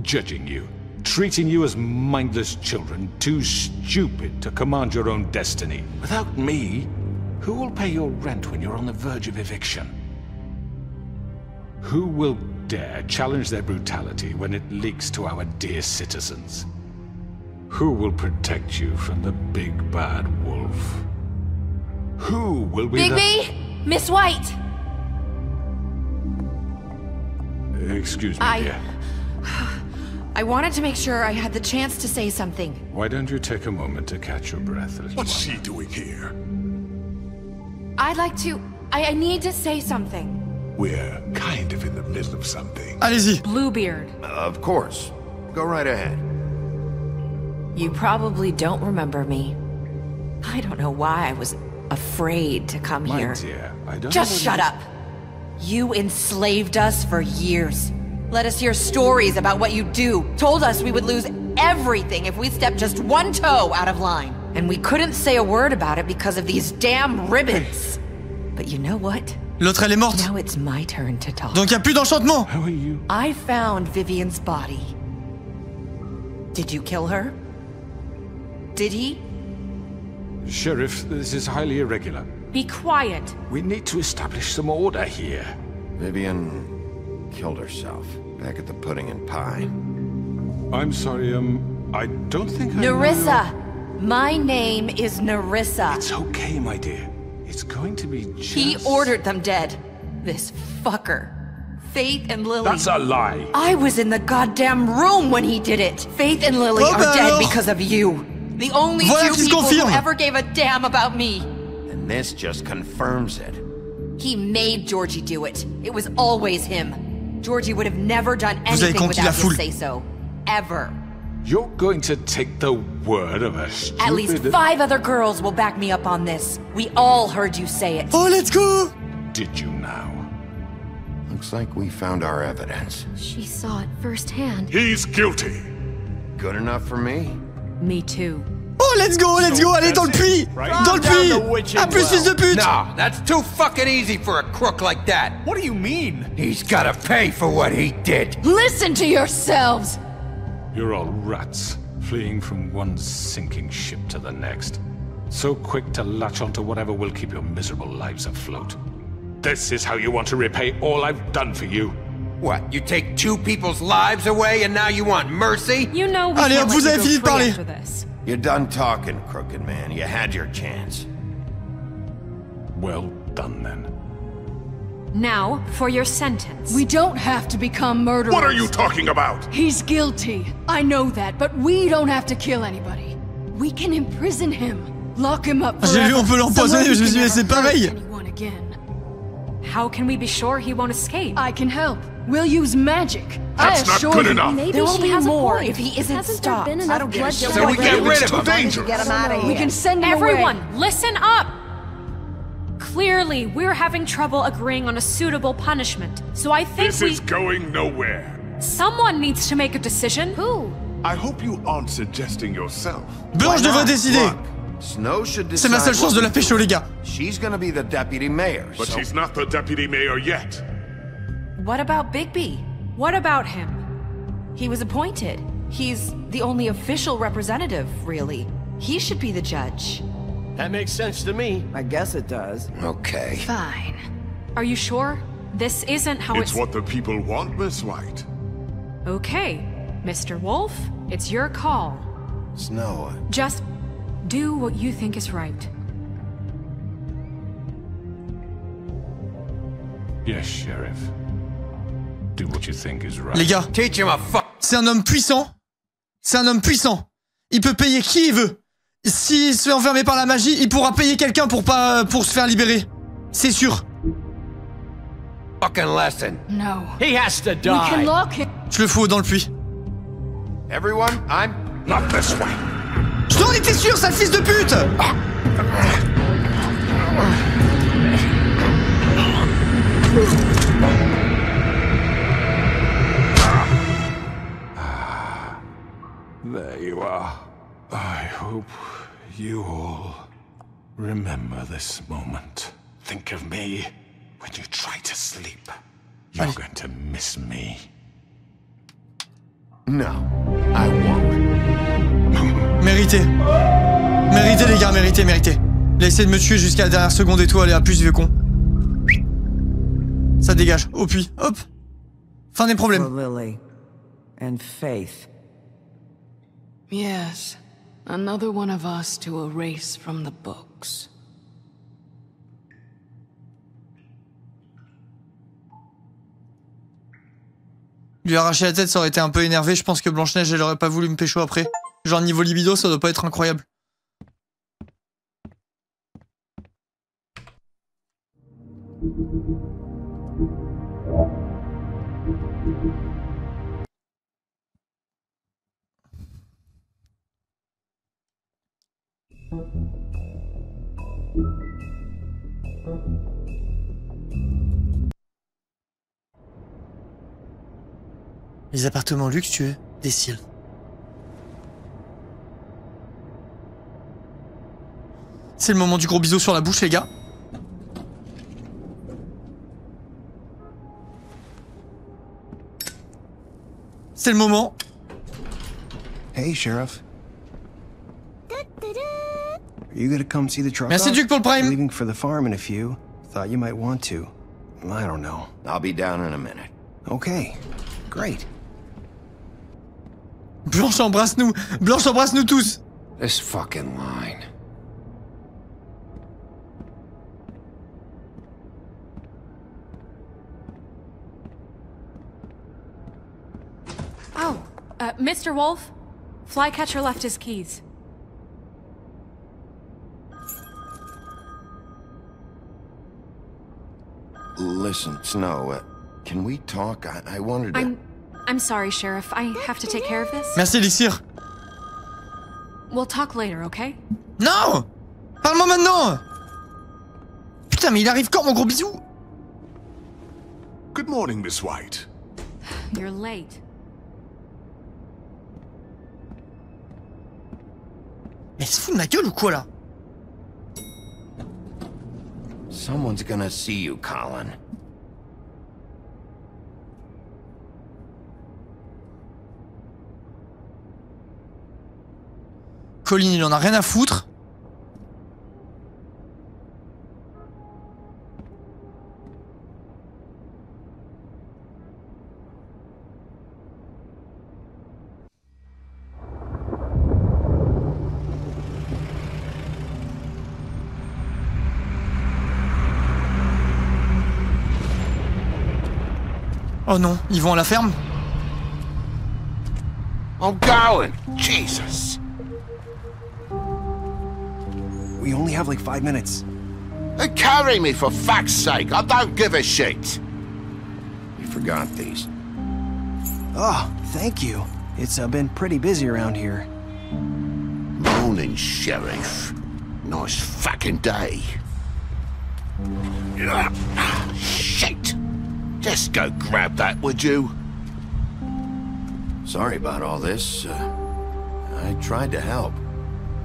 judging you, treating you as mindless children, too stupid to command your own destiny? Without me, who will pay your rent when you're on the verge of eviction? Who will dare challenge their brutality when it leaks to our dear citizens? Who will protect you from the big bad wolf? Who will be Bigby! Miss White! Excuse me, dear. I wanted to make sure I had the chance to say something. Why don't you take a moment to catch your breath? What's she doing here? I'd like to... I need to say something. We're kind of in the middle of something. Allez-y. Bluebeard. Of course. Go right ahead. You probably don't remember me. I don't know why I was afraid to come My here. dear, I don't Just know shut up. You enslaved us for years. Let us hear stories about what you do. Told us we would lose everything if we stepped just one toe out of line. And we couldn't say a word about it because of these damn ribbons. But you know what? L'autre elle est morte. Now it's my turn to talk. Donc y a plus d'enchantement. How are you? I found Vivian's body. Did you kill her? Did he? Sheriff, this is highly irregular. Be quiet. We need to establish some order here. Vivian killed herself back at the Pudding and Pie. I'm sorry, I don't think I Nerissa! My name is Nerissa. It's okay, my dear. It's going to be just... He ordered them dead. This fucker. Faith and Lily. That's a lie. I was in the goddamn room when he did it. Faith and Lily are dead because of you. The only two people who ever gave a damn about me. And this just confirms it. He made Georgie do it. It was always him. Georgie would have never done anything without his say-so. Ever. You're going to take the word of a stupid... At least 5 other girls will back me up on this. We all heard you say it. Oh, let's go! Did you now? Looks like we found our evidence. She saw it firsthand. He's guilty. Good enough for me? Me too. Oh, let's go, allez dans le puits! Dans le puits! Ah, plus fils de pute! No, that's too fucking easy for a crook like that. What do you mean? He's gotta pay for what he did. Listen to yourselves! You're all rats, fleeing from one sinking ship to the next. So quick to latch onto whatever will keep your miserable lives afloat. This is how you want to repay all I've done for you? What, you take 2 people's lives away and now you want mercy? You know we Allez, can't vous let avez you fini de go free parler. after this. You're done talking, Crooked Man. You had your chance. Well done, then. Now, for your sentence. We don't have to become murderers. What are you talking about? He's guilty. I know that, but we don't have to kill anybody. We can imprison him. Lock him up J'ai vu on peut l'empoisonner, mais je me suis dit mais c'est pareil. How can we be sure he won't escape? I can help. We'll use magic. That's not good enough. There Maybe will she be has more a point. if he isn't Hasn't stopped. there been I enough don't give a shit. bloodshed So we get rid of him. Dangerous. Get him out of here. We can send him Everyone, away. listen up! Clearly, we're having trouble agreeing on a suitable punishment. So I think This is going nowhere. someone needs to make a decision. Who? I hope you aren't suggesting yourself. Blanche devrait décider. Look, Snow should C'est ma decide seule chance de la what we pécho, do. les gars. She's gonna be the deputy mayor, But so... she's not the deputy mayor yet. What about Bigby? What about him? He was appointed. He's the only official representative, really. He should be the judge. That makes sense to me. I guess it does. Okay. Fine. Are you sure? This isn't how It's what the people want, Miss White. Okay, Mr. Wolf, it's your call. Snow, Just do what you think is right. Yes, Sheriff. Do what you think is right. Les gars, Teach him a c'est un homme puissant. C'est un homme puissant. Il peut payer qui il veut. S'il se fait enfermer par la magie, il pourra payer quelqu'un pour se faire libérer. C'est sûr. fucking lesson. No. He has to We can die. lock him. Je le fous dans le puits. Everyone, I'm... Not this way. Je t'en étais sûr, sale fils de pute! There you are. I hope you all remember this moment. Think of me when you try to sleep. You're going to miss me. No, I won't. Mérité. Mérité, les gars, mérité, mérité. Il a essayé de me tuer jusqu'à la dernière seconde et tout, allez, à plus, vieux con. Ça dégage, au puits, hop. Fin des problèmes. For Lily and Faith. Yes. Another one of us to erase from the books. Lui arracher la tête, ça aurait été un peu énervé. Je pense que Blanche-Neige, elle aurait pas voulu me pécho après. Genre, niveau libido, ça doit pas être incroyable. Les appartements luxueux des Seals. C'est le moment du gros bisou sur la bouche, les gars. C'est le moment. Hey, Sheriff. Are you gonna come see the truck? Merci, Duke, pour le Prime. Leaving for the farm in a few. Thought you might want to. I don't know. I'll be down in a minute. Okay, great. Blanche, embrasse-nous. Blanche, embrasse-nous tous. This fucking line. Mr. Wolf? Flycatcher left his keys. Listen, Snow, can we talk? I wanted to... I'm sorry, Sheriff. I have to take care of this. Merci, Elixir. We'll talk later, okay? Non! Parle-moi maintenant! Putain, mais il arrive quand, mon gros bisou? Good morning, Miss White. You're late. Mais il se fout de ma gueule ou quoi, là? Someone's gonna see you, Colin. Colin, il en a rien à foutre. Oh non, ils vont à la ferme? I'm going! Jesus! We only have like 5 minutes. Carry me, for fuck's sake! I don't give a shit! You forgot these. Oh, thank you. It's been pretty busy around here. Morning, Sheriff. Nice fucking day. Shit! Just go grab that, would you? Sorry about all this. I tried to help.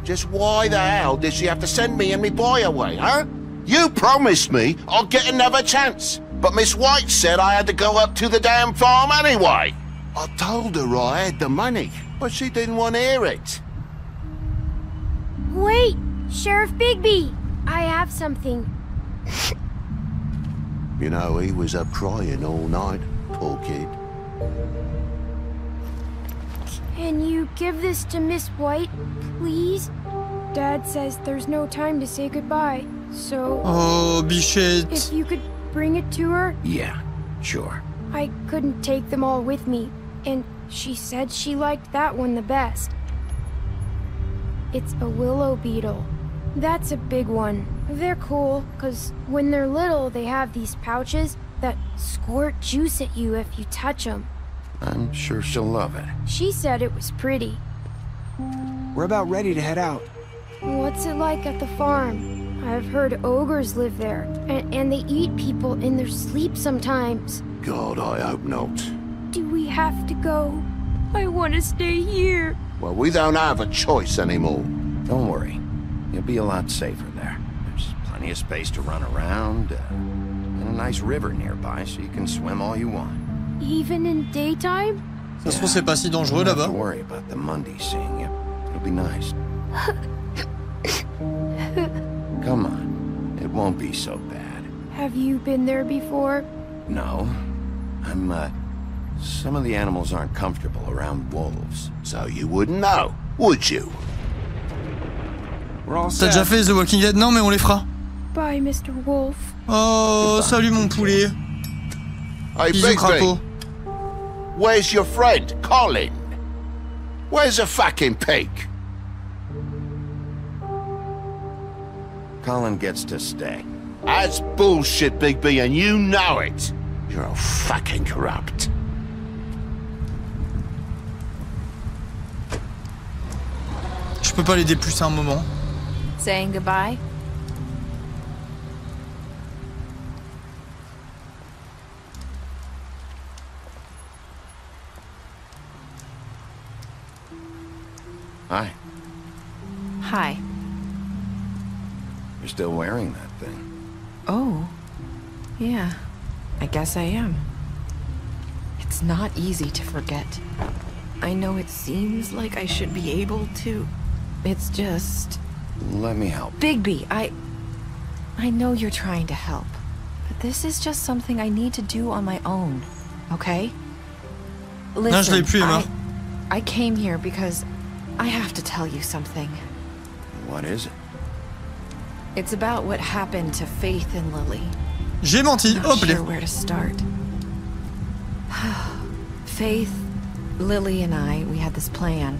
Just why the hell did she have to send me and me boy away, huh? You promised me I'd get another chance, but Miss White said I had to go up to the damn farm anyway. I told her I had the money, but she didn't want to hear it. Wait, Sheriff Bigby, I have something. You know, he was up crying all night, poor kid. Can you give this to Miss White, please? Dad says there's no time to say goodbye, so... Oh, Bichette. If you could bring it to her? Yeah, sure. I couldn't take them all with me, and she said she liked that one the best. It's a willow beetle. That's a big one. They're cool, because when they're little, they have these pouches that squirt juice at you if you touch them. I'm sure she'll love it. She said it was pretty. We're about ready to head out. What's it like at the farm? I've heard ogres live there, and they eat people in their sleep sometimes. God, I hope not. Do we have to go? I want to stay here. Well, we don't have a choice anymore. Don't worry. You'll be a lot safer there. There's plenty of space to run around, and a nice river nearby so you can swim all you want. Even in daytime? Ça se trouve, c'est pas si dangereux là-bas. Don't worry about the Mundy seeing you. It'll be nice. Come on. It won't be so bad. Have you been there before? No. Some of the animals aren't comfortable around wolves. So you wouldn't know, would you? T'as déjà fait The Walking Dead? Non, mais on les fera. Bye, Mr. Wolf. Oh, salut mon poulet. Hey, Bisous, crapaud. Where's your friend, Colin? Where's the fucking pig? Colin gets to stay. That's bullshit, Bigby, and you know it. You're all fucking corrupt. Je peux pas l'aider plus à un moment. Saying goodbye? Hi. Hi. You're still wearing that thing. Oh. Yeah. I guess I am. It's not easy to forget. I know it seems like I should be able to. It's just... Let me help. Bigby, I know you're trying to help. But this is just something I need to do on my own. Okay? Listen, non, je l'ai plus, Emma. I came here because I have to tell you something. What is it? It's about what happened to Faith and Lily. J'ai menti. Not Hop, sure where to start. Faith, Lily and I, we had this plan.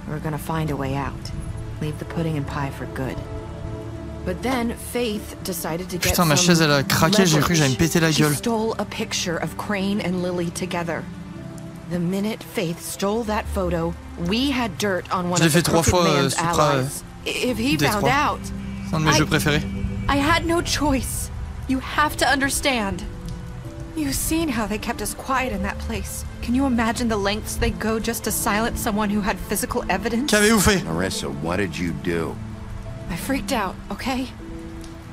We were gonna find a way out. Leave the pudding and pie for good. But then Faith decided to get Putain, ma chaise elle a craqué, j'ai cru que j'allais me péter la gueule. She stole a picture of Crane and Lily together. The minute Faith stole that photo, we had dirt on one of the Crooked Man's allies. If he found out, c'est un de mes jeux préférés. I had no choice. You have to understand. You've seen how they kept us quiet in that place. Can you imagine the lengths they go just to silence someone who had physical evidence? Qu'avez-vous fait? Marissa, what did you do? I freaked out, okay?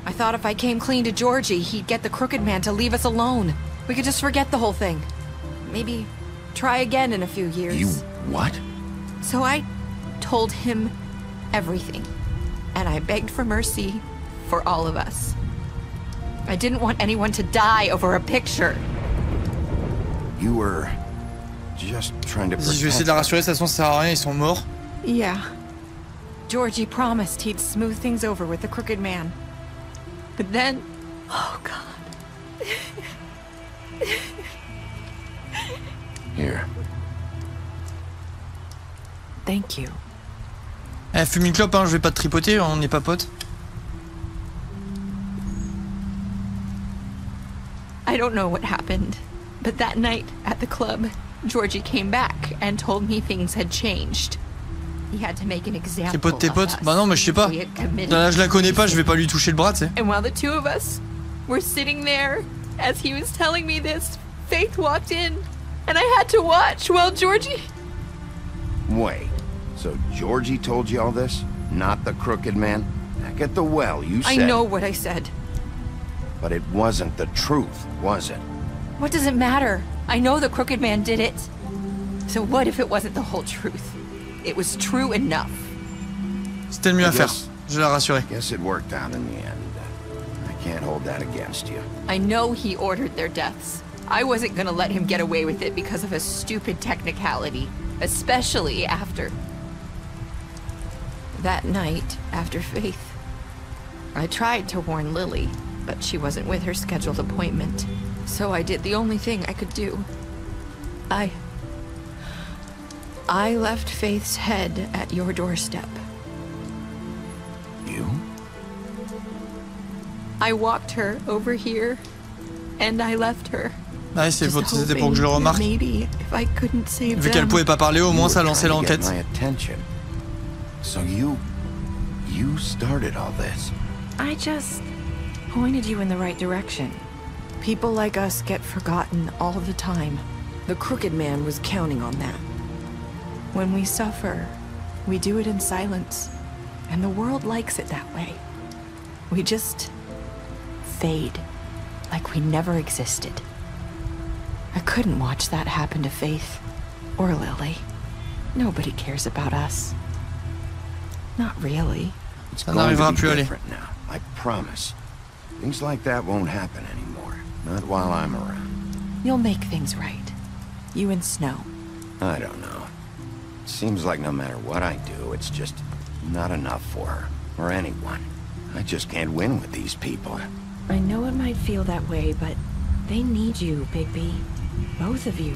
I thought if I came clean to Georgie, he'd get the Crooked Man to leave us alone. We could just forget the whole thing. Maybe try again in a few years. You what? So I told him everything. And I begged for mercy for all of us. I didn't want anyone to die over a picture. You were just trying to protect. Je vais essayer de la rassurer, de toute façon ça sert à rien, ils sont morts. Yeah. Georgie promised he'd smooth things over with the Crooked Man. But then... Oh, God. Here. Thank you. Eh, fume une clope, hein, je vais pas te tripoter, on n'est pas potes. I don't know what happened, but that night at the club, Georgie came back and told me things had changed. He had to make an example of us. Tes potes? Bah non, mais je sais pas. Là, je la connais pas, je vais pas lui toucher le bras, tu sais. And while the two of us were sitting there, as he was telling me this, Faith walked in, and I had to watch while Georgie... Wait, so Georgie told you all this? Not the Crooked Man? Back at the well, you said... I know what I said. But it wasn't the truth, was it? What does it matter? I know the Crooked Man did it. So what if it wasn't the whole truth? It was true enough. C'était le mieux à faire, je l'ai rassuré. Guess it worked out in the end. I can't hold that against you. I know he ordered their deaths. I wasn't gonna let him get away with it because of a stupid technicality. Especially after... That night, after Faith, I tried to warn Lily, but she wasn't with her scheduled appointment. So I did the only thing I could do. I left Faith's head at your doorstep. You? I walked her over here, and I left her. Ouais, c'était pour que je le remarque. Vu qu'elle pouvait pas parler, au moins ça lançait l'enquête. So you started all this. I just pointed you in the right direction. People like us get forgotten all the time. The Crooked Man was counting on that. When we suffer, we do it in silence, and the world likes it that way. We just fade, like we never existed. I couldn't watch that happen to Faith, or Lily. Nobody cares about us. Not really. It's going to be different now, I promise. Things like that won't happen anymore. Not while I'm around. You'll make things right. You and Snow. I don't know. It seems like no matter what I do, it's just not enough for her, or anyone. I just can't win with these people. I know it might feel that way, but they need you, Bigby. Both of you.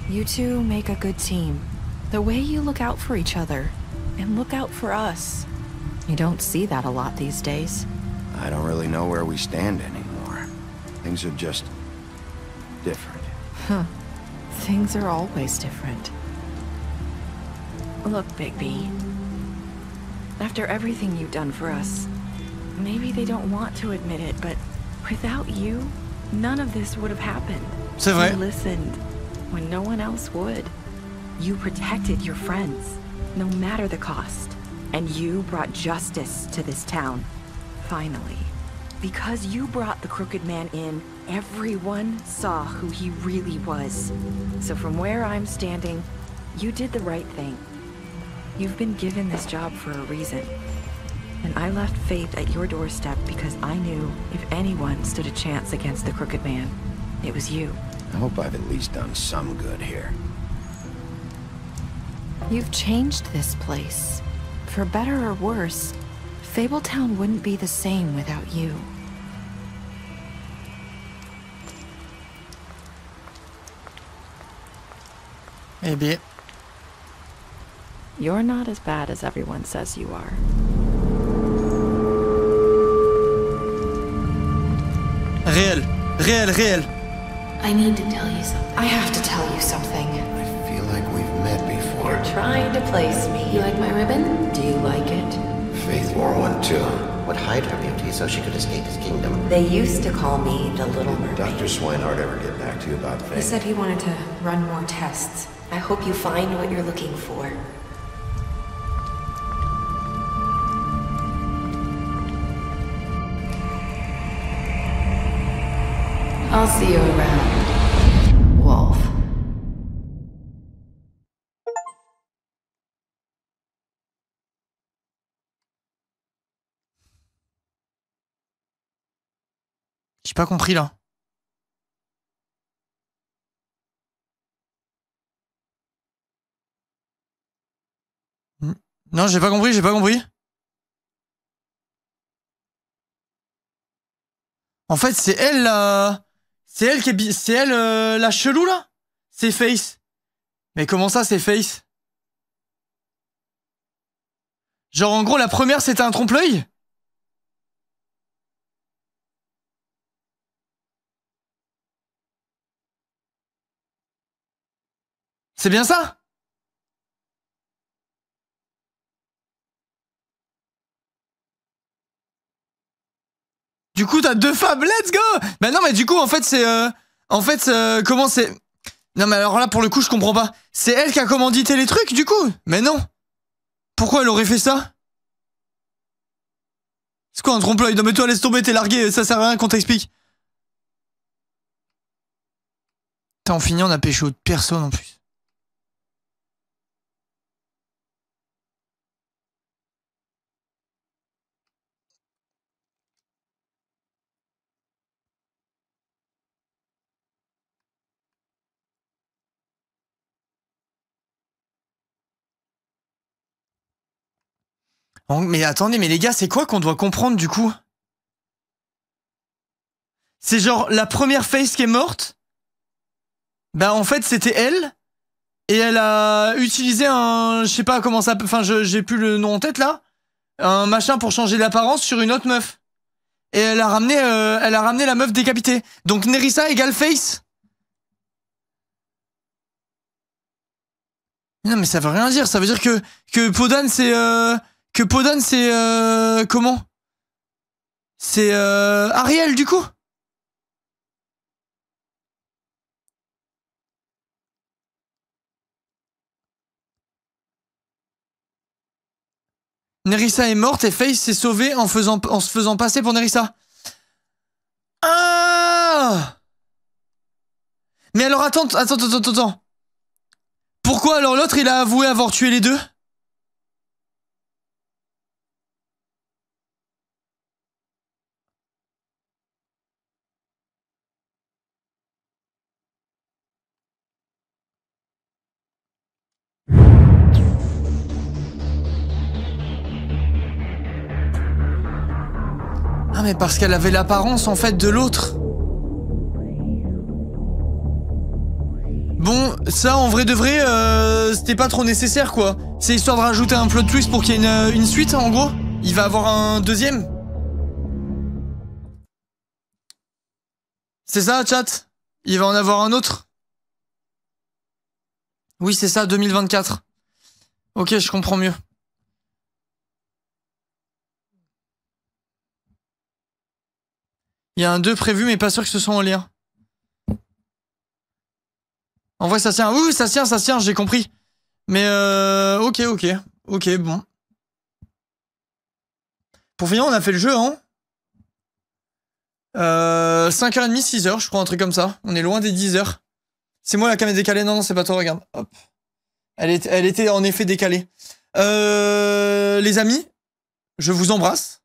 You two make a good team. The way you look out for each other, and look out for us. You don't see that a lot these days. I don't really know where we stand anymore. Things are just... different. Huh. Things are always different. Look, Bigby. After everything you've done for us, maybe they don't want to admit it, but without you, none of this would have happened. C'est vrai. You listened when no one else would. You protected your friends, no matter the cost. And you brought justice to this town. Finally. Because you brought the Crooked Man in, everyone saw who he really was. So from where I'm standing, you did the right thing. You've been given this job for a reason. And I left Faith at your doorstep because I knew if anyone stood a chance against the Crooked Man, it was you. I hope I've at least done some good here. You've changed this place. For better or worse, Fabletown wouldn't be the same without you. Eh bien, You're not as bad as everyone says you are. Réel. Réel, réel. I need to tell you something. I have to tell you something. I feel like we've met before. You're trying to place me. You like my ribbon? Do you like it? Faith wore one too. Would hide her beauty so she could escape his kingdom. They used to call me the Little Mermaid. Dr. Swinehart ever get back to you about Faith? He said he wanted to run more tests. I hope you find what you're looking for. I'll see you around, Wolf. J'ai pas compris là. Non, j'ai pas compris, j'ai pas compris. En fait, c'est elle la... C'est elle qui est... C'est elle la chelou là? C'est Face. Mais comment ça, c'est Face? Genre en gros, la première c'était un trompe-l'œil? C'est bien ça? Du coup, t'as deux femmes, let's go! Bah non, mais du coup, en fait, c'est... comment c'est... Non, mais alors là, pour le coup, je comprends pas. C'est elle qui a commandité les trucs, du coup? Mais non! Pourquoi elle aurait fait ça? C'est quoi un trompe-l'œil? Non mais toi, laisse tomber, t'es largué, ça sert à rien qu'on t'explique. Putain, on finit, on a pécho de personne en plus. Mais attendez, mais les gars, c'est quoi qu'on doit comprendre du coup? C'est genre la première Face qui est morte? Bah en fait c'était elle. Et elle a utilisé un... Je sais pas comment ça... Enfin j'ai plus le nom en tête là. Un machin pour changer l'apparence sur une autre meuf. Et elle a ramené la meuf décapitée. Donc Nerissa égale Face. Non mais ça veut rien dire. Ça veut dire que Podan c'est... Que Podan c'est... comment? C'est Ariel du coup? Nerissa est morte et Face s'est sauvée en se faisant passer pour Nerissa. Ah! Mais alors attends. Pourquoi alors l'autre il a avoué avoir tué les deux? Ah mais parce qu'elle avait l'apparence en fait de l'autre. Bon, ça en vrai de vrai, c'était pas trop nécessaire quoi. C'est histoire de rajouter un plot twist pour qu'il y ait une suite en gros. Il va avoir un deuxième. C'est ça chat? Il va en avoir un autre? Oui c'est ça, 2024. Ok, je comprends mieux. Il y a un 2 prévu, mais pas sûr que ce soit en lien. En vrai, ça tient. Oui, ça tient, j'ai compris. Mais ok, bon. Pour finir, on a fait le jeu, hein. 5h30, 6h, je crois, un truc comme ça. On est loin des 10h. C'est moi la cam est décalée. Non, c'est pas toi, regarde. Hop. Elle était en effet décalée. Les amis, je vous embrasse.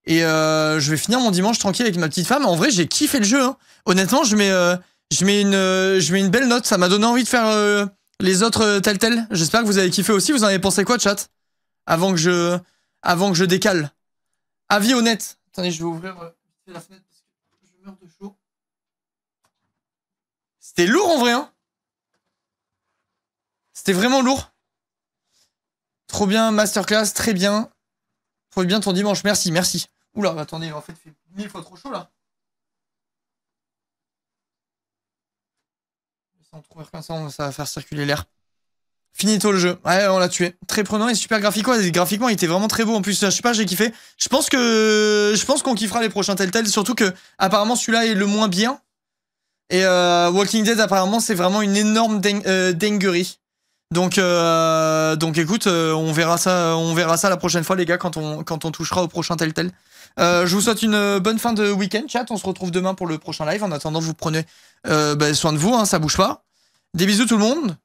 Et je vais finir mon dimanche tranquille avec ma petite femme. En vrai, j'ai kiffé le jeu. Hein. Honnêtement, je mets une belle note. Ça m'a donné envie de faire les autres tel. J'espère que vous avez kiffé aussi. Vous en avez pensé quoi, chat? Avant que je décale. Avis honnête. Attendez, je vais ouvrir la fenêtre parce que je meurs de chaud. C'était lourd en vrai, hein. C'était vraiment lourd. Trop bien, masterclass, très bien. Profite bien ton dimanche, merci, merci. Oula, attendez, en fait, il fait 1000 fois trop chaud là. Sans trouver comme ça va faire circuler l'air. Finito le jeu. Ouais, on l'a tué. Très prenant et super graphiquement. Graphiquement, il était vraiment très beau. En plus, je sais pas, j'ai kiffé. Je pense qu'on kiffera les prochains Telltale. Surtout que, apparemment, celui-là est le moins bien. Et Walking Dead, apparemment, c'est vraiment une énorme dinguerie. Donc écoute, on verra ça la prochaine fois, les gars, quand on touchera au prochain Telltale. Je vous souhaite une bonne fin de week-end, chat. On se retrouve demain pour le prochain live. En attendant, vous prenez soin de vous, hein, ça bouge pas. Des bisous tout le monde.